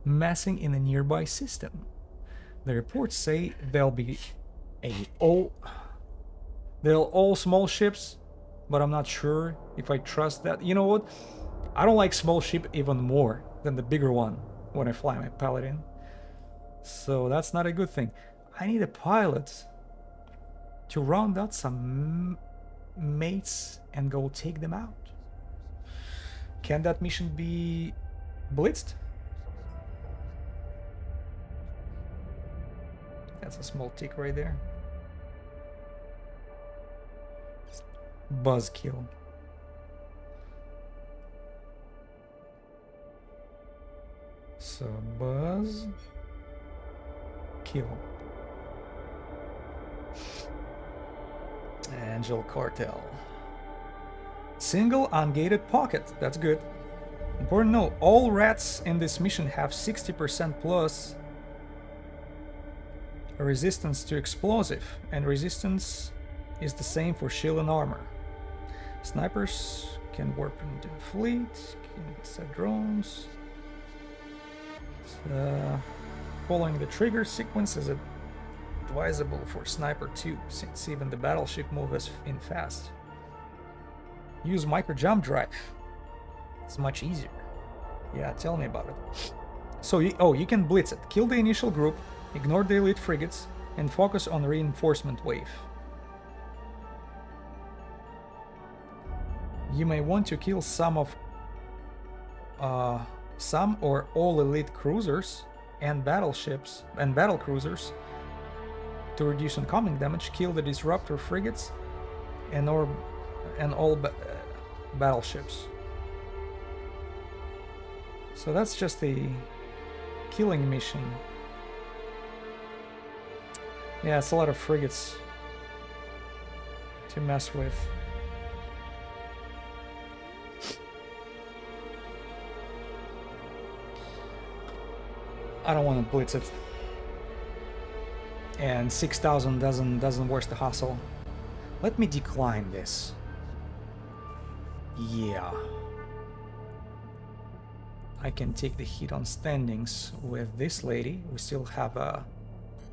massing in a nearby system. The reports say they'll all small ships, but I'm not sure if I trust that. You know what? I don't like small ship even more than the bigger one when I fly my paladin. So that's not a good thing. I need a pilot to round out some mates and go take them out. Can that mission be blitzed? That's a small tick right there. Buzzkill. So buzz kill. Angel Cartel. Single ungated pocket. That's good. Important to know, all rats in this mission have 60% plus resistance to explosive, and resistance is the same for shield and armor. Snipers can warp into the fleet, can set drones. Following the trigger sequence is advisable for sniper too, since even the battleship moves in fast. Use micro jump drive. It's much easier. Yeah, tell me about it. So you can blitz it. Kill the initial group, ignore the elite frigates, and focus on reinforcement wave. You may want to kill some or all elite cruisers and battleships and battle cruisers to reduce incoming damage. Kill the disruptor frigates and all battleships. So that's just the killing mission. Yeah, it's a lot of frigates to mess with. I don't want to blitz it. And 6,000 doesn't worth the hassle. Let me decline this. Yeah. I can take the hit on standings with this lady. We still have a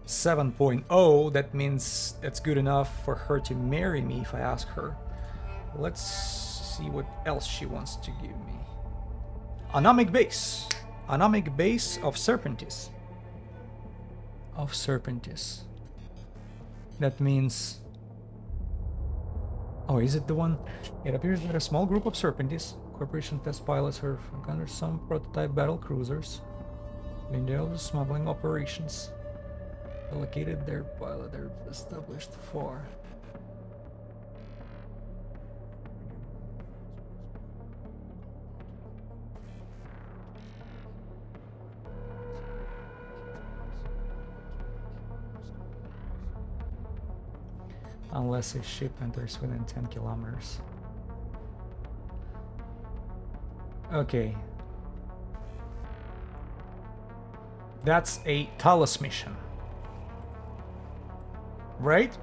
7.0. That means it's good enough for her to marry me if I ask her. Let's see what else she wants to give me. Anomic base. Anomic base of Serpentis. Of Serpentis. That means... Oh, is it the one? It appears that a small group of Serpentis Corporation test pilots have encountered some prototype battle cruisers in the smuggling operations. Allocated their pilot, they're established for. Unless a ship enters within 10 kilometers. Okay. That's a Talos mission. Right?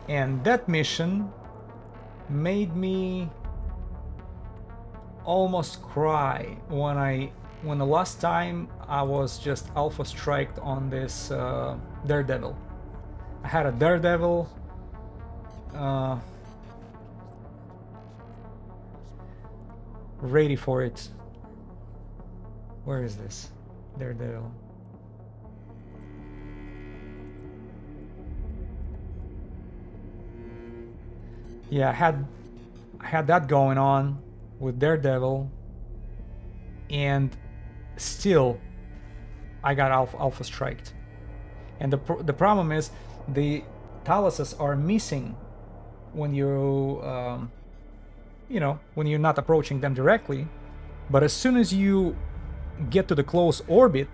And that mission made me almost cry when the last time I was just alpha striked on this Daredevil. I had a Daredevil. Ready for it. Where is this? Daredevil. Yeah, I had that going on with Daredevil, and still I got alpha striked. And the problem is the taluses are missing when you you know, when you're not approaching them directly. But as soon as you get to the close orbit,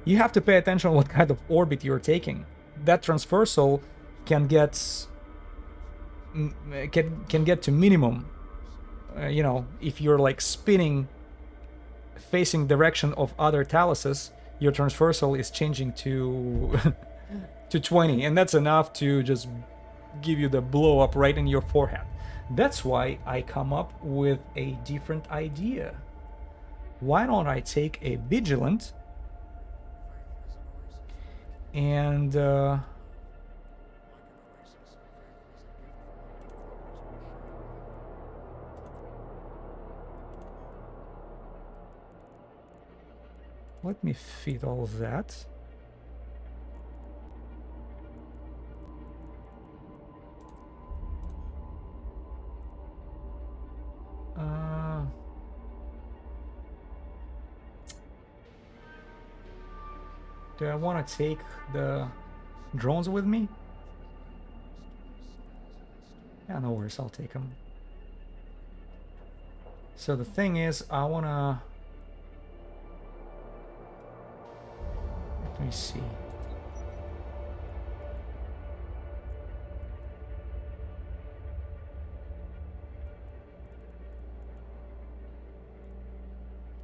you have to pay attention what kind of orbit you're taking. That transversal can get to minimum. You know, if you're like spinning facing direction of other taluses, your transversal is changing to to 20, and that's enough to just give you the blow up right in your forehead. That's why I come up with a different idea. Why don't I take a vigilant and let me fit all of that. Do I want to take the drones with me? Yeah, no worries, I'll take them. So the thing is, I want to... Let me see.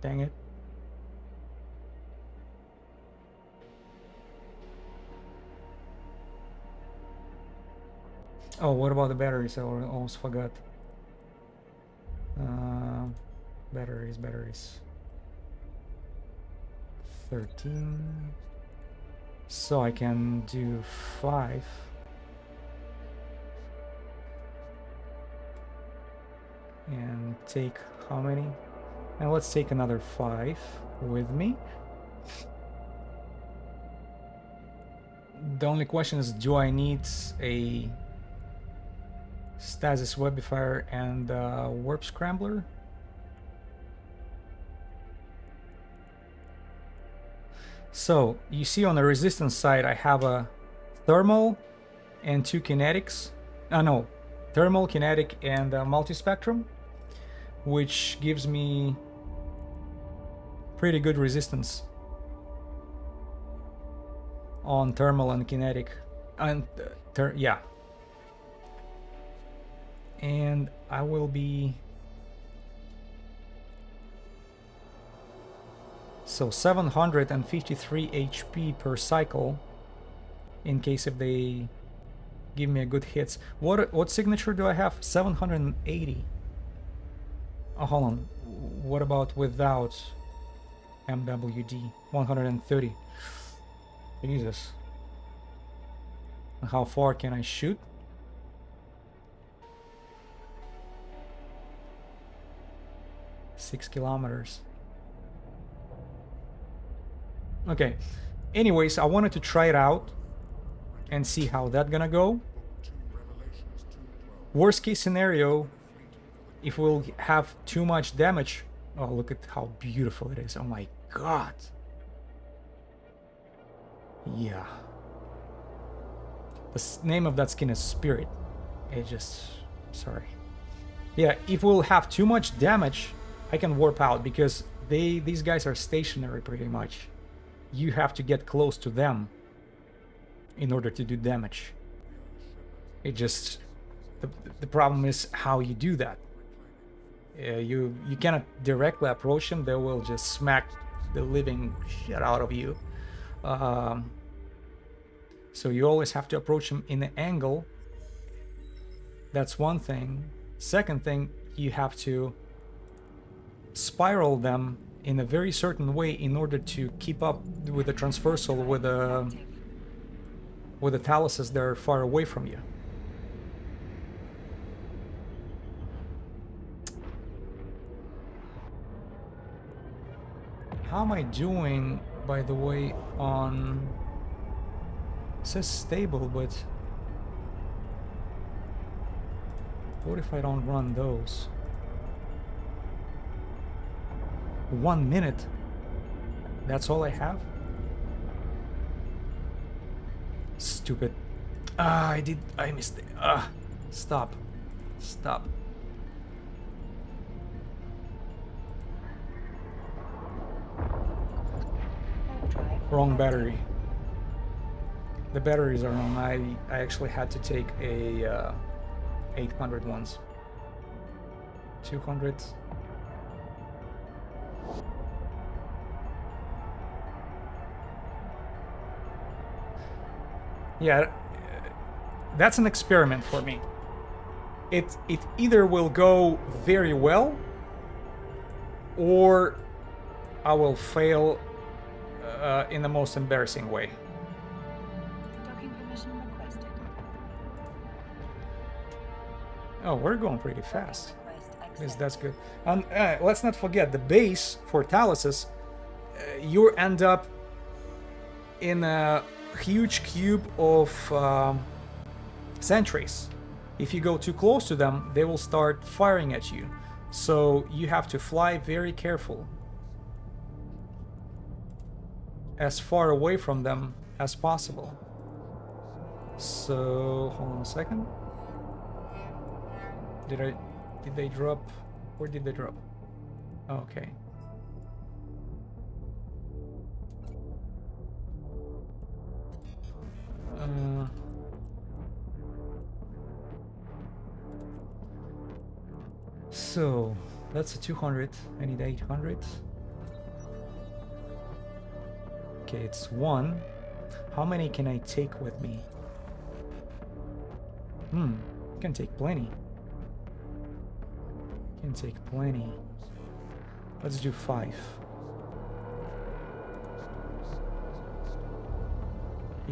Dang it. Oh, what about the batteries? I almost forgot. Batteries. 13. So I can do 5. And take how many? And let's take another 5 with me. The only question is, do I need a stasis webifier and warp scrambler? So you see on the resistance side I have a thermal and 2 kinetics. No, thermal, kinetic, and multispectrum, which gives me pretty good resistance on thermal and kinetic, and yeah. And I will be so 753 HP per cycle in case if they give me a good hits. What signature do I have? 780. Oh, hold on. What about without MWD? 130. Jesus. How far can I shoot? Six kilometers. Okay. Anyways, I wanted to try it out and see how that gonna go. Worst case scenario, if we'll have too much damage. Oh, look at how beautiful it is. Oh my god. Yeah. The name of that skin is Spirit. It just... sorry. Yeah, if we'll have too much damage, I can warp out, because these guys are stationary pretty much. You have to get close to them in order to do damage. It just... the problem is how you do that. You cannot directly approach them. They will just smack the living shit out of you. So you always have to approach them in an angle. That's one thing. Second thing, you have to spiral them in a very certain way in order to keep up with the transversal with the with the taluses that are far away from you. How am I doing, by the way, on... It says stable, but... What if I don't run those? 1 minute? That's all I have? Stupid. Ah, I missed it. Ah, stop. Stop. Wrong battery. The batteries are wrong. I actually had to take a 800 ones. 200. Yeah, that's an experiment for me. It either will go very well, or I will fail in the most embarrassing way. Docking permission requested. Oh, we're going pretty fast. Request Yes, accepted. that's good. And let's not forget the base for taluses. You end up in a huge cube of sentries. If you go too close to them, they will start firing at you. So you have to fly very careful, as far away from them as possible. So hold on a second. Did they drop? Where did they drop? Okay. So that's a 200. I need 800. Okay, it's 1. How many can I take with me? I can take plenty. Can take plenty. Let's do 5.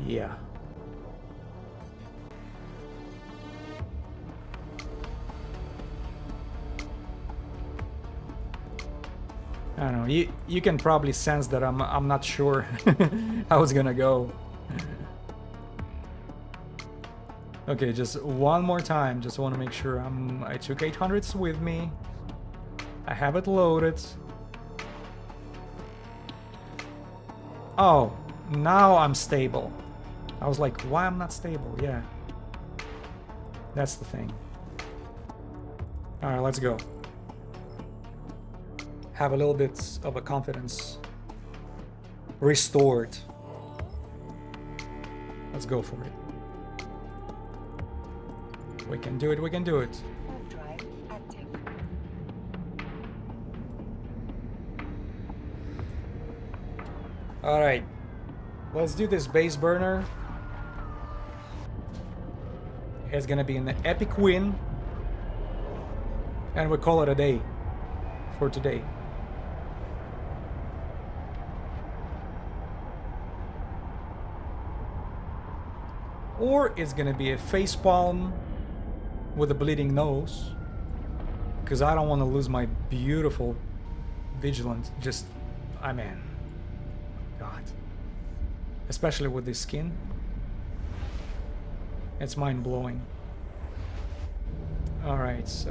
Yeah. I don't know. You can probably sense that I'm not sure how it's gonna go. Okay, just one more time. Just want to make sure I took 800s with me. I have it loaded. Oh, now I'm stable. I was like, why I'm not stable? Yeah. That's the thing. Alright, let's go. Have a little bit of a confidence restored. Let's go for it. We can do it, we can do it. Warp drive active. Alright. Let's do this base burner. It's gonna be an epic win. And we call it a day for today. Or it's gonna be a facepalm with a bleeding nose. Because I don't want to lose my beautiful Vigilant. Just, I mean, God. Especially with this skin. It's mind-blowing. Alright,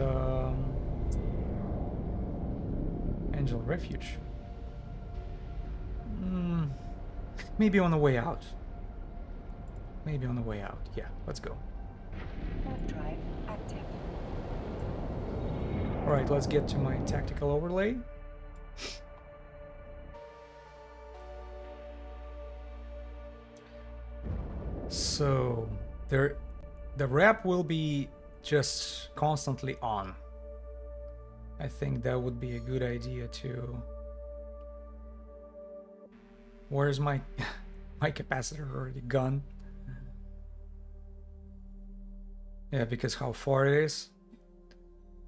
Angel Refuge. Maybe on the way out. Maybe on the way out. Yeah, let's go. Warp drive active. Alright, let's get to my tactical overlay. So, the rep will be just constantly on. I think that would be a good idea too. Where's my my capacitor already gone? Yeah, because how far it is.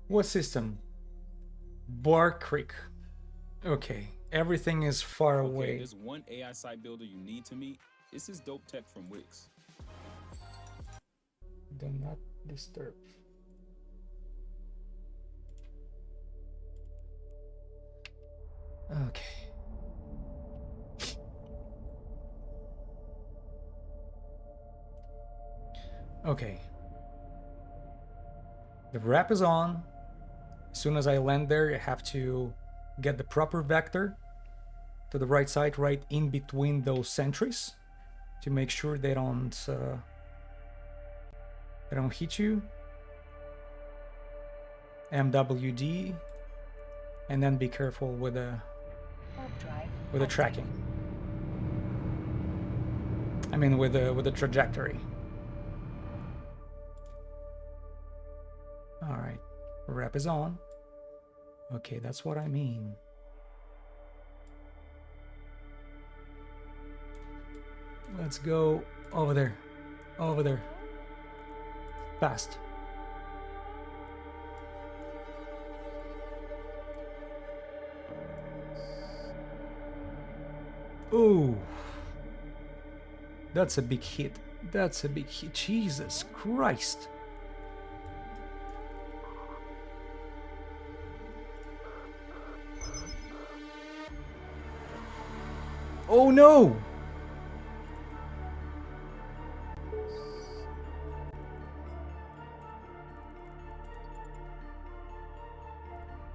What system? Bar Creek. Okay, everything is far Okay, away. there's one AI site builder you need to meet. This is Dope Tech from Wix. Do not disturb. Okay. Okay. The wrap is on. As soon as I land there, I have to get the proper vector to the right side, right in between those sentries, to make sure they don't hit you. MWD, and then be careful with the tracking. I mean, with the trajectory. All right, wrap is on. Okay, that's what I mean. Let's go over there. Over there. Fast. Ooh. That's a big hit. That's a big hit. Jesus Christ. Oh no!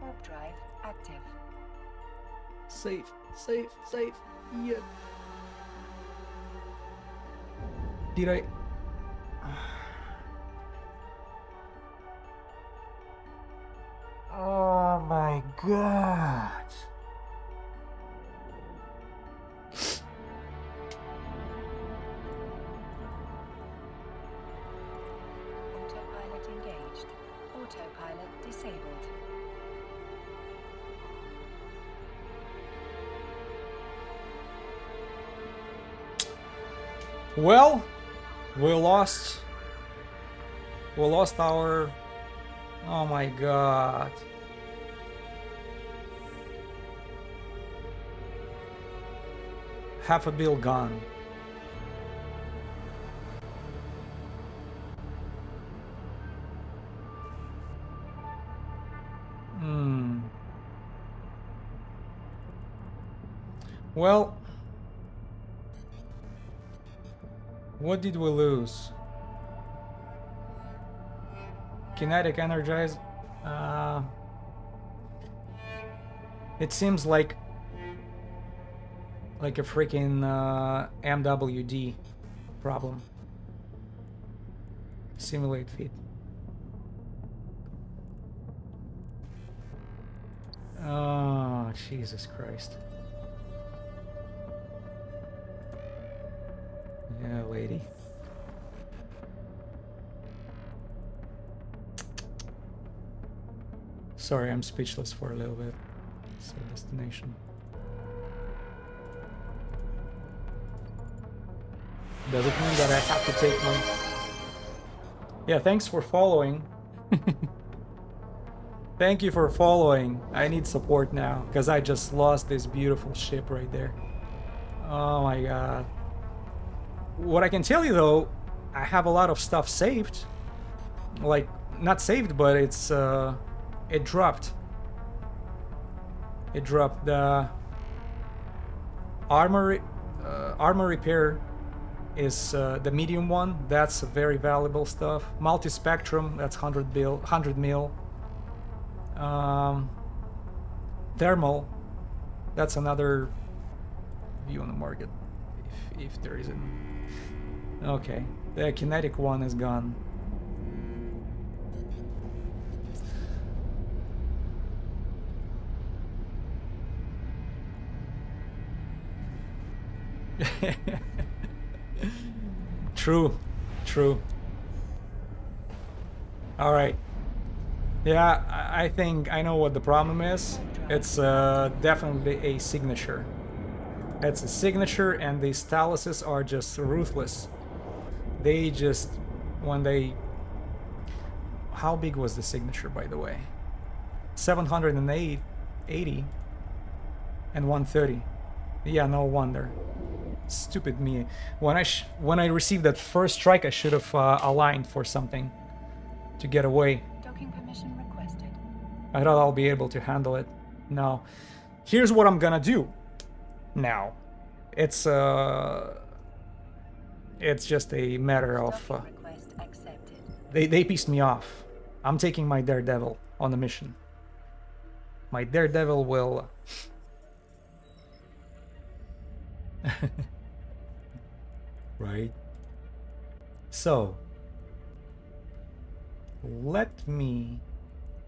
Warp drive active. Safe, safe, safe. Yeah. Did I? Oh my God. Autopilot engaged. Autopilot disabled. Well, we lost our, oh my God. Half a bill gone. Well, what did we lose? Kinetic energize. It seems like a freaking MWD problem. Simulate feed. Oh, Jesus Christ. Yeah, lady. Sorry, I'm speechless for a little bit. It's a destination. Does it mean that I have to take my... Yeah, thanks for following. Thank you for following. I need support now, because I just lost this beautiful ship right there. Oh my God. What I can tell you though, I have a lot of stuff saved. Like, not saved, but it's it dropped. It dropped. The armor repair is the medium one. That's very valuable stuff. Multi-spectrum, that's 100 mil. Thermal, that's another view on the market, if there isn't. Okay, the kinetic one is gone. True, true. All right. Yeah, I think I know what the problem is. It's definitely a signature. It's a signature, and these taluses are just ruthless. They just, when they... How big was the signature, by the way? 780 and 130. Yeah, no wonder. Stupid me. When I received that first strike, I should have aligned for something to get away. Docking permission requested. I thought I'll be able to handle it. No. Here's what I'm gonna do. Now, it's just a matter of Docking request accepted. they pissed me off. I'm taking my Daredevil on the mission. My Daredevil will. Right. So, let me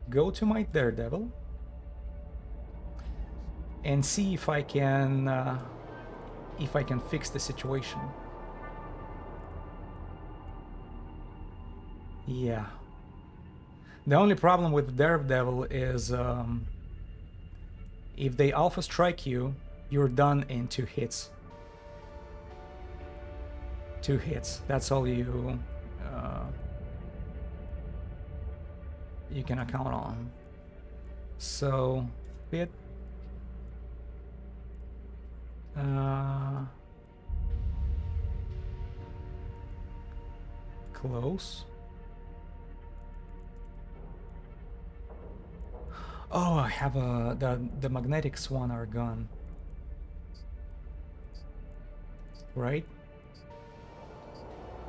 go to my Daredevil and see if I can fix the situation. Yeah. The only problem with Daredevil is if they alpha strike you, you're done in 2 hits. 2 hits. That's all you can count on. So, bit. Close. Oh, I have the magnetics one are gone. Right?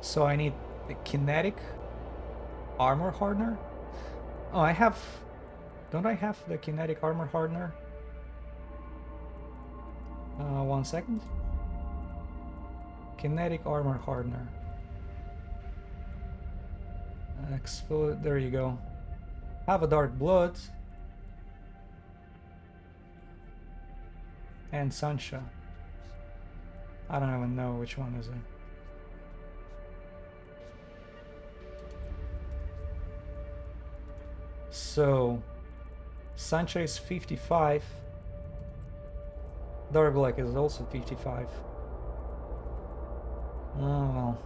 So I need the kinetic armor hardener. Oh, I have. Don't I have the kinetic armor hardener? 1 second. Kinetic armor hardener. Explode. There you go. Have a dark blood. And Sancha. I don't even know which one is it. So, Sancha is 55. Dark Black is also 55. Oh well.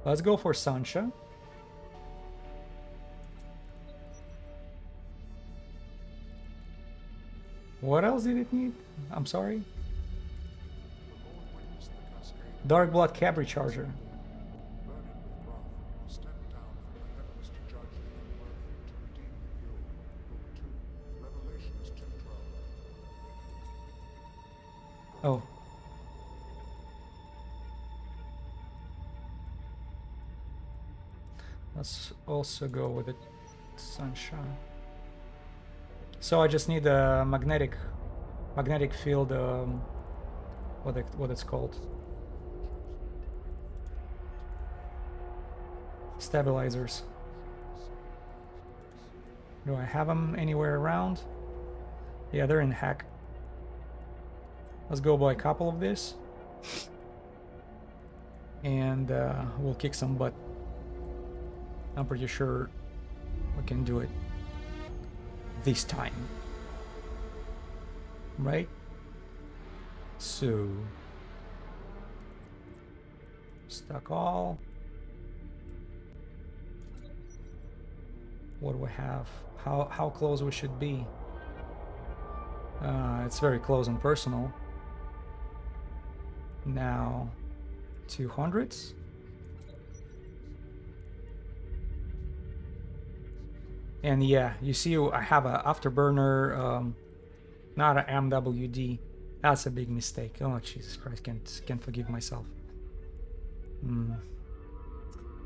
Let's go for Sancha. What else did it need? I'm sorry. Dark Blood Cabri Charger. Oh. Let's also go with it. Sunshine. So I just need a magnetic field. What it's called? Stabilizers. Do I have them anywhere around? Yeah, they're in hack. Let's go buy a couple of this. And we'll kick some butt. I'm pretty sure we can do it this time. Right? So, stock all. What do we have? How close we should be? It's very close and personal. Now, 200s. And yeah, you see I have a afterburner, not an MWD. That's a big mistake. Oh Jesus Christ, can't forgive myself.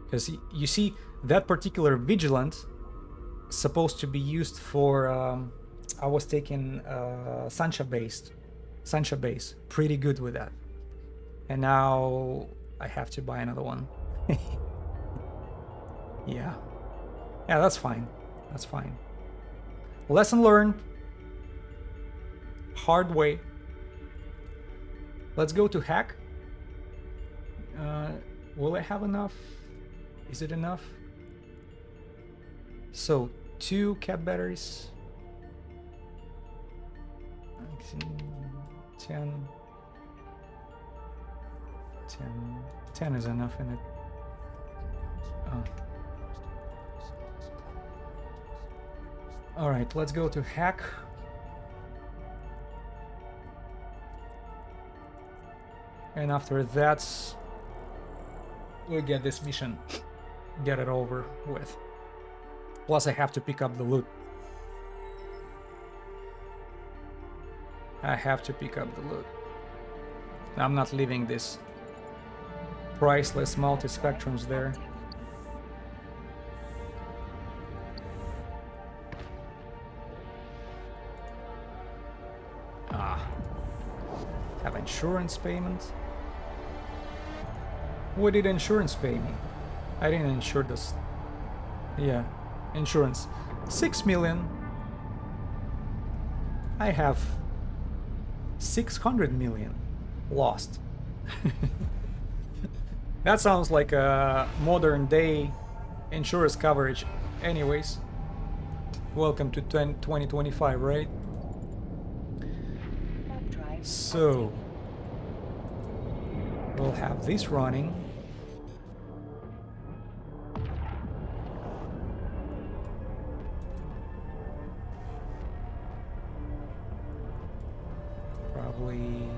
Because you see that particular vigilant supposed to be used for I was taking Sancha base, pretty good with that. And now I have to buy another one. Yeah, that's fine. That's fine. Lesson learned. Hard way. Let's go to hack. Will I have enough? Is it enough? So 2 cat batteries. 10 is enough in it. Oh. All right, let's go to hack. And after that, we get this mission. Get it over with. Plus I have to pick up the loot. I have to pick up the loot. I'm not leaving this priceless multi-spectrums there. Have insurance payment? What did insurance pay me? I didn't insure this. Yeah, insurance. 6 million. I have 600 million lost. That sounds like a modern day insurance coverage. Anyways, welcome to 2025, right? So we'll have this running. Probably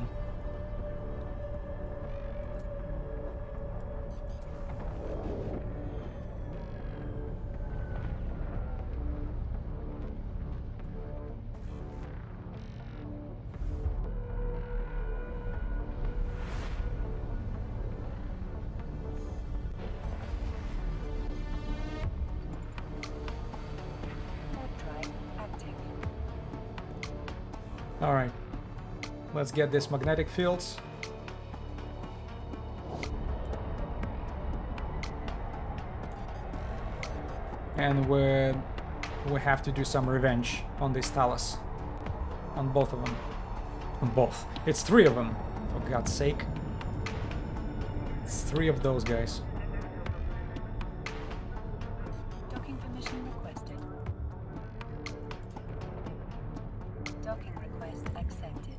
all right. Let's get this magnetic fields. And we have to do some revenge on this Talus. On both of them. On both. It's 3 of them, for God's sake. It's 3 of those guys. Docking permission requested. Docking request accepted.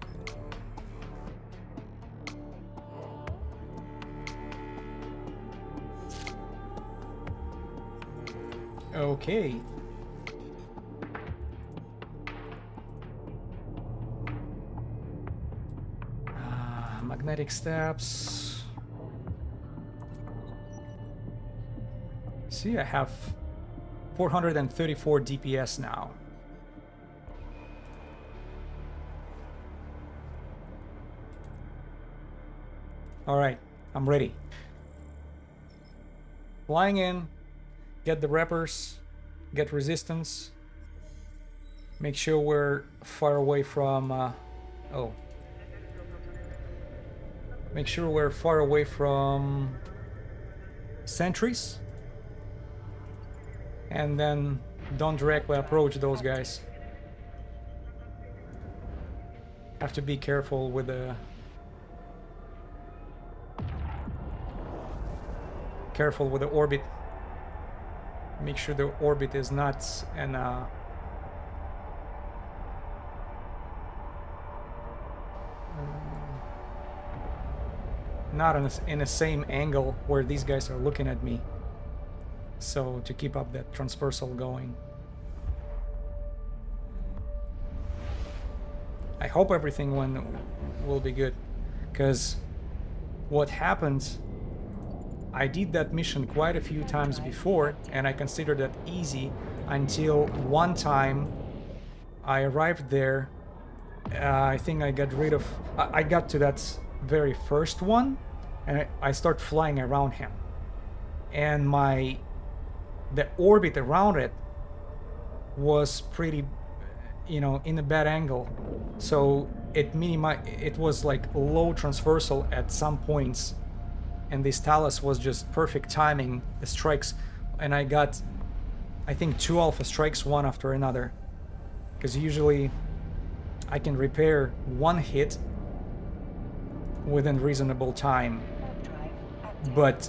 Okay. Magnetic steps. See, I have 434 DPS now. All right, I'm ready. Flying in, get the reppers, get resistance. Make sure we're far away from. Oh. Make sure we're far away from sentries. And then don't directly approach those guys. Have to be careful with the... Careful with the orbit. Make sure the orbit is not an... not in the same angle where these guys are looking at me. So to keep up that transversal going. I hope everything will be good, because what happened, I did that mission quite a few times before and I considered that easy until one time I arrived there. I think I got rid of... I got to that very first one and I start flying around him, and the orbit around it was pretty, in a bad angle, so it was like low transversal at some points, and this Talus was just perfect timing the strikes, and I got, I think, 2 alpha strikes one after another, because usually I can repair 1 hit within reasonable time, but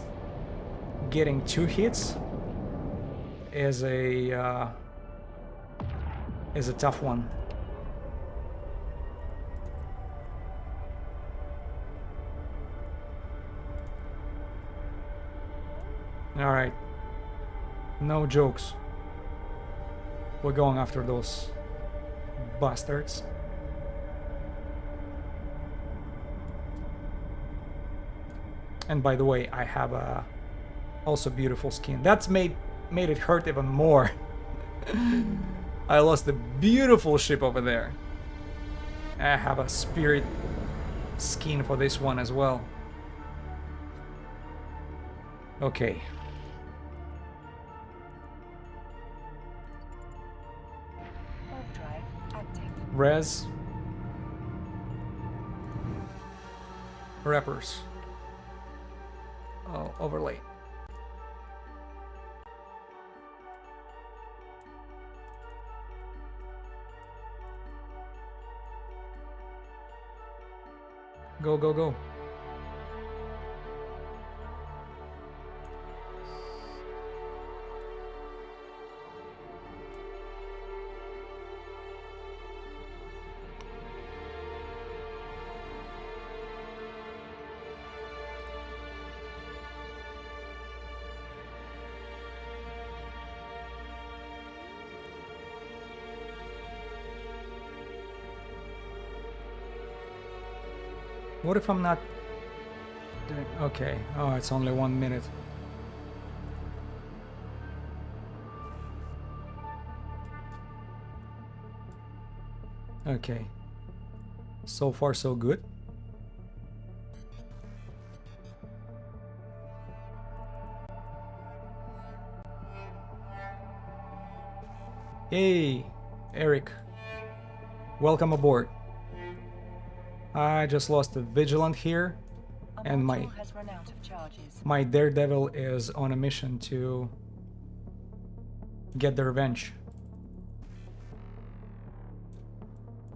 getting 2 hits is a tough one. All right, no jokes. We're going after those bastards. And by the way, I have a also beautiful skin. That's made it hurt even more. I lost a beautiful ship over there. I have a spirit skin for this one as well. Okay. Warp drive active. Res. Wrappers. Oh, overlay. Go, go, go. What if I'm not doing... Okay. Oh, it's only 1 minute. Okay. So far, so good. Hey, Eric. Welcome aboard. I just lost a Vigilant here, A and module has run out of charges. my Daredevil is on a mission to get the revenge.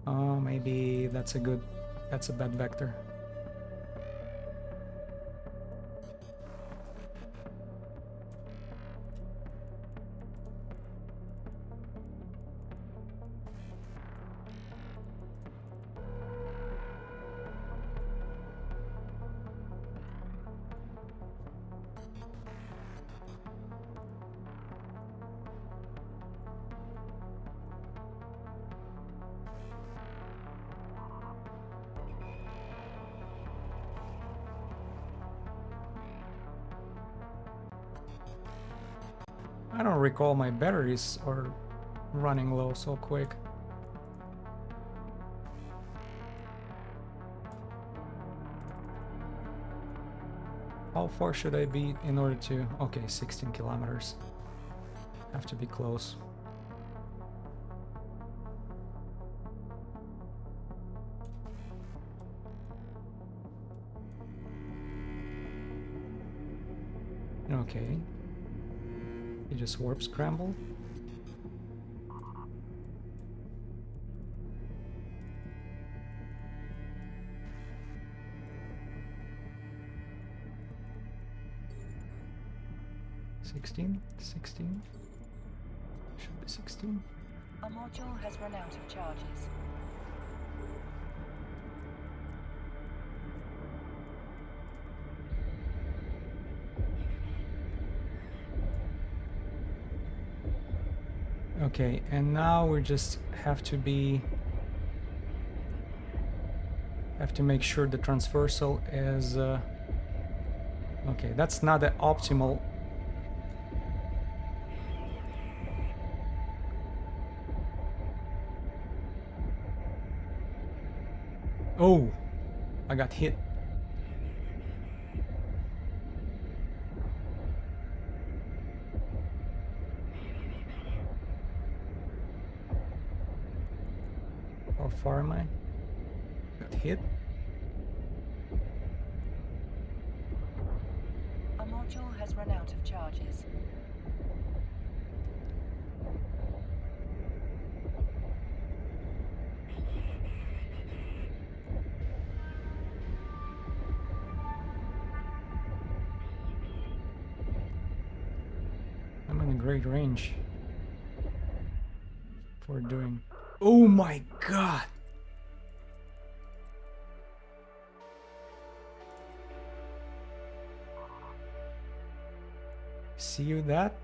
Oh, maybe that's a bad vector. I don't recall my batteries are running low so quick. How far should I be in order to... Okay, 16 kilometers. Have to be close. Okay. He just warp scramble. Sixteen? Should be 16. A module has run out of charges. Okay, and now we just have to make sure the transversal is okay, that's not the optimal. Oh, I got hit. How far am I? Got hit. A module has run out of charges. I'm in a great range for doing... Oh my god! See you that?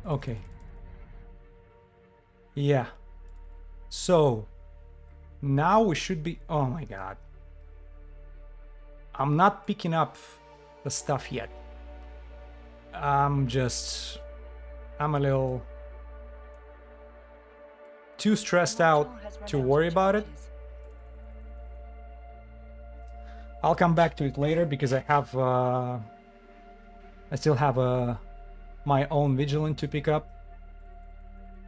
Okay. Yeah. So now we should be. Oh my god. I'm not picking up the stuff yet. I'm a little too stressed out to worry about it. I'll come back to it later because I still have my own vigilant to pick up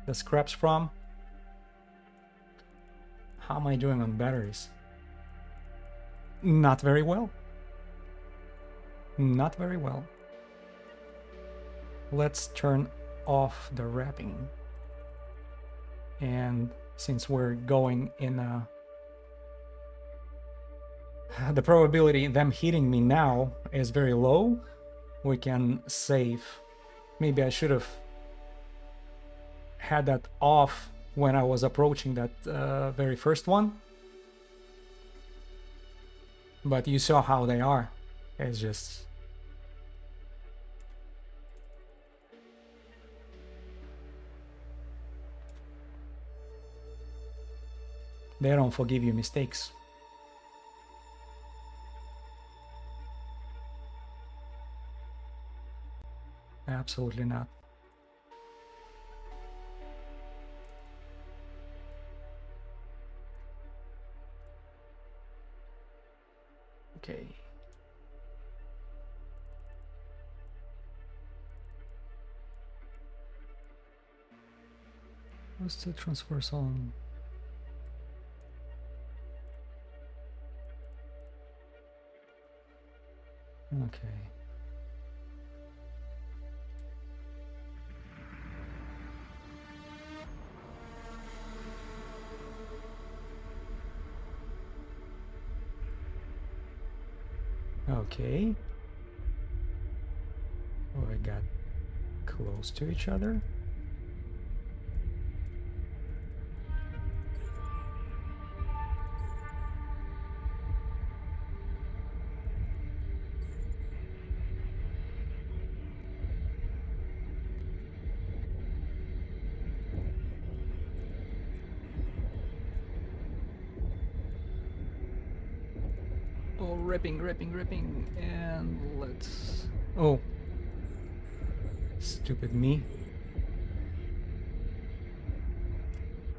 the scraps from. How am I doing on batteries? Not very well. Not very well. Let's turn off the wrapping. And since we're going in the probability of them hitting me now is very low, we can save. Maybe I should have had that off when I was approaching that very first one. But you saw how they are. It's just... they don't forgive you mistakes. Absolutely not. Okay. What's the transversal? Okay. Okay. Oh, I got close to each other. Oh, ripping, and let's... Oh. Stupid me.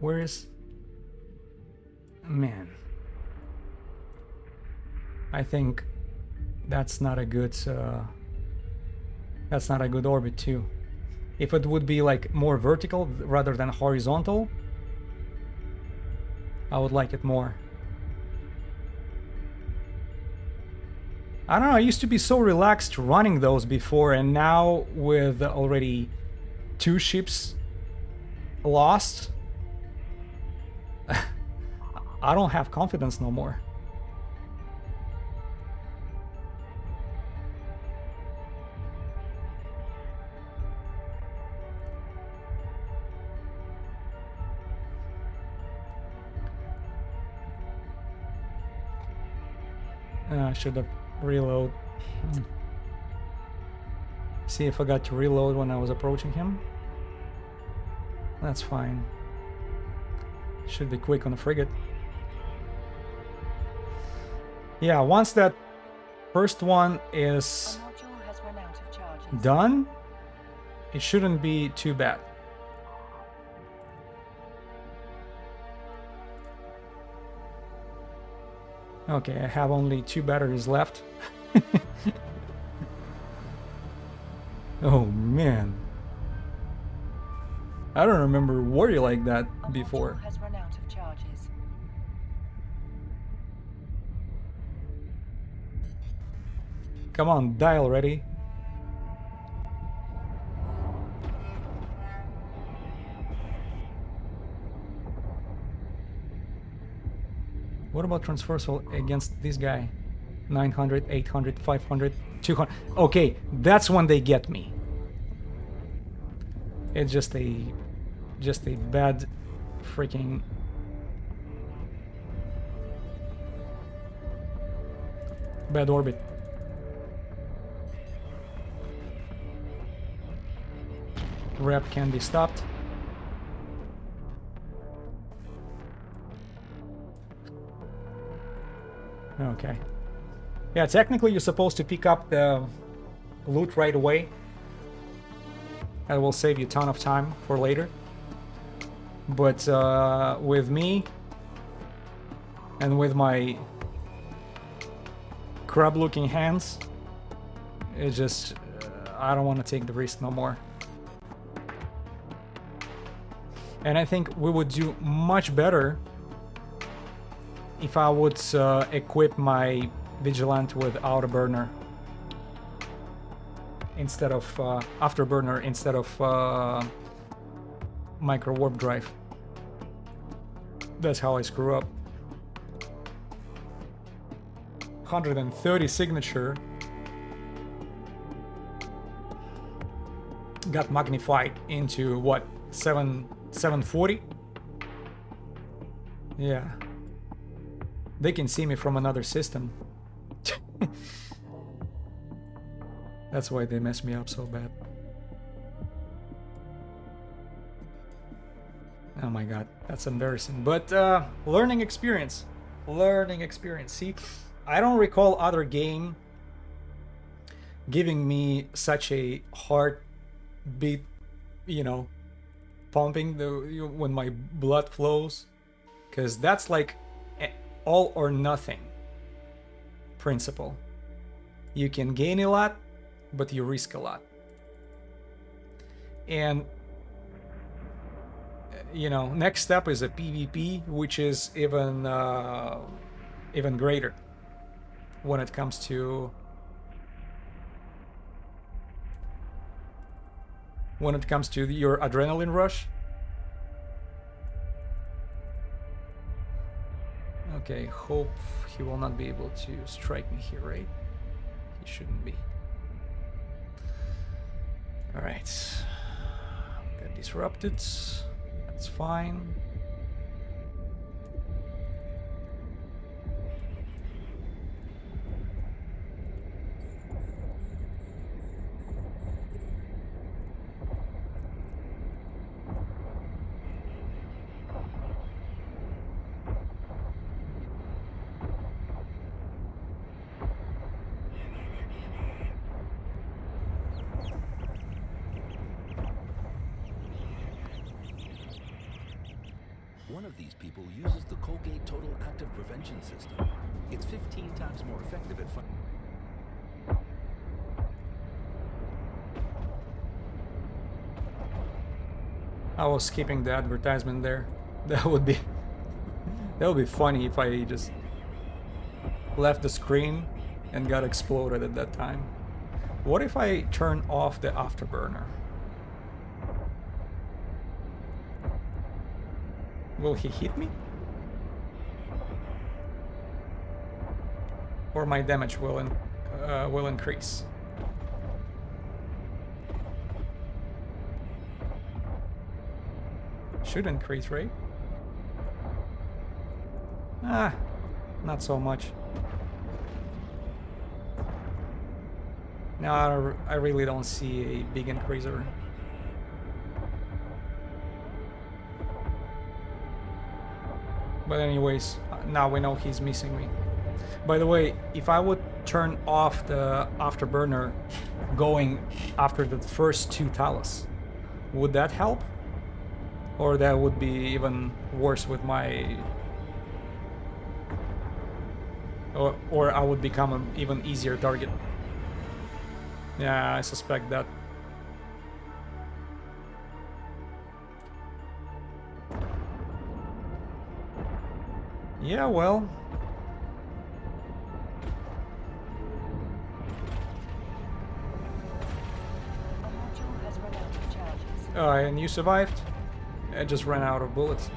Where is... Man. I think that's not a good orbit too. If it would be like more vertical rather than horizontal, I would like it more. I don't know, I used to be so relaxed running those before, and now with already 2 ships lost, I don't have confidence no more. I should have reload. See if I got to reload when I was approaching him. That's fine. Should be quick on the frigate. Yeah, once that first one is done, it shouldn't be too bad. Okay, I have only 2 batteries left. Oh man. I don't remember warrior like that before. Has run out of charges. Come on, die already. What about transversal against this guy? 900, 800, 500, 200. Okay, that's when they get me. It's just a bad freaking... bad orbit. Rep can be stopped. Okay. Yeah, technically you're supposed to pick up the loot right away. That will save you a ton of time for later. But with me and with my crab-looking hands, it just I don't want to take the risk no more. And I think we would do much better if I would equip my Vigilant with Afterburner instead of Afterburner instead of Micro Warp Drive. That's how I screw up. 130 signature got magnified into what, 740? Yeah. They can see me from another system. That's why they messed me up so bad. Oh my god, that's embarrassing. But learning experience. Learning experience. See, I don't recall other game giving me such a heartbeat, you know, pumping when my blood flows. Because that's like all or nothing principle. You can gain a lot, but you risk a lot. And you know, next step is a PvP, which is even greater when it comes to your adrenaline rush. Okay, hope he will not be able to strike me here, right? He shouldn't be. Alright. Got disrupted. That's fine. One of these people uses the Colgate Total Active Prevention System. It's 15 times more effective at I was skipping the advertisement there. That would be funny if I just left the screen and got exploded at that time. What if I turn off the afterburner? Will he hit me? Or my damage will increase? Should increase, right? Ah, not so much. No, I really don't see a big increaser. But anyways, now we know he's missing me. By the way, if I would turn off the afterburner going after the first 2 Talos, would that help? Or that would be even worse with my... Or I would become an even easier target. Yeah, I suspect that. Yeah, well. The module has run out of charges. And you survived? I just ran out of bullets.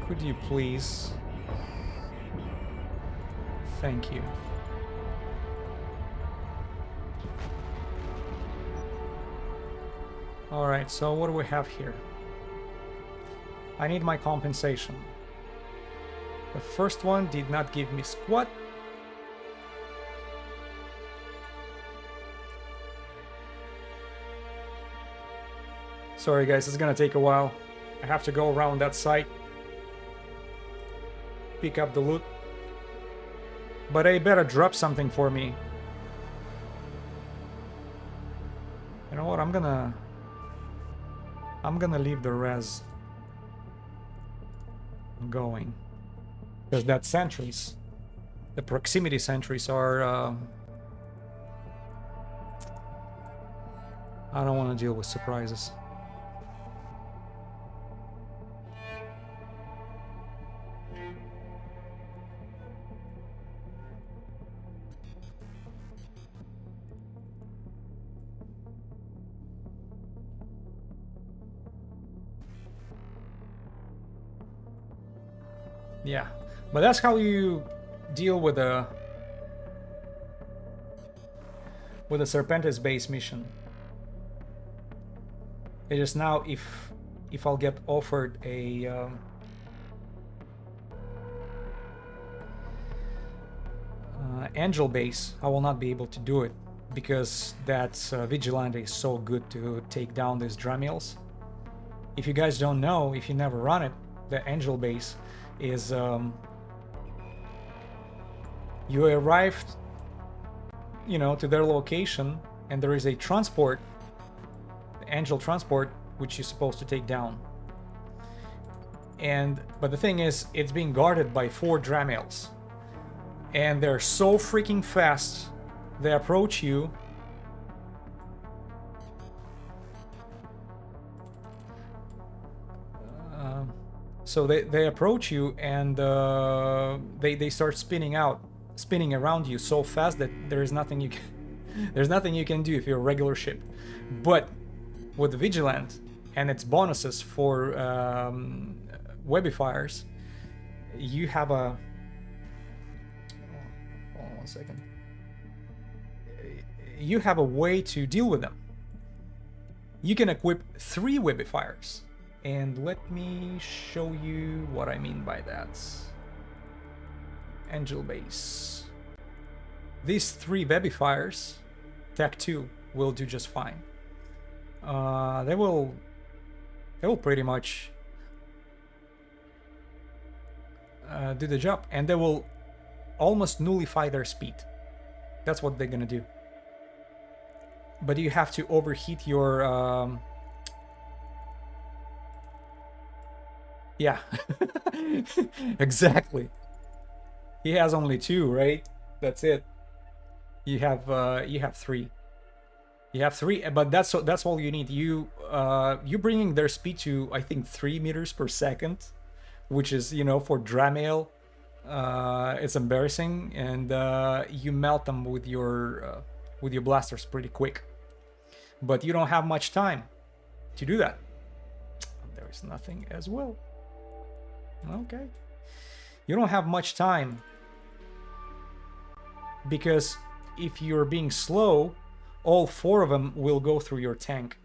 Could you please? Thank you. Alright, so what do we have here? I need my compensation. The first one did not give me squat. Sorry guys, it's gonna take a while. I have to go around that site, pick up the loot. But they better drop something for me. You know what, I'm gonna leave the res going. Because that sentries, the proximity sentries are... I don't want to deal with surprises. Yeah, but that's how you deal with a Serpentis base mission. It is now if I'll get offered a Angel base, I will not be able to do it because that Vigilante is so good to take down these Dramiels. If you guys don't know, if you never run it, the Angel base is you arrived, you know, to their location, and there is a transport, the Angel transport, which you're supposed to take down. But the thing is, it's being guarded by 4 Dramiels, and they're so freaking fast. They approach you. So they approach you, and they start spinning around you so fast that there's nothing you can do if you're a regular ship. But with the Vigilant and its bonuses for webifiers, you have a... Hold on 1 second. You have a way to deal with them. You can equip 3 webifiers. And let me show you what I mean by that. Angel base. These 3 webifiers, Tech 2, will do just fine. They will pretty much do the job, and they will almost nullify their speed. That's what they're gonna do. But you have to overheat your yeah. Exactly. He has only 2, right? That's it. You have 3. You have 3, but that's all you need. You bringing their speed to, I think, 3 meters per second, which is, you know, for Dramiel, it's embarrassing, and you melt them with your blasters pretty quick. But you don't have much time to do that. There is nothing as well. Okay. You don't have much time, because if you're being slow, all 4 of them will go through your tank,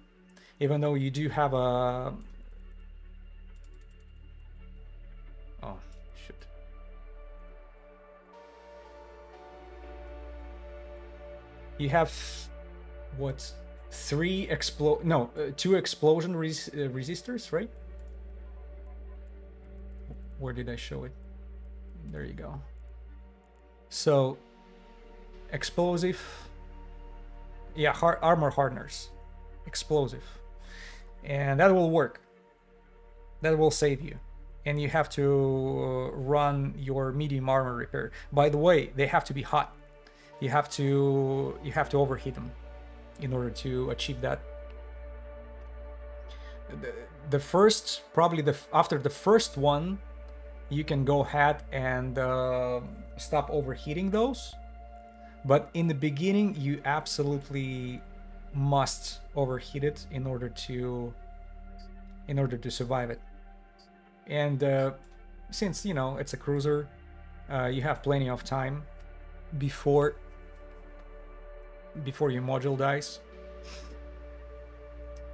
even though you do have a... Oh, shit. You have, what, 2 explosion resistors, right? Where did I show it? There you go. So, explosive, yeah, armor hardeners, explosive, and that will work. That will save you, and you have to run your medium armor repair. By the way, they have to be hot. You have to overheat them in order to achieve that. The first, probably after the first one, you can go ahead and stop overheating those. But in the beginning, you absolutely must overheat it in order to survive it. And since, you know, it's a cruiser, you have plenty of time before your module dies.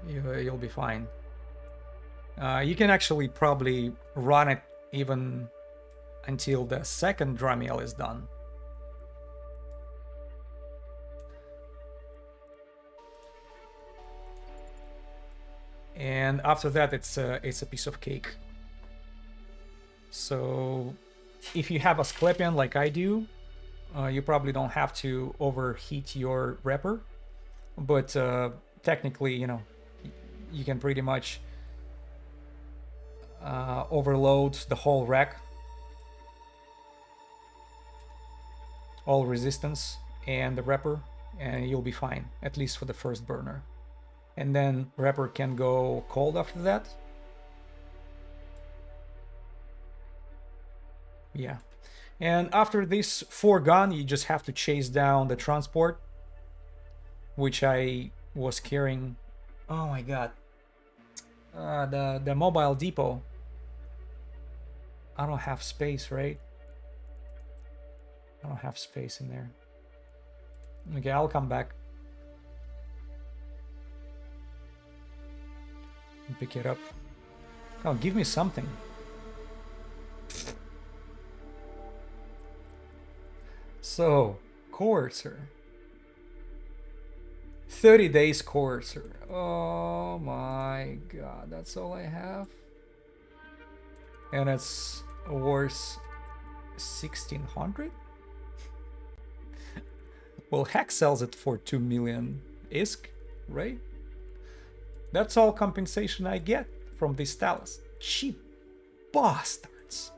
You'll be fine. You can actually probably run it even until the second Dramiel is done. And after that, it's a piece of cake. So if you have a Asclepion like I do, you probably don't have to overheat your wrapper, but technically, you know, you can pretty much overload the whole rack, all resistance and the wrapper, and you'll be fine, at least for the first burner. And then wrapper can go cold after that. Yeah. And after this 4 gun, you just have to chase down the transport, which I was carrying. Oh my god. The mobile depot. I don't have space, right? I don't have space in there. Okay, I'll come back and pick it up. Oh, give me something. So, Courser. 30 days Courser. Oh my god, that's all I have? And it's worth 1600? Well, Hack sells it for 2 million ISK, right? That's all compensation I get from this Talus. Cheap bastards.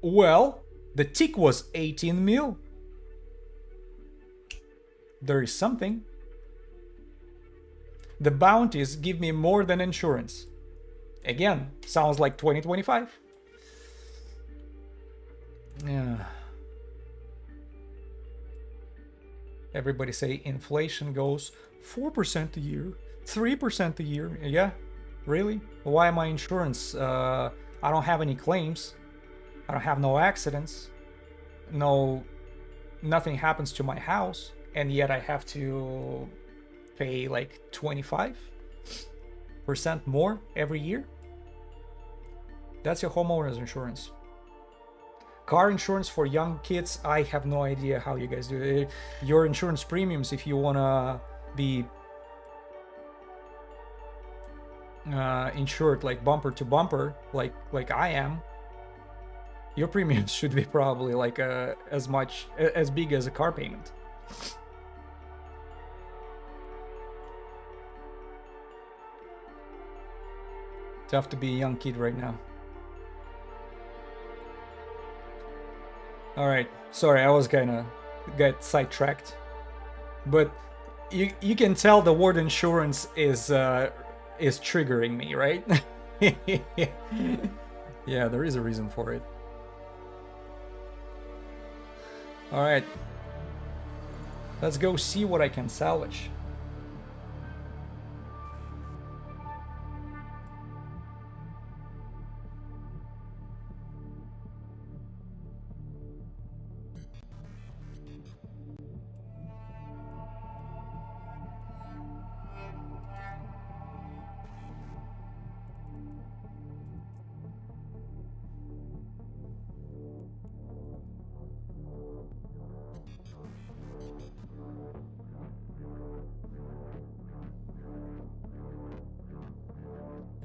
Well, the tick was 18 mil. There is something. The bounties give me more than insurance. Again, sounds like 2025. Yeah. Everybody say inflation goes 4% a year, 3% a year. Yeah, really? Why my insurance? I don't have any claims. I don't have no accidents. Nothing happens to my house, and yet I have to pay like 25% more every year. That's your homeowner's insurance. Car insurance for young kids, I have no idea how you guys do it. Your insurance premiums, if you wanna be insured like bumper to bumper, like I am, your premiums should be probably like as big as a car payment. Tough to be a young kid right now. All right, sorry, I was kind of got sidetracked, but you can tell the word insurance is triggering me, right? Yeah, there is a reason for it. All right, let's go see what I can salvage.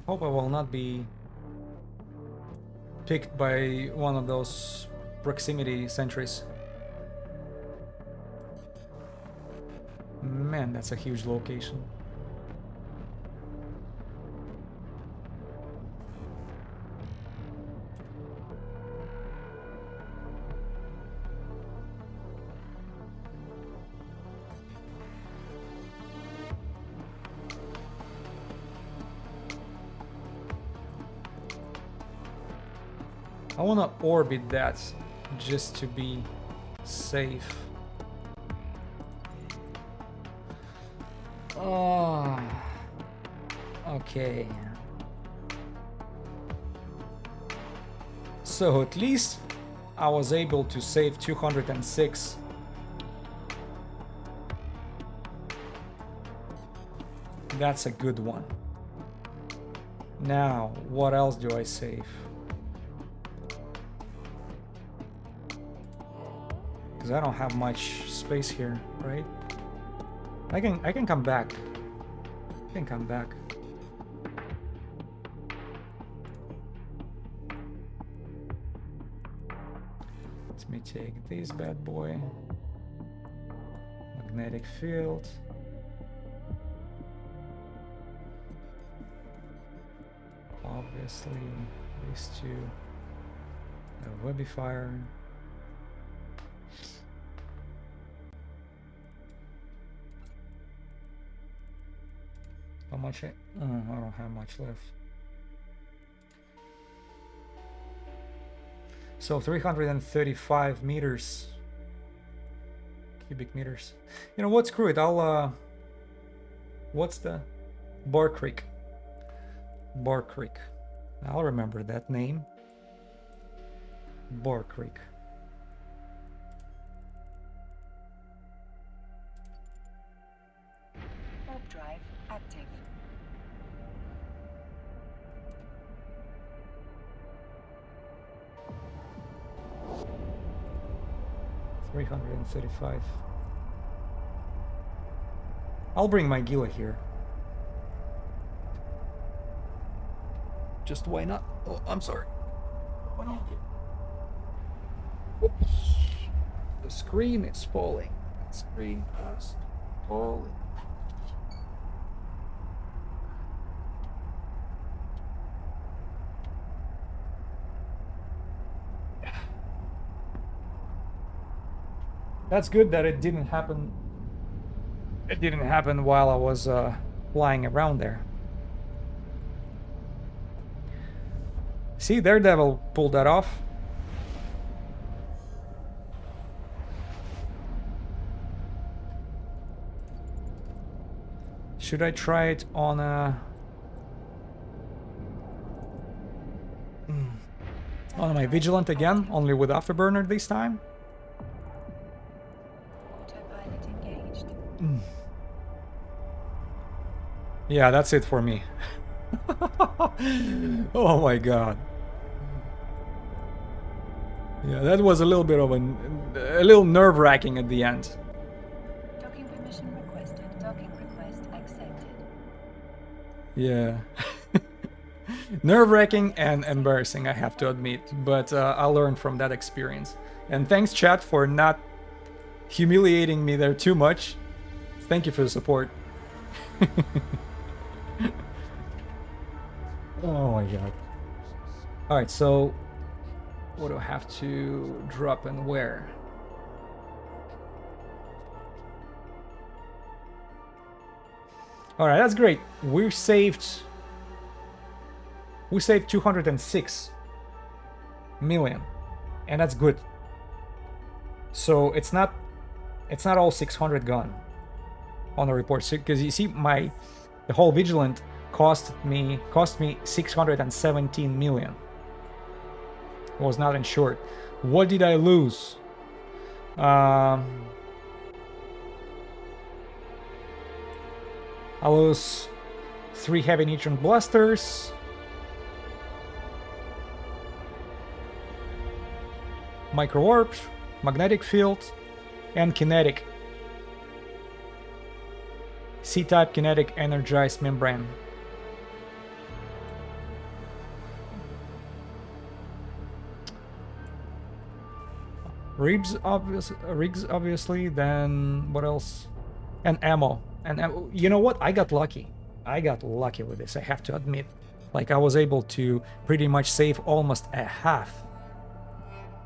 Hope I will not be picked by one of those proximity sentries. Man, that's a huge location. I wanna orbit that just to be safe. Oh, okay. So at least I was able to save 206. That's a good one. Now, what else do I save? Because I don't have much space here, right? I can come back. I think I'm back. Let me take this bad boy. Magnetic field. Obviously, these two. A webifier. How much? I don't have much left. So 335 meters, cubic meters. You know what? Screw it. I'll. What's the Bar Creek? Bar Creek. I'll remember that name. Bar Creek. Warp drive active. $335. I'll bring my Gila here. Just why not? Oh, I'm sorry. Oops. The screen is falling. The screen is falling. That's good that it didn't happen. It didn't happen while I was flying around there. See, Daredevil pulled that off. Should I try it on a on my Vigilant again, only with Afterburner this time? Autopilot engaged. Yeah, that's it for me. Oh my god. Yeah, that was a little bit of a little nerve-wracking at the end. Docking permission requested. Docking request accepted. Yeah. Nerve-wracking and embarrassing, I have to admit, but I learned from that experience. And thanks, chat, for not humiliating me there too much. Thank you for the support. Oh my god. Alright, so what do I have to drop and where? Alright, that's great. We saved 206 million. And that's good. So it's not all 600 gone on the report. Because you see the whole Vigilant cost me 617 million. Was not insured. What did I lose? I lose 3 heavy neutron blasters, micro warp, magnetic field, and kinetic. C-type kinetic energized membrane. Rigs obviously, then what else? And ammo. And you know what? I got lucky. I got lucky with this, I have to admit. Like, I was able to pretty much save almost a half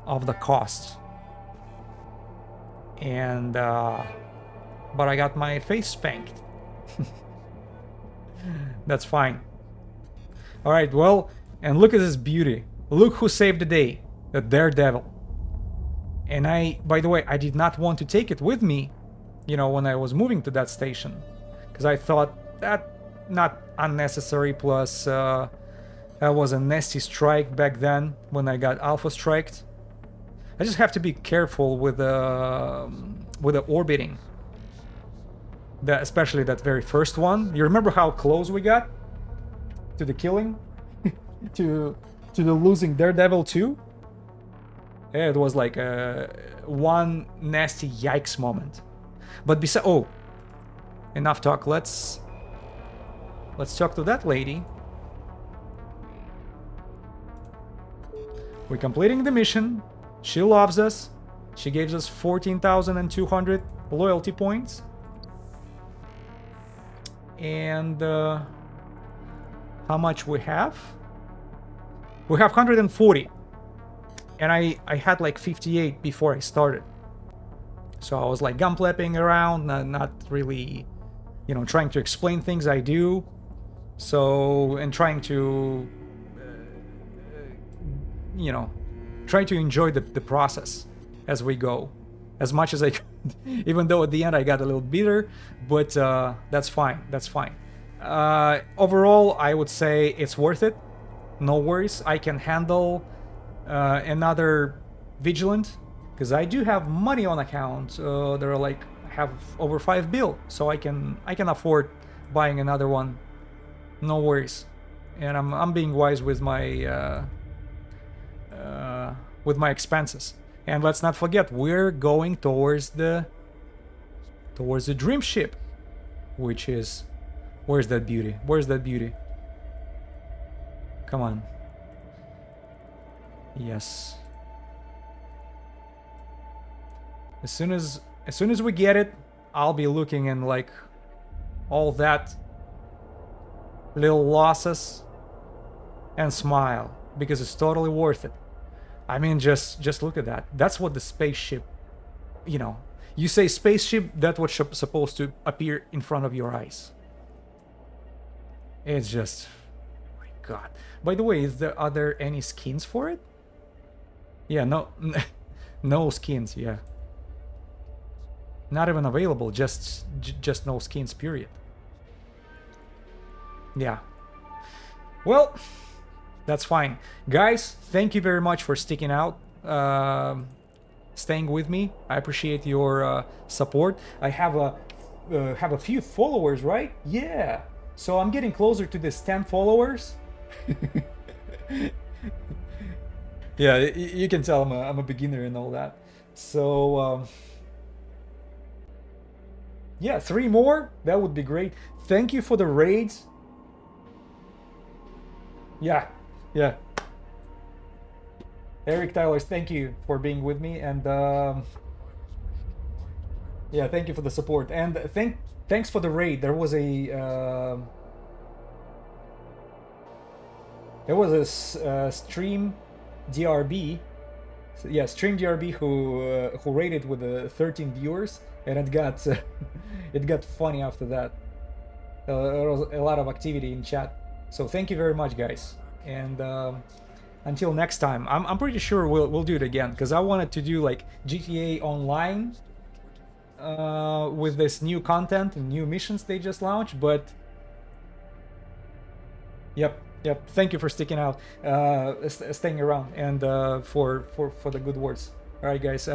of the cost. And, but I got my face spanked. That's fine. Alright, well, and look at this beauty. Look who saved the day. The Daredevil. And by the way, I did not want to take it with me, you know, when I was moving to that station. Because I thought that not unnecessary, plus that was a nasty strike back then when I got alpha striked. I just have to be careful with the orbiting. Especially that very first one. You remember how close we got to the killing? to the losing Daredevil 2? It was like one nasty yikes moment. But besides, enough talk. Let's Let's talk to that lady. We're completing the mission. She loves us. She gives us 14,200 loyalty points. And how much we have? We have 140. And I had like 58 before I started. So I was like gunplapping around, not really, you know, trying to explain things I do. So, and trying to, you know, try to enjoy the process as we go, as much as I could. Even though at the end I got a little bitter, but that's fine. That's fine. Overall, I would say it's worth it. No worries. I can handle another vigilant because I do have money on account. There are like have over 5 bill, so I can afford buying another one. No worries. And I'm being wise with my expenses. And let's not forget, we're going towards the dream ship, which is, where's that beauty? Where's that beauty? Come on. Yes. As soon as we get it, I'll be looking in like all that little losses and smile because it's totally worth it. I mean, just look at that. That's what the spaceship, you know, you say spaceship, that's what's supposed to appear in front of your eyes. It's just, oh my God. By the way, are there any skins for it? Yeah, no, no skins. Yeah, not even available. Just no skins. Period. Yeah. Well, that's fine, guys. Thank you very much for sticking out, staying with me. I appreciate your support. I have a few followers, right? Yeah. So I'm getting closer to this 10 followers. Yeah, you can tell I'm a beginner and all that. So yeah, 3 more. That would be great. Thank you for the raids. Yeah. Eric Tylers, thank you for being with me, and yeah, thank you for the support, and thanks for the raid. There was a stream DRB, yeah, stream DRB who raided with 13 viewers, and it got it got funny after that. There was a lot of activity in chat. So thank you very much, guys, and until next time, I'm pretty sure we'll do it again because I wanted to do like GTA Online with this new content and new missions they just launched. But yep. Thank you for sticking out, staying around, and for the good words. All right, guys.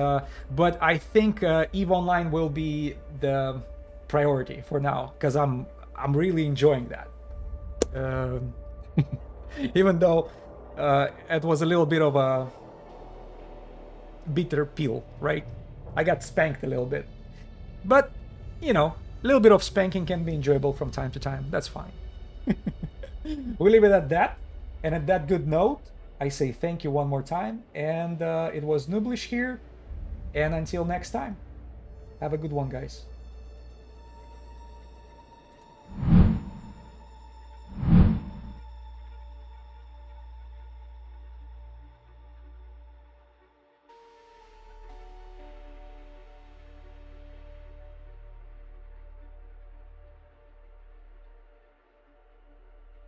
But I think EVE Online will be the priority for now because I'm really enjoying that. Even though it was a little bit of a bitter pill, right? I got spanked a little bit, but you know, a little bit of spanking can be enjoyable from time to time. That's fine. We leave it at that, and at that good note, I say thank you one more time, and it was Nooblish here, and until next time, have a good one, guys.